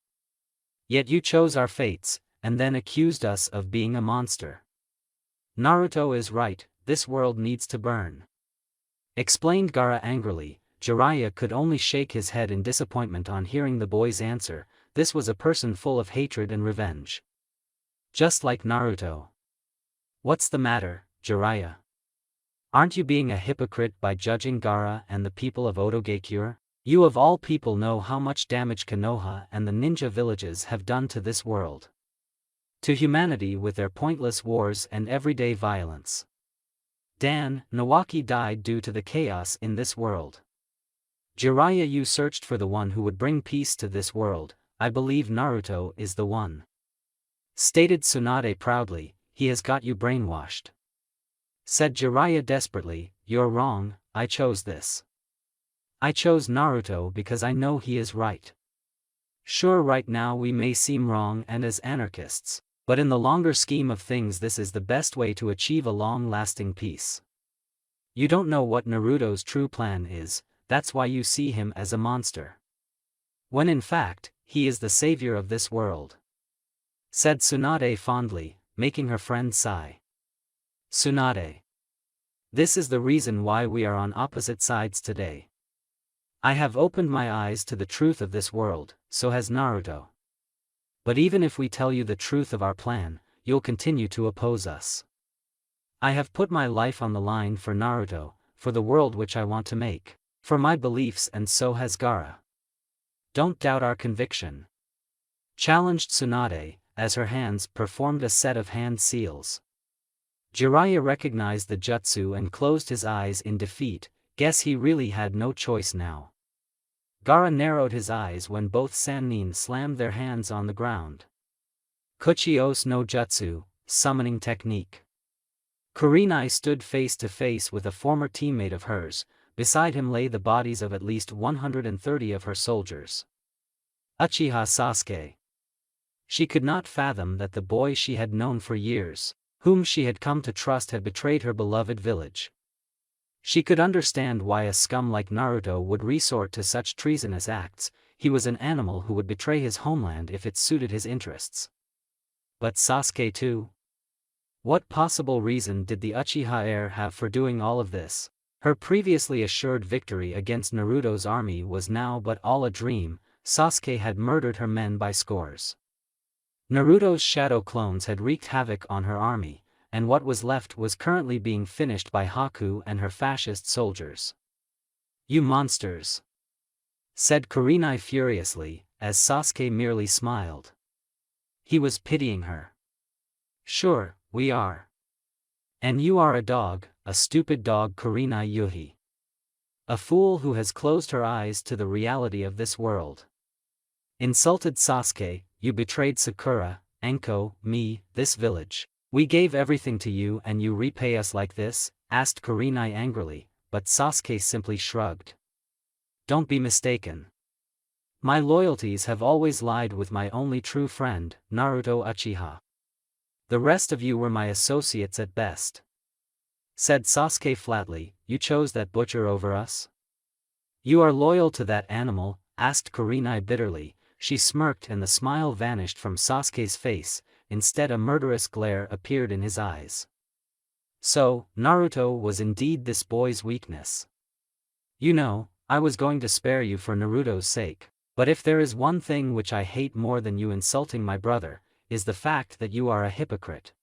Yet you chose our fates, and then accused us of being a monster. Naruto is right, this world needs to burn. Explained Gaara angrily. Jiraiya could only shake his head in disappointment on hearing the boy's answer. This was a person full of hatred and revenge. Just like Naruto. What's the matter, Jiraiya? Aren't you being a hypocrite by judging Gaara and the people of Otogakure? You of all people know how much damage Konoha and the ninja villages have done to this world. To humanity with their pointless wars and everyday violence. Dan, Nawaki died due to the chaos in this world. Jiraiya, you searched for the one who would bring peace to this world. I believe Naruto is the one. Stated Tsunade proudly, he has got you brainwashed. Said Jiraiya desperately, you're wrong, I chose this. I chose Naruto because I know he is right. Sure, right now we may seem wrong and as anarchists, but in the longer scheme of things this is the best way to achieve a long-lasting peace. You don't know what Naruto's true plan is, that's why you see him as a monster. When in fact, he is the savior of this world," said Tsunade fondly, making her friend sigh. "Tsunade. This is the reason why we are on opposite sides today. I have opened my eyes to the truth of this world, so has Naruto. But even if we tell you the truth of our plan, you'll continue to oppose us. I have put my life on the line for Naruto, for the world which I want to make, for my beliefs, and so has Gaara. Don't doubt our conviction," challenged Tsunade, as her hands performed a set of hand seals. Jiraiya recognized the jutsu and closed his eyes in defeat. Guess he really had no choice now. Gaara narrowed his eyes when both Sannin slammed their hands on the ground. Kuchi-ose no jutsu, summoning technique. Kurenai stood face to face with a former teammate of hers. Beside him lay the bodies of at least 130 of her soldiers. Uchiha Sasuke. She could not fathom that the boy she had known for years, whom she had come to trust, had betrayed her beloved village. She could understand why a scum like Naruto would resort to such treasonous acts. He was an animal who would betray his homeland if it suited his interests. But Sasuke too? What possible reason did the Uchiha heir have for doing all of this? Her previously assured victory against Naruto's army was now but all a dream. Sasuke had murdered her men by scores. Naruto's shadow clones had wreaked havoc on her army, and what was left was currently being finished by Haku and her fascist soldiers. "You monsters!" said Kurenai furiously, as Sasuke merely smiled. He was pitying her. "Sure, we are. And you are a dog, a stupid dog, Kurenai Yuhi. A fool who has closed her eyes to the reality of this world. Insulted Sasuke, you betrayed Sakura, Anko, me, this village. We gave everything to you and you repay us like this?" asked Kurenai angrily, but Sasuke simply shrugged. "Don't be mistaken. My loyalties have always lied with my only true friend, Naruto Uchiha. The rest of you were my associates at best," said Sasuke flatly. "You chose that butcher over us?" "You are loyal to that animal?" asked Kurenai bitterly. She smirked and the smile vanished from Sasuke's face. Instead, a murderous glare appeared in his eyes. So, Naruto was indeed this boy's weakness. "You know, I was going to spare you for Naruto's sake, but if there is one thing which I hate more than you insulting my brother, is the fact that you are a hypocrite.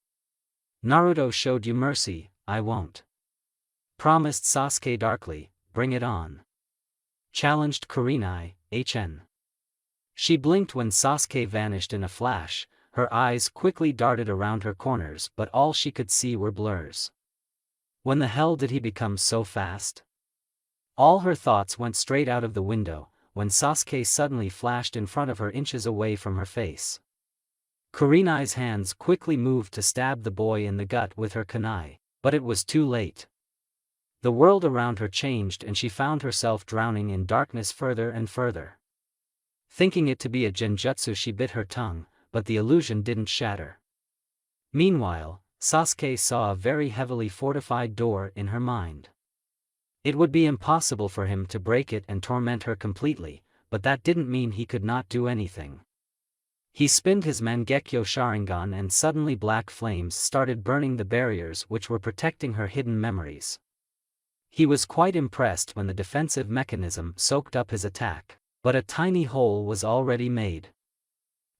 Naruto showed you mercy, I won't," promised Sasuke darkly. "Bring it on," challenged Kurenai. She blinked when Sasuke vanished in a flash. Her eyes quickly darted around her corners, but all she could see were blurs. When the hell did he become so fast? All her thoughts went straight out of the window, when Sasuke suddenly flashed in front of her, inches away from her face. Kurenai's hands quickly moved to stab the boy in the gut with her kunai, but it was too late. The world around her changed and she found herself drowning in darkness further and further. Thinking it to be a genjutsu, she bit her tongue, but the illusion didn't shatter. Meanwhile, Sasuke saw a very heavily fortified door in her mind. It would be impossible for him to break it and torment her completely, but that didn't mean he could not do anything. He spinned his Mangekyo Sharingan and suddenly black flames started burning the barriers which were protecting her hidden memories. He was quite impressed when the defensive mechanism soaked up his attack, but a tiny hole was already made.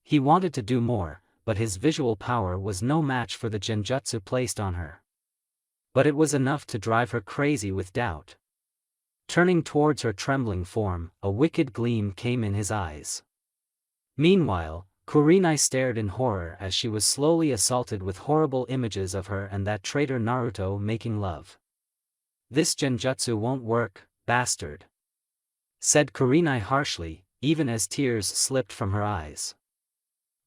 He wanted to do more, but his visual power was no match for the genjutsu placed on her. But it was enough to drive her crazy with doubt. Turning towards her trembling form, a wicked gleam came in his eyes. Meanwhile, Kurenai stared in horror as she was slowly assaulted with horrible images of her and that traitor Naruto making love. "This genjutsu won't work, bastard," said Kurenai harshly, even as tears slipped from her eyes.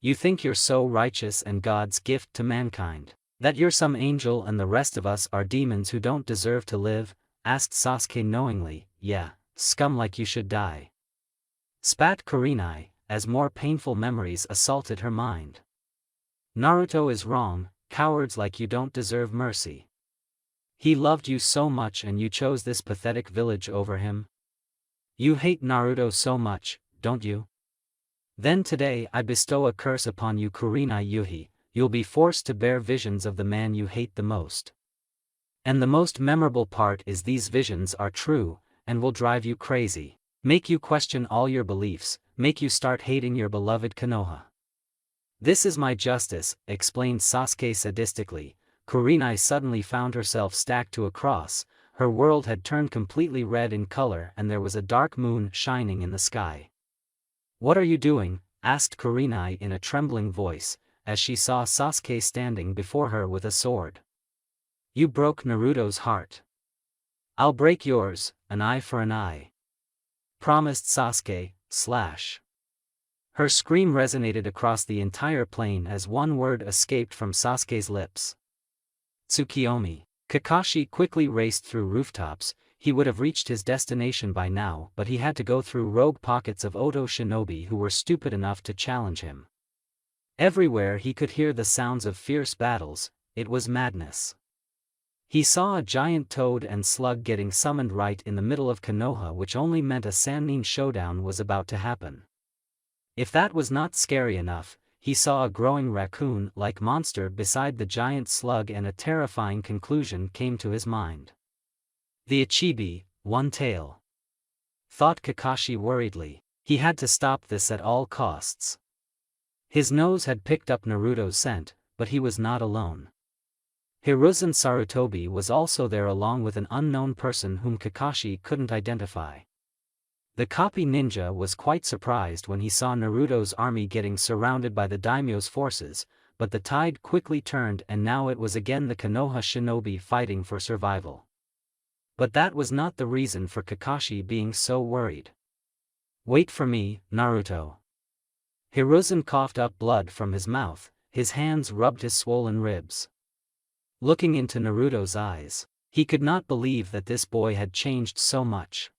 "You think you're so righteous and God's gift to mankind, that you're some angel and the rest of us are demons who don't deserve to live?" asked Sasuke knowingly. "Yeah, scum like you should die," spat Kurenai, as more painful memories assaulted her mind. "Naruto is wrong, cowards like you don't deserve mercy. He loved you so much and you chose this pathetic village over him. You hate Naruto so much, don't you?" Then today I bestow a curse upon you Kurenai Yuhi, you'll be forced to bear visions of the man you hate the most. And the most memorable part is these visions are true, and will drive you crazy, make you question all your beliefs, make you start hating your beloved Konoha. This is my justice, explained Sasuke sadistically. Kurenai suddenly found herself stacked to a cross, her world had turned completely red in color and there was a dark moon shining in the sky. What are you doing? Asked Kurenai in a trembling voice, as she saw Sasuke standing before her with a sword. You broke Naruto's heart. I'll break yours, an eye for an eye. Promised Sasuke, slash. Her scream resonated across the entire plain as one word escaped from Sasuke's lips. Tsukiyomi. Kakashi quickly raced through rooftops. He would have reached his destination by now, but he had to go through rogue pockets of Oto shinobi who were stupid enough to challenge him. Everywhere he could hear the sounds of fierce battles, it was madness. He saw a giant toad and slug getting summoned right in the middle of Konoha, which only meant a Sannin showdown was about to happen. If that was not scary enough, he saw a growing raccoon-like monster beside the giant slug and a terrifying conclusion came to his mind. The Ichibi, one tail. Thought Kakashi worriedly. He had to stop this at all costs. His nose had picked up Naruto's scent, but he was not alone. Hiruzen Sarutobi was also there along with an unknown person whom Kakashi couldn't identify. The copy ninja was quite surprised when he saw Naruto's army getting surrounded by the daimyo's forces, but the tide quickly turned and now it was again the Konoha shinobi fighting for survival. But that was not the reason for Kakashi being so worried. Wait for me, Naruto. Hiruzen coughed up blood from his mouth, his hands rubbed his swollen ribs. Looking into Naruto's eyes, he could not believe that this boy had changed so much.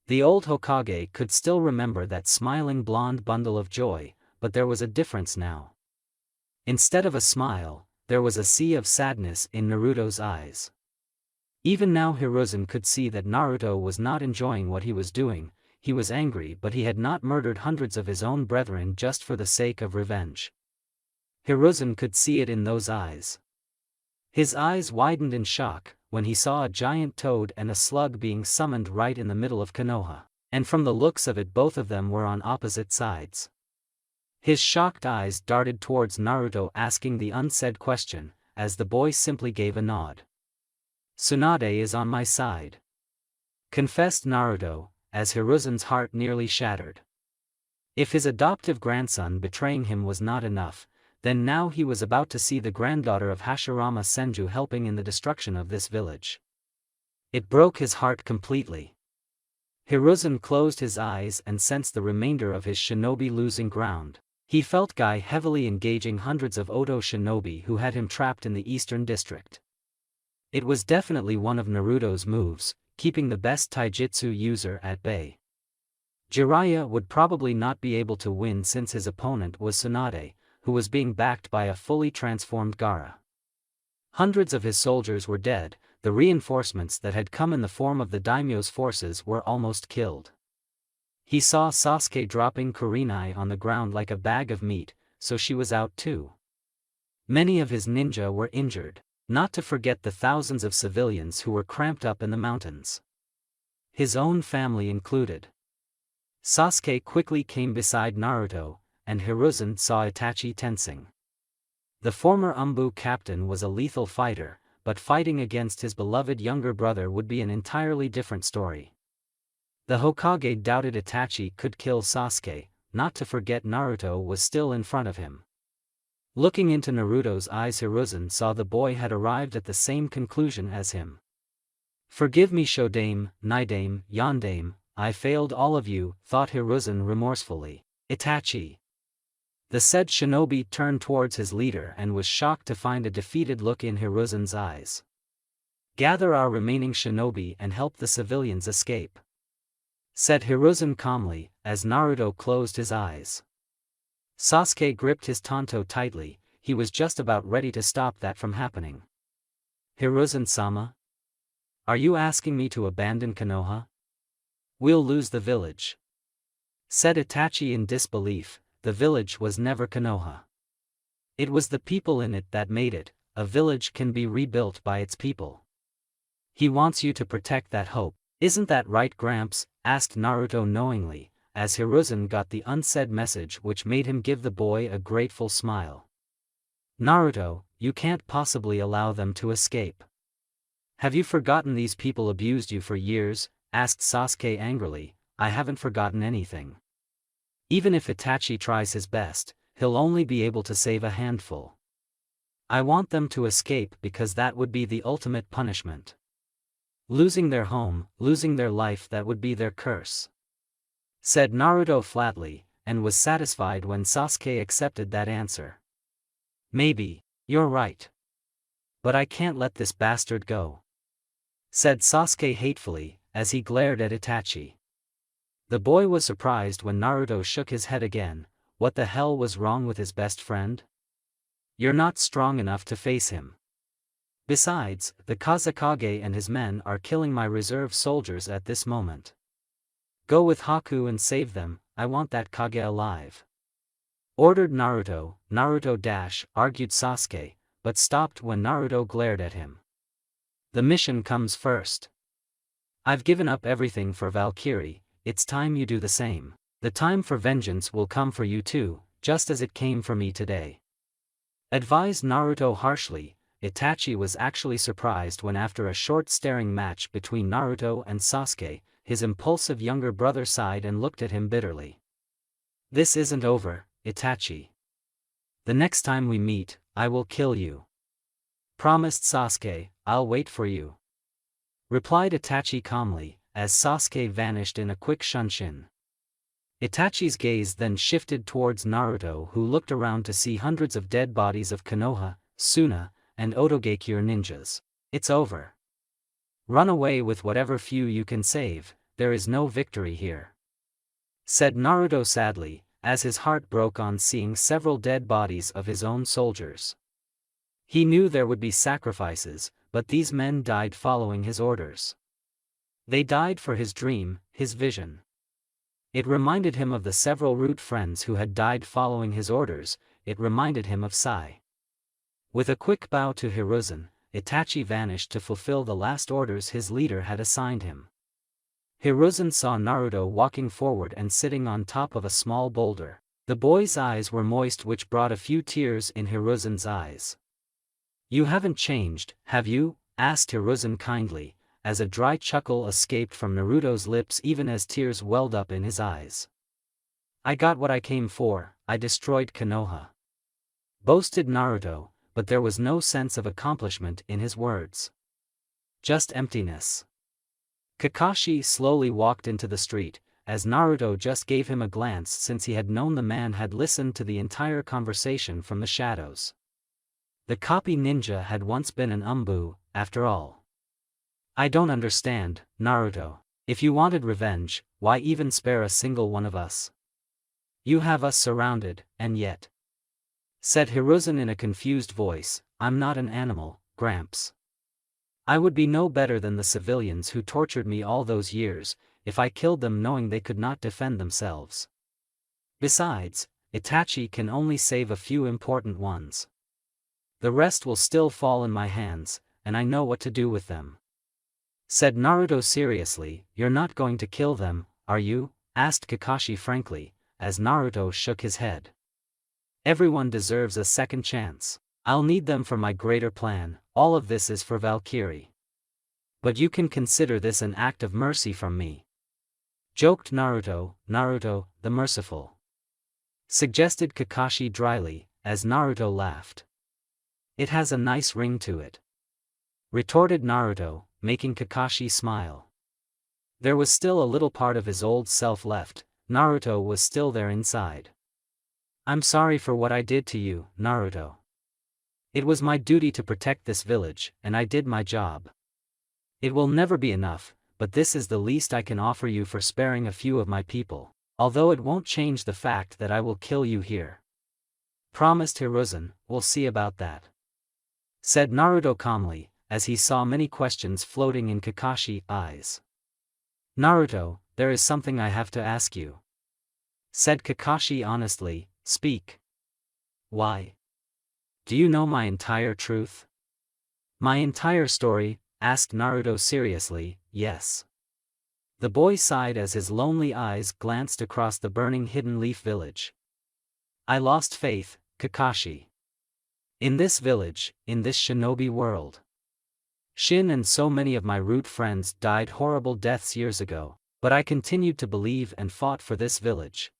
The old Hokage could still remember that smiling blonde bundle of joy, but there was a difference now. Instead of a smile, there was a sea of sadness in Naruto's eyes. Even now Hiruzen could see that Naruto was not enjoying what he was doing. He was angry, but he had not murdered hundreds of his own brethren just for the sake of revenge. Hiruzen could see it in those eyes. His eyes widened in shock when he saw a giant toad and a slug being summoned right in the middle of Konoha, and from the looks of it both of them were on opposite sides. His shocked eyes darted towards Naruto asking the unsaid question, as the boy simply gave a nod. Tsunade is on my side. Confessed Naruto, as Hiruzen's heart nearly shattered. If his adoptive grandson betraying him was not enough, then now he was about to see the granddaughter of Hashirama Senju helping in the destruction of this village. It broke his heart completely. Hiruzen closed his eyes and sensed the remainder of his shinobi losing ground. He felt Guy heavily engaging hundreds of Oto shinobi who had him trapped in the eastern district. It was definitely one of Naruto's moves, keeping the best taijutsu user at bay. Jiraiya would probably not be able to win since his opponent was Tsunade, who was being backed by a fully transformed Gaara. Hundreds of his soldiers were dead, the reinforcements that had come in the form of the daimyo's forces were almost killed. He saw Sasuke dropping Kurenai on the ground like a bag of meat, so she was out too. Many of his ninja were injured, not to forget the thousands of civilians who were cramped up in the mountains. His own family included. Sasuke quickly came beside Naruto, and Hiruzen saw Itachi tensing. The former ANBU captain was a lethal fighter, but fighting against his beloved younger brother would be an entirely different story. The Hokage doubted Itachi could kill Sasuke, not to forget Naruto was still in front of him. Looking into Naruto's eyes, Hiruzen saw the boy had arrived at the same conclusion as him. Forgive me Shodame, Nidame, Yondame, I failed all of you, thought Hiruzen remorsefully. Itachi. The said shinobi turned towards his leader and was shocked to find a defeated look in Hiruzen's eyes. Gather our remaining shinobi and help the civilians escape, said Hiruzen calmly, as Naruto closed his eyes. Sasuke gripped his tanto tightly, he was just about ready to stop that from happening. Hiruzen-sama? Are you asking me to abandon Konoha? We'll lose the village. said Itachi in disbelief. The village was never Konoha. It was the people in it that made it. A village can be rebuilt by its people. He wants you to protect that hope. Isn't that right, Gramps? Asked Naruto knowingly, as Hiruzen got the unsaid message which made him give the boy a grateful smile. Naruto, you can't possibly allow them to escape. Have you forgotten these people abused you for years? Asked Sasuke angrily. I haven't forgotten anything. Even if Itachi tries his best, he'll only be able to save a handful. I want them to escape because that would be the ultimate punishment. Losing their home, losing their life, that would be their curse. Said Naruto flatly, and was satisfied when Sasuke accepted that answer. Maybe, you're right. But I can't let this bastard go. Said Sasuke hatefully, as he glared at Itachi. The boy was surprised when Naruto shook his head again. What the hell was wrong with his best friend? You're not strong enough to face him. Besides, the Kazekage and his men are killing my reserve soldiers at this moment. Go with Haku and save them. I want that Kage alive. Ordered Naruto. Naruto argued Sasuke, but stopped when Naruto glared at him. The mission comes first. I've given up everything for Valkyrie, it's time you do the same. The time for vengeance will come for you too, just as it came for me today. Advised Naruto harshly. Itachi was actually surprised when, after a short staring match between Naruto and Sasuke, his impulsive younger brother sighed and looked at him bitterly. This isn't over, Itachi. The next time we meet, I will kill you. Promised Sasuke. I'll wait for you. Replied Itachi calmly, as Sasuke vanished in a quick shunshin. Itachi's gaze then shifted towards Naruto, who looked around to see hundreds of dead bodies of Konoha, Suna, and Otogakure ninjas. It's over. Run away with whatever few you can save, there is no victory here. Said Naruto sadly, as his heart broke on seeing several dead bodies of his own soldiers. He knew there would be sacrifices, but these men died following his orders. They died for his dream, his vision. It reminded him of the several root friends who had died following his orders. It reminded him of Sai. With a quick bow to Hiruzen, Itachi vanished to fulfill the last orders his leader had assigned him. Hiruzen saw Naruto walking forward and sitting on top of a small boulder. The boy's eyes were moist, which brought a few tears in Hiruzen's eyes. You haven't changed, have you? Asked Hiruzen kindly, as a dry chuckle escaped from Naruto's lips even as tears welled up in his eyes. I got what I came for, I destroyed Konoha. Boasted Naruto, but there was no sense of accomplishment in his words. Just emptiness. Kakashi slowly walked into the street, as Naruto just gave him a glance since he had known the man had listened to the entire conversation from the shadows. The copy ninja had once been an ANBU, after all. I don't understand, Naruto. If you wanted revenge, why even spare a single one of us? You have us surrounded, and yet. Said Hiruzen in a confused voice, I'm not an animal, Gramps. I would be no better than the civilians who tortured me all those years, if I killed them knowing they could not defend themselves. Besides, Itachi can only save a few important ones. The rest will still fall in my hands, and I know what to do with them. Said Naruto seriously. You're not going to kill them, are you? Asked Kakashi frankly, as Naruto shook his head. Everyone deserves a second chance. I'll need them for my greater plan. All of this is for Valkyrie. But you can consider this an act of mercy from me. Joked Naruto. Naruto, the merciful. Suggested Kakashi dryly, as Naruto laughed. It has a nice ring to it. Retorted Naruto, making Kakashi smile. There was still a little part of his old self left. Naruto was still there inside. I'm sorry for what I did to you, Naruto. It was my duty to protect this village, and I did my job. It will never be enough, but this is the least I can offer you for sparing a few of my people, although it won't change the fact that I will kill you here. Promised Hiruzen. We'll see about that. Said Naruto calmly, as he saw many questions floating in Kakashi's eyes. Naruto, there is something I have to ask you. said Kakashi honestly. Speak. Why? Do you know my entire truth? My entire story? Asked Naruto seriously. Yes. The boy sighed as his lonely eyes glanced across the burning Hidden Leaf village. I lost faith, Kakashi. In this village, in this shinobi world. Shin and so many of my root friends died horrible deaths years ago, but I continued to believe and fought for this village.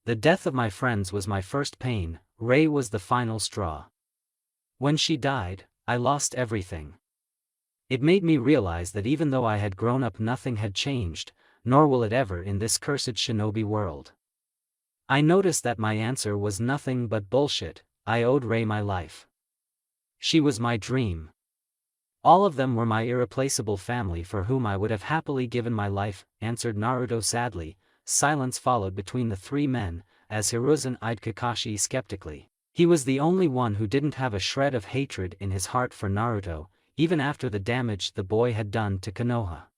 The death of my friends was my first pain, Rei was the final straw. When she died, I lost everything. It made me realize that even though I had grown up, nothing had changed, nor will it ever in this cursed shinobi world. I noticed that my answer was nothing but bullshit. I owed Rei my life. She was my dream. All of them were my irreplaceable family for whom I would have happily given my life, answered Naruto sadly. Silence followed between the three men, as Hiruzen eyed Kakashi skeptically. He was the only one who didn't have a shred of hatred in his heart for Naruto, even after the damage the boy had done to Konoha.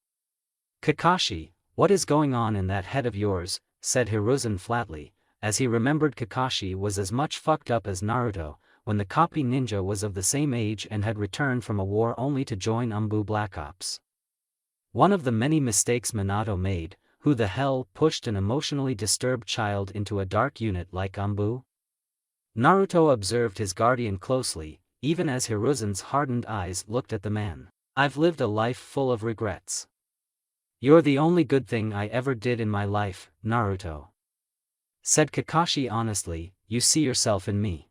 Kakashi, what is going on in that head of yours? Said Hiruzen flatly, as he remembered Kakashi was as much fucked up as Naruto, when the copy ninja was of the same age and had returned from a war only to join ANBU Black Ops. One of the many mistakes Minato made. Who the hell pushed an emotionally disturbed child into a dark unit like ANBU? Naruto observed his guardian closely, even as Hiruzen's hardened eyes looked at the man. I've lived a life full of regrets. You're the only good thing I ever did in my life, Naruto. Said Kakashi honestly, you see yourself in me.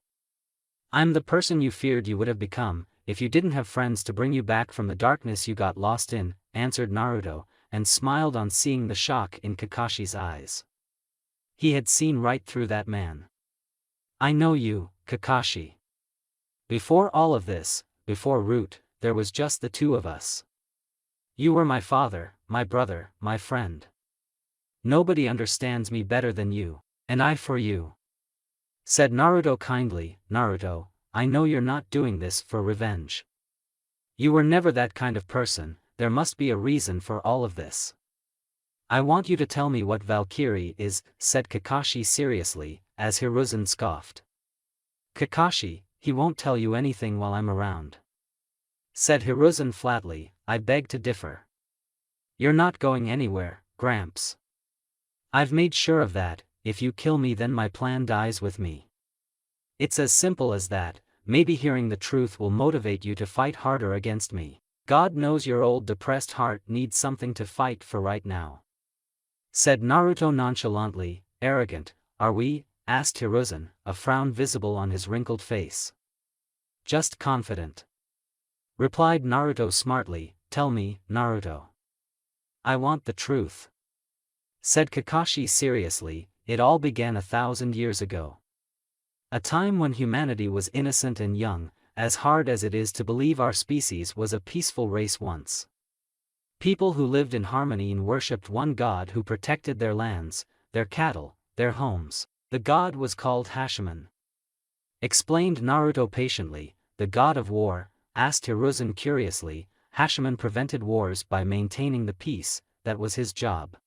I'm the person you feared you would have become, if you didn't have friends to bring you back from the darkness you got lost in, answered Naruto, and smiled on seeing the shock in Kakashi's eyes. He had seen right through that man. I know you, Kakashi. Before all of this, before Root, there was just the two of us. You were my father, my brother, my friend. Nobody understands me better than you, and I for you. Said Naruto kindly. Naruto, I know you're not doing this for revenge. You were never that kind of person. There must be a reason for all of this. I want you to tell me what Valkyrie is, said Kakashi seriously, as Hiruzen scoffed. Kakashi, he won't tell you anything while I'm around. Said Hiruzen flatly, I beg to differ. You're not going anywhere, Gramps. I've made sure of that. If you kill me then my plan dies with me. It's as simple as that. Maybe hearing the truth will motivate you to fight harder against me. God knows your old depressed heart needs something to fight for right now. Said Naruto nonchalantly. Arrogant, are we? Asked Hiruzen, a frown visible on his wrinkled face. Just confident. Replied Naruto smartly. Tell me, Naruto. I want the truth. Said Kakashi seriously. It all began 1,000 years ago. A time when humanity was innocent and young, as hard as it is to believe our species was a peaceful race once. People who lived in harmony and worshipped one god who protected their lands, their cattle, their homes. The god was called Hachiman. Explained Naruto patiently. The god of war? Asked Hiruzen curiously. Hachiman prevented wars by maintaining the peace, that was his job.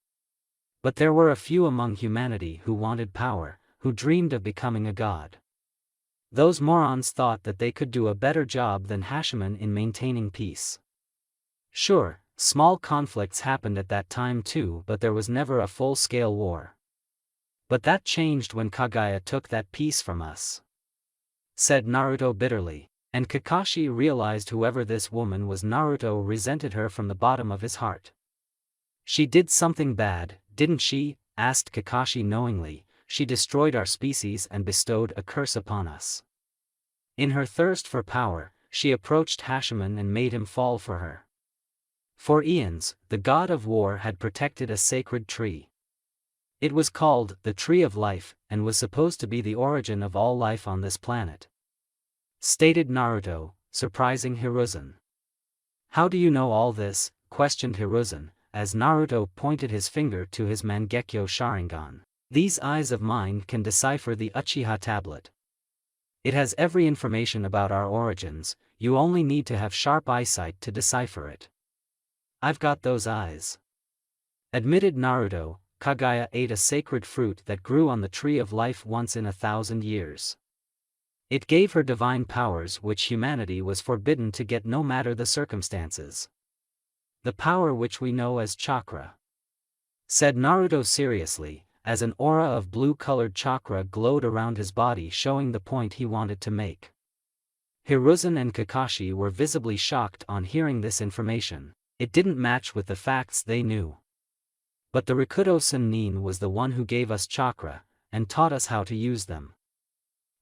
But there were a few among humanity who wanted power, who dreamed of becoming a god. Those morons thought that they could do a better job than Hachiman in maintaining peace. Sure, small conflicts happened at that time too, but there was never a full-scale war. But that changed when Kaguya took that peace from us. Said Naruto bitterly, and Kakashi realized whoever this woman was, Naruto resented her from the bottom of his heart. She did something bad, didn't she? Asked Kakashi knowingly. She destroyed our species and bestowed a curse upon us. In her thirst for power, she approached Hachiman and made him fall for her. For eons, the god of war had protected a sacred tree. It was called the Tree of Life, and was supposed to be the origin of all life on this planet. Stated Naruto, surprising Hiruzen. How do you know all this? Questioned Hiruzen, as Naruto pointed his finger to his Mangekyo Sharingan. These eyes of mine can decipher the Uchiha tablet. It has every information about our origins, you only need to have sharp eyesight to decipher it. I've got those eyes. Admitted Naruto, Kagaya ate a sacred fruit that grew on the tree of life once in 1,000 years. It gave her divine powers which humanity was forbidden to get no matter the circumstances. The power which we know as chakra. Said Naruto seriously, as an aura of blue-colored chakra glowed around his body showing the point he wanted to make. Hiruzen and Kakashi were visibly shocked on hearing this information. It didn't match with the facts they knew. But the Rikudo Sennin was the one who gave us chakra, and taught us how to use them.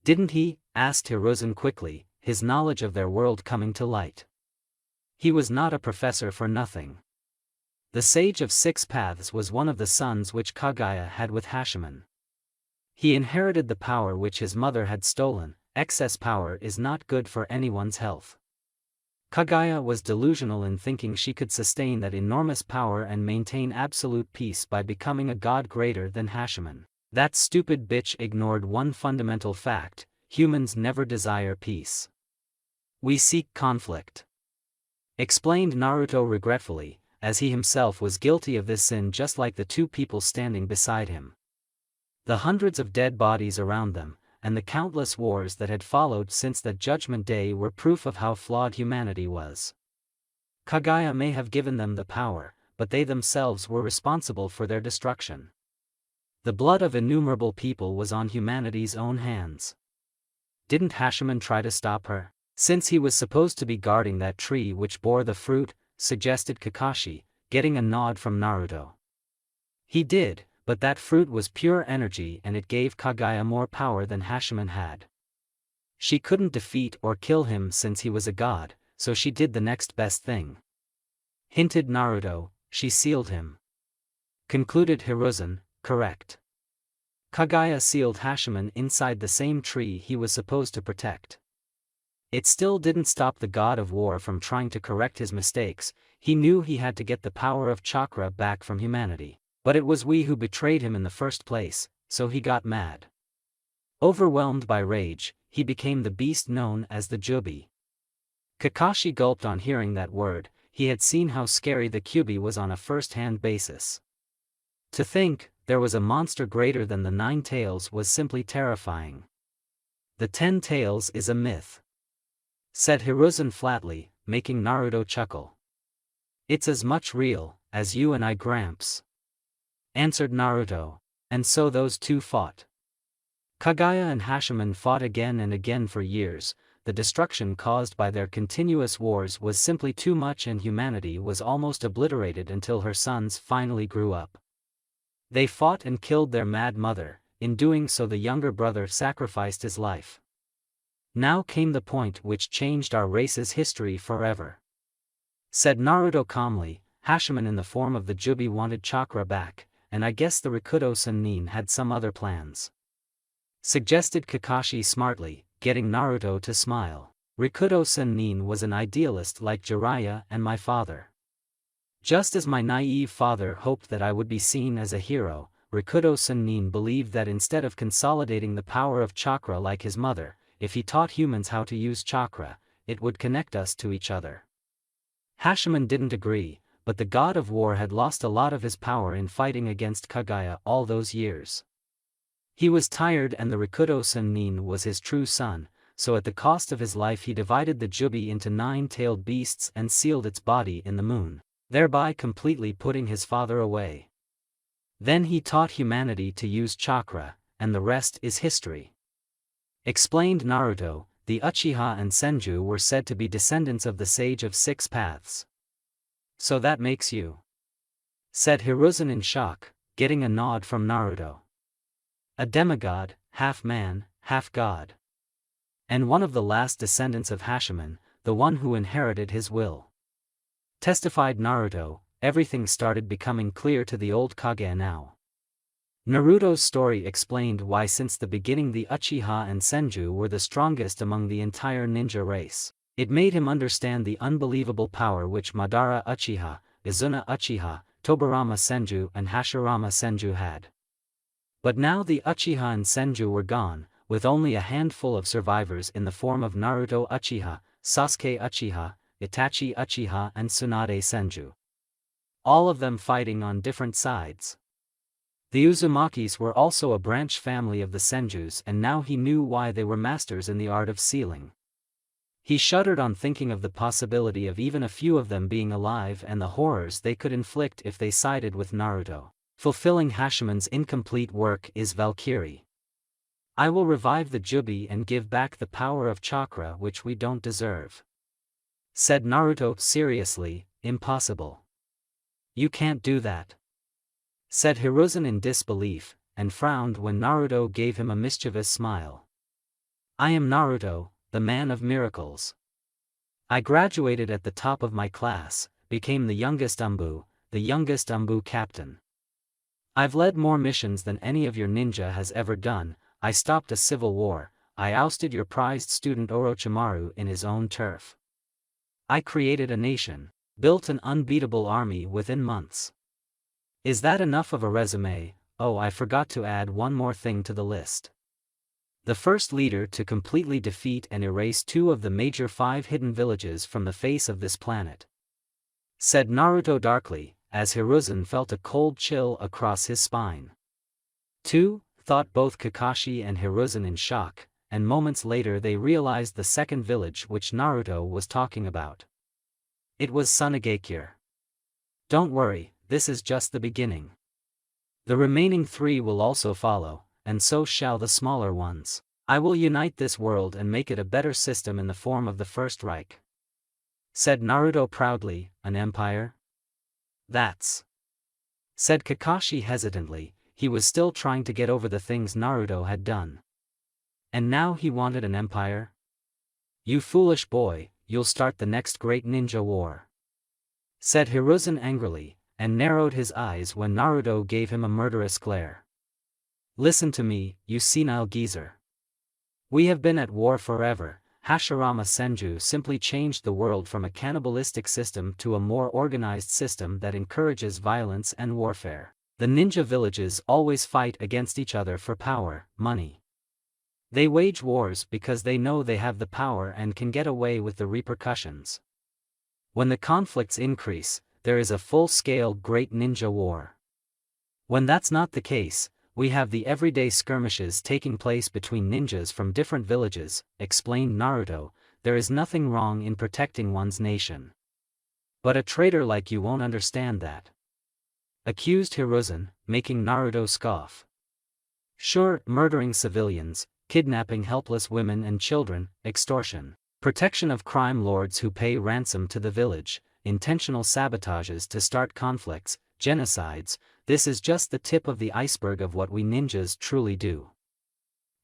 Didn't he? Asked Hiruzen quickly, his knowledge of their world coming to light. He was not a professor for nothing. The Sage of Six Paths was one of the sons which Kagaya had with Hachiman. He inherited the power which his mother had stolen. Excess power is not good for anyone's health. Kagaya was delusional in thinking she could sustain that enormous power and maintain absolute peace by becoming a god greater than Hachiman. That stupid bitch ignored one fundamental fact: humans never desire peace. We seek conflict. Explained Naruto regretfully, as he himself was guilty of this sin just like the two people standing beside him. The hundreds of dead bodies around them, and the countless wars that had followed since that Judgment Day were proof of how flawed humanity was. Kagaya may have given them the power, but they themselves were responsible for their destruction. The blood of innumerable people was on humanity's own hands. Didn't Hachiman try to stop her? Since he was supposed to be guarding that tree which bore the fruit, suggested Kakashi, getting a nod from Naruto. He did, but that fruit was pure energy and it gave Kagaya more power than Hachiman had. She couldn't defeat or kill him since he was a god, so she did the next best thing. Hinted Naruto, she sealed him. Concluded Hiruzen, correct. Kagaya sealed Hachiman inside the same tree he was supposed to protect. It still didn't stop the god of war from trying to correct his mistakes. He knew he had to get the power of chakra back from humanity. But it was we who betrayed him in the first place, so he got mad. Overwhelmed by rage, he became the beast known as the Jubi. Kakashi gulped on hearing that word. He had seen how scary the Kyubi was on a first-hand basis. To think there was a monster greater than the 9 tails was simply terrifying. The 10 tails is a myth, said Hiruzen flatly, making Naruto chuckle. It's as much real as you and I, Gramps, answered Naruto. And so those two fought. Kagaya and Hachiman fought again and again for years. The destruction caused by their continuous wars was simply too much and humanity was almost obliterated until her sons finally grew up. They fought and killed their mad mother. In doing so the younger brother sacrificed his life. Now came the point which changed our race's history forever, said Naruto calmly. Hachiman in the form of the Jubi wanted chakra back, and I guess the Rikudo Sennin had some other plans, suggested Kakashi smartly, getting Naruto to smile. Rikudo Sennin was an idealist like Jiraiya and my father. Just as my naive father hoped that I would be seen as a hero, Rikudo Sennin believed that instead of consolidating the power of chakra like his mother, if he taught humans how to use chakra, it would connect us to each other. Hachiman didn't agree, but the god of war had lost a lot of his power in fighting against Kagaya all those years. He was tired and the Rikudo Sennin was his true son, so at the cost of his life he divided the Jubi into 9-tailed beasts and sealed its body in the moon, thereby completely putting his father away. Then he taught humanity to use chakra, and the rest is history. Explained Naruto. The Uchiha and Senju were said to be descendants of the Sage of Six Paths. So that makes you, said Hiruzen in shock, getting a nod from Naruto. A demigod, half man, half god. And one of the last descendants of Hachiman, the one who inherited his will. Testified Naruto. Everything started becoming clear to the old Kage now. Naruto's story explained why since the beginning the Uchiha and Senju were the strongest among the entire ninja race. It made him understand the unbelievable power which Madara Uchiha, Izuna Uchiha, Tobirama Senju and Hashirama Senju had. But now the Uchiha and Senju were gone, with only a handful of survivors in the form of Naruto Uchiha, Sasuke Uchiha, Itachi Uchiha and Tsunade Senju. All of them fighting on different sides. The Uzumakis were also a branch family of the Senjus, and now he knew why they were masters in the art of sealing. He shuddered on thinking of the possibility of even a few of them being alive and the horrors they could inflict if they sided with Naruto. Fulfilling Hashiman's incomplete work is Valkyrie. I will revive the Jubi and give back the power of chakra which we don't deserve. Said Naruto seriously. Impossible. You can't do that. Said Hiruzen in disbelief, and frowned when Naruto gave him a mischievous smile. I am Naruto, the man of miracles. I graduated at the top of my class, became the youngest ANBU captain. I've led more missions than any of your ninja has ever done. I stopped a civil war, I ousted your prized student Orochimaru in his own turf. I created a nation, built an unbeatable army within months. Is that enough of a resume? Oh, I forgot to add one more thing to the list. The first leader to completely defeat and erase 2 of the major 5 hidden villages from the face of this planet. Said Naruto darkly, as Hiruzen felt a cold chill across his spine. 2, thought both Kakashi and Hiruzen in shock, and moments later they realized the second village which Naruto was talking about. It was Sunagakure. Don't worry, this is just the beginning. The remaining 3 will also follow, and so shall the smaller ones. I will unite this world and make it a better system in the form of the First Reich. Said Naruto proudly. An empire? That's. Said Kakashi hesitantly, he was still trying to get over the things Naruto had done. And now he wanted an empire? You foolish boy, you'll start the next great ninja war. Said Hiruzen angrily, and narrowed his eyes when Naruto gave him a murderous glare. Listen to me, you senile geezer. We have been at war forever. Hashirama Senju simply changed the world from a cannibalistic system to a more organized system that encourages violence and warfare. The ninja villages always fight against each other for power, money. They wage wars because they know they have the power and can get away with the repercussions. When the conflicts increase, there is a full-scale great ninja war. When that's not the case, we have the everyday skirmishes taking place between ninjas from different villages, explained Naruto. There is nothing wrong in protecting one's nation. But a traitor like you won't understand that. Accused Hiruzen, making Naruto scoff. Sure, murdering civilians, kidnapping helpless women and children, extortion, protection of crime lords who pay ransom to the village, intentional sabotages to start conflicts, genocides, this is just the tip of the iceberg of what we ninjas truly do.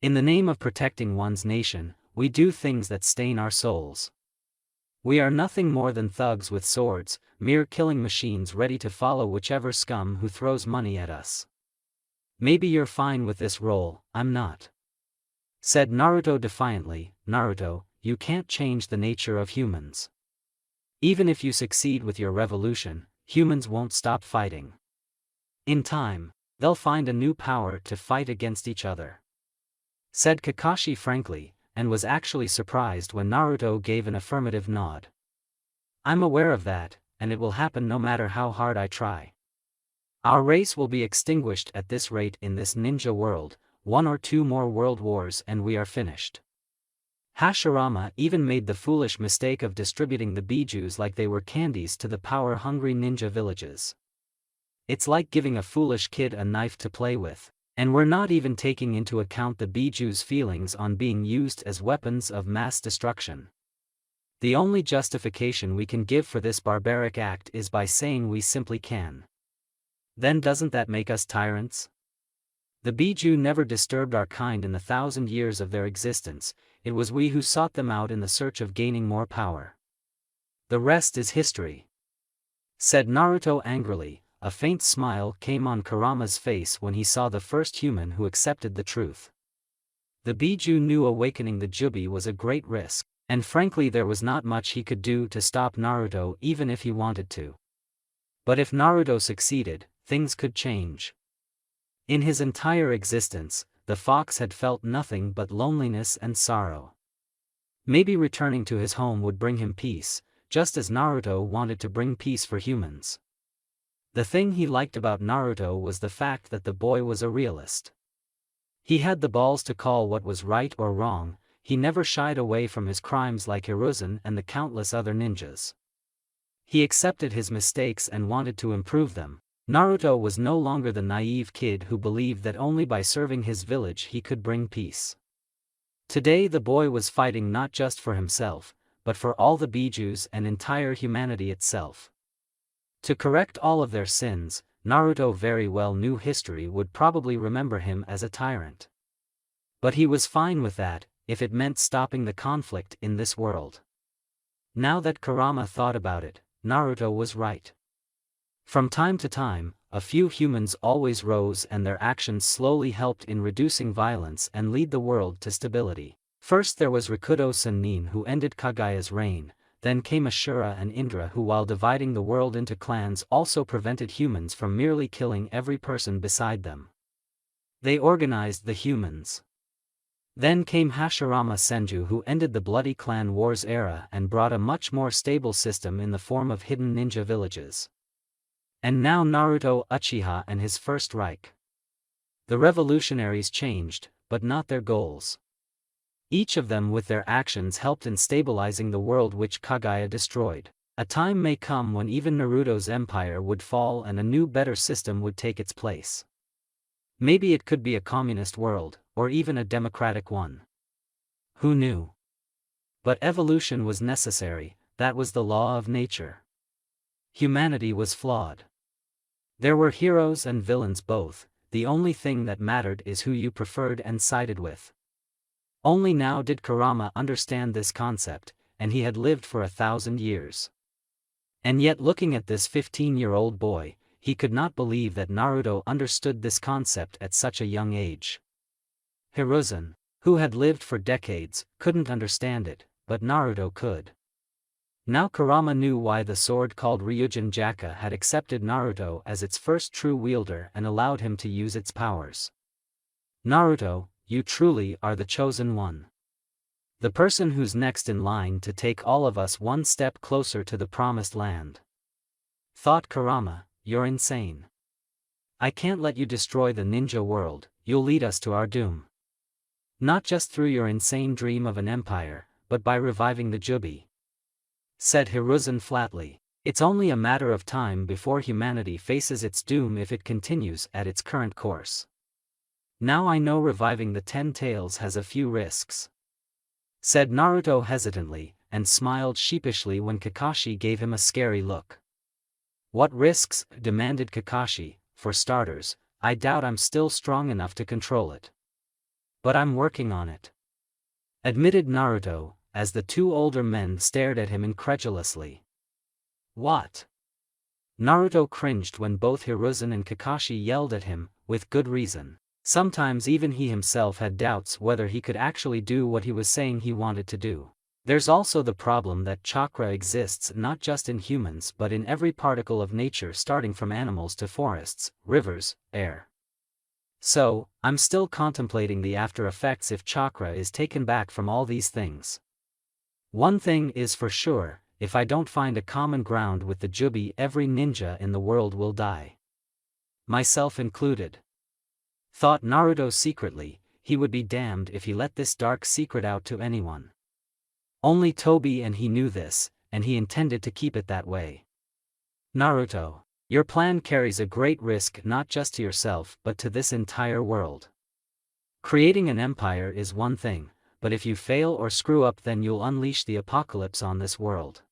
In the name of protecting one's nation, we do things that stain our souls. We are nothing more than thugs with swords, mere killing machines ready to follow whichever scum who throws money at us. Maybe you're fine with this role, I'm not. Said Naruto defiantly. Naruto, you can't change the nature of humans. Even if you succeed with your revolution, humans won't stop fighting. In time, they'll find a new power to fight against each other. Said Kakashi frankly, and was actually surprised when Naruto gave an affirmative nod. I'm aware of that, and it will happen no matter how hard I try. Our race will be extinguished at this rate in this ninja world, 1 or 2 more world wars and we are finished. Hashirama even made the foolish mistake of distributing the bijus like they were candies to the power-hungry ninja villages. It's like giving a foolish kid a knife to play with, and we're not even taking into account the bijus' feelings on being used as weapons of mass destruction. The only justification we can give for this barbaric act is by saying we simply can. Then doesn't that make us tyrants? The biju never disturbed our kind in the 1,000 years of their existence, it was we who sought them out in the search of gaining more power. The rest is history. Said Naruto angrily. A faint smile came on Kurama's face when he saw the first human who accepted the truth. The biju knew awakening the Jubi was a great risk, and frankly there was not much he could do to stop Naruto even if he wanted to. But if Naruto succeeded, things could change. In his entire existence, the fox had felt nothing but loneliness and sorrow. Maybe returning to his home would bring him peace, just as Naruto wanted to bring peace for humans. The thing he liked about Naruto was the fact that the boy was a realist. He had the balls to call what was right or wrong, he never shied away from his crimes like Hiruzen and the countless other ninjas. He accepted his mistakes and wanted to improve them. Naruto was no longer the naive kid who believed that only by serving his village he could bring peace. Today the boy was fighting not just for himself, but for all the Bijus and entire humanity itself. To correct all of their sins, Naruto very well knew history would probably remember him as a tyrant. But he was fine with that, if it meant stopping the conflict in this world. Now that Kurama thought about it, Naruto was right. From time to time, a few humans always rose and their actions slowly helped in reducing violence and lead the world to stability. First there was Rikudo Sennin who ended Kagaya's reign, then came Ashura and Indra who while dividing the world into clans also prevented humans from merely killing every person beside them. They organized the humans. Then came Hashirama Senju who ended the bloody clan wars era and brought a much more stable system in the form of hidden ninja villages. And now Naruto Uchiha and his first Reich. The revolutionaries changed, but not their goals. Each of them with their actions helped in stabilizing the world which Kagaya destroyed. A time may come when even Naruto's empire would fall and a new better system would take its place. Maybe it could be a communist world, or even a democratic one. Who knew? But evolution was necessary, that was the law of nature. Humanity was flawed. There were heroes and villains both, the only thing that mattered is who you preferred and sided with. Only now did Kurama understand this concept, and he had lived for 1,000 years. And yet looking at this 15-year-old boy, he could not believe that Naruto understood this concept at such a young age. Hiruzen, who had lived for decades, couldn't understand it, but Naruto could. Now Kurama knew why the sword called Ryujin Jaka had accepted Naruto as its first true wielder and allowed him to use its powers. Naruto, you truly are the chosen one. The person who's next in line to take all of us one step closer to the promised land. Thought Kurama, you're insane. I can't let you destroy the ninja world, you'll lead us to our doom. Not just through your insane dream of an empire, but by reviving the Jubi. Said Hiruzen flatly. It's only a matter of time before humanity faces its doom if it continues at its current course. Now I know reviving the 10 Tails has a few risks. Said Naruto hesitantly, and smiled sheepishly when Kakashi gave him a scary look. What risks? Demanded Kakashi. For starters, I doubt I'm still strong enough to control it. But I'm working on it. Admitted Naruto, as the two older men stared at him incredulously. What? Naruto cringed when both Hiruzen and Kakashi yelled at him, with good reason. Sometimes even he himself had doubts whether he could actually do what he was saying he wanted to do. There's also the problem that chakra exists not just in humans but in every particle of nature starting from animals to forests, rivers, air. So, I'm still contemplating the after effects if chakra is taken back from all these things. One thing is for sure, if I don't find a common ground with the Jubi every ninja in the world will die. Myself included. Thought Naruto secretly, he would be damned if he let this dark secret out to anyone. Only Tobi and he knew this, and he intended to keep it that way. Naruto, your plan carries a great risk not just to yourself but to this entire world. Creating an empire is one thing, but if you fail or screw up then you'll unleash the apocalypse on this world.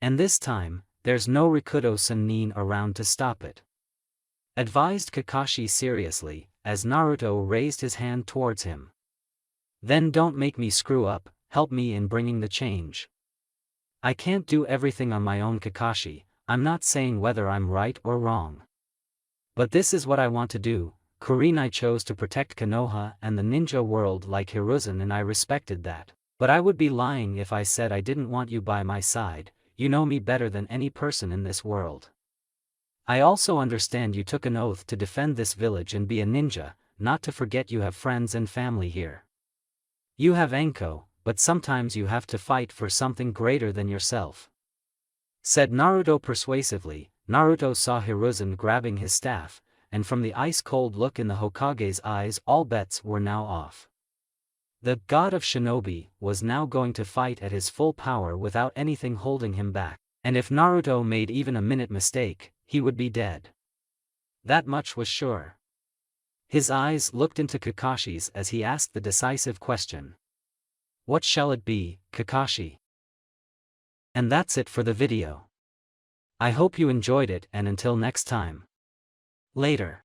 And this time, there's no Rikudo Sennin around to stop it. Advised Kakashi seriously, as Naruto raised his hand towards him. Then don't make me screw up, help me in bringing the change. I can't do everything on my own Kakashi, I'm not saying whether I'm right or wrong. But this is what I want to do. Kurenai chose to protect Konoha and the ninja world like Hiruzen and I respected that. But I would be lying if I said I didn't want you by my side, you know me better than any person in this world. I also understand you took an oath to defend this village and be a ninja, not to forget you have friends and family here. You have Enko, but sometimes you have to fight for something greater than yourself. Said Naruto persuasively, Naruto saw Hiruzen grabbing his staff, and from the ice-cold look in the Hokage's eyes all bets were now off. The god of shinobi was now going to fight at his full power without anything holding him back, and if Naruto made even a minute mistake, he would be dead. That much was sure. His eyes looked into Kakashi's as he asked the decisive question. What shall it be, Kakashi? And that's it for the video. I hope you enjoyed it, and until next time. Later.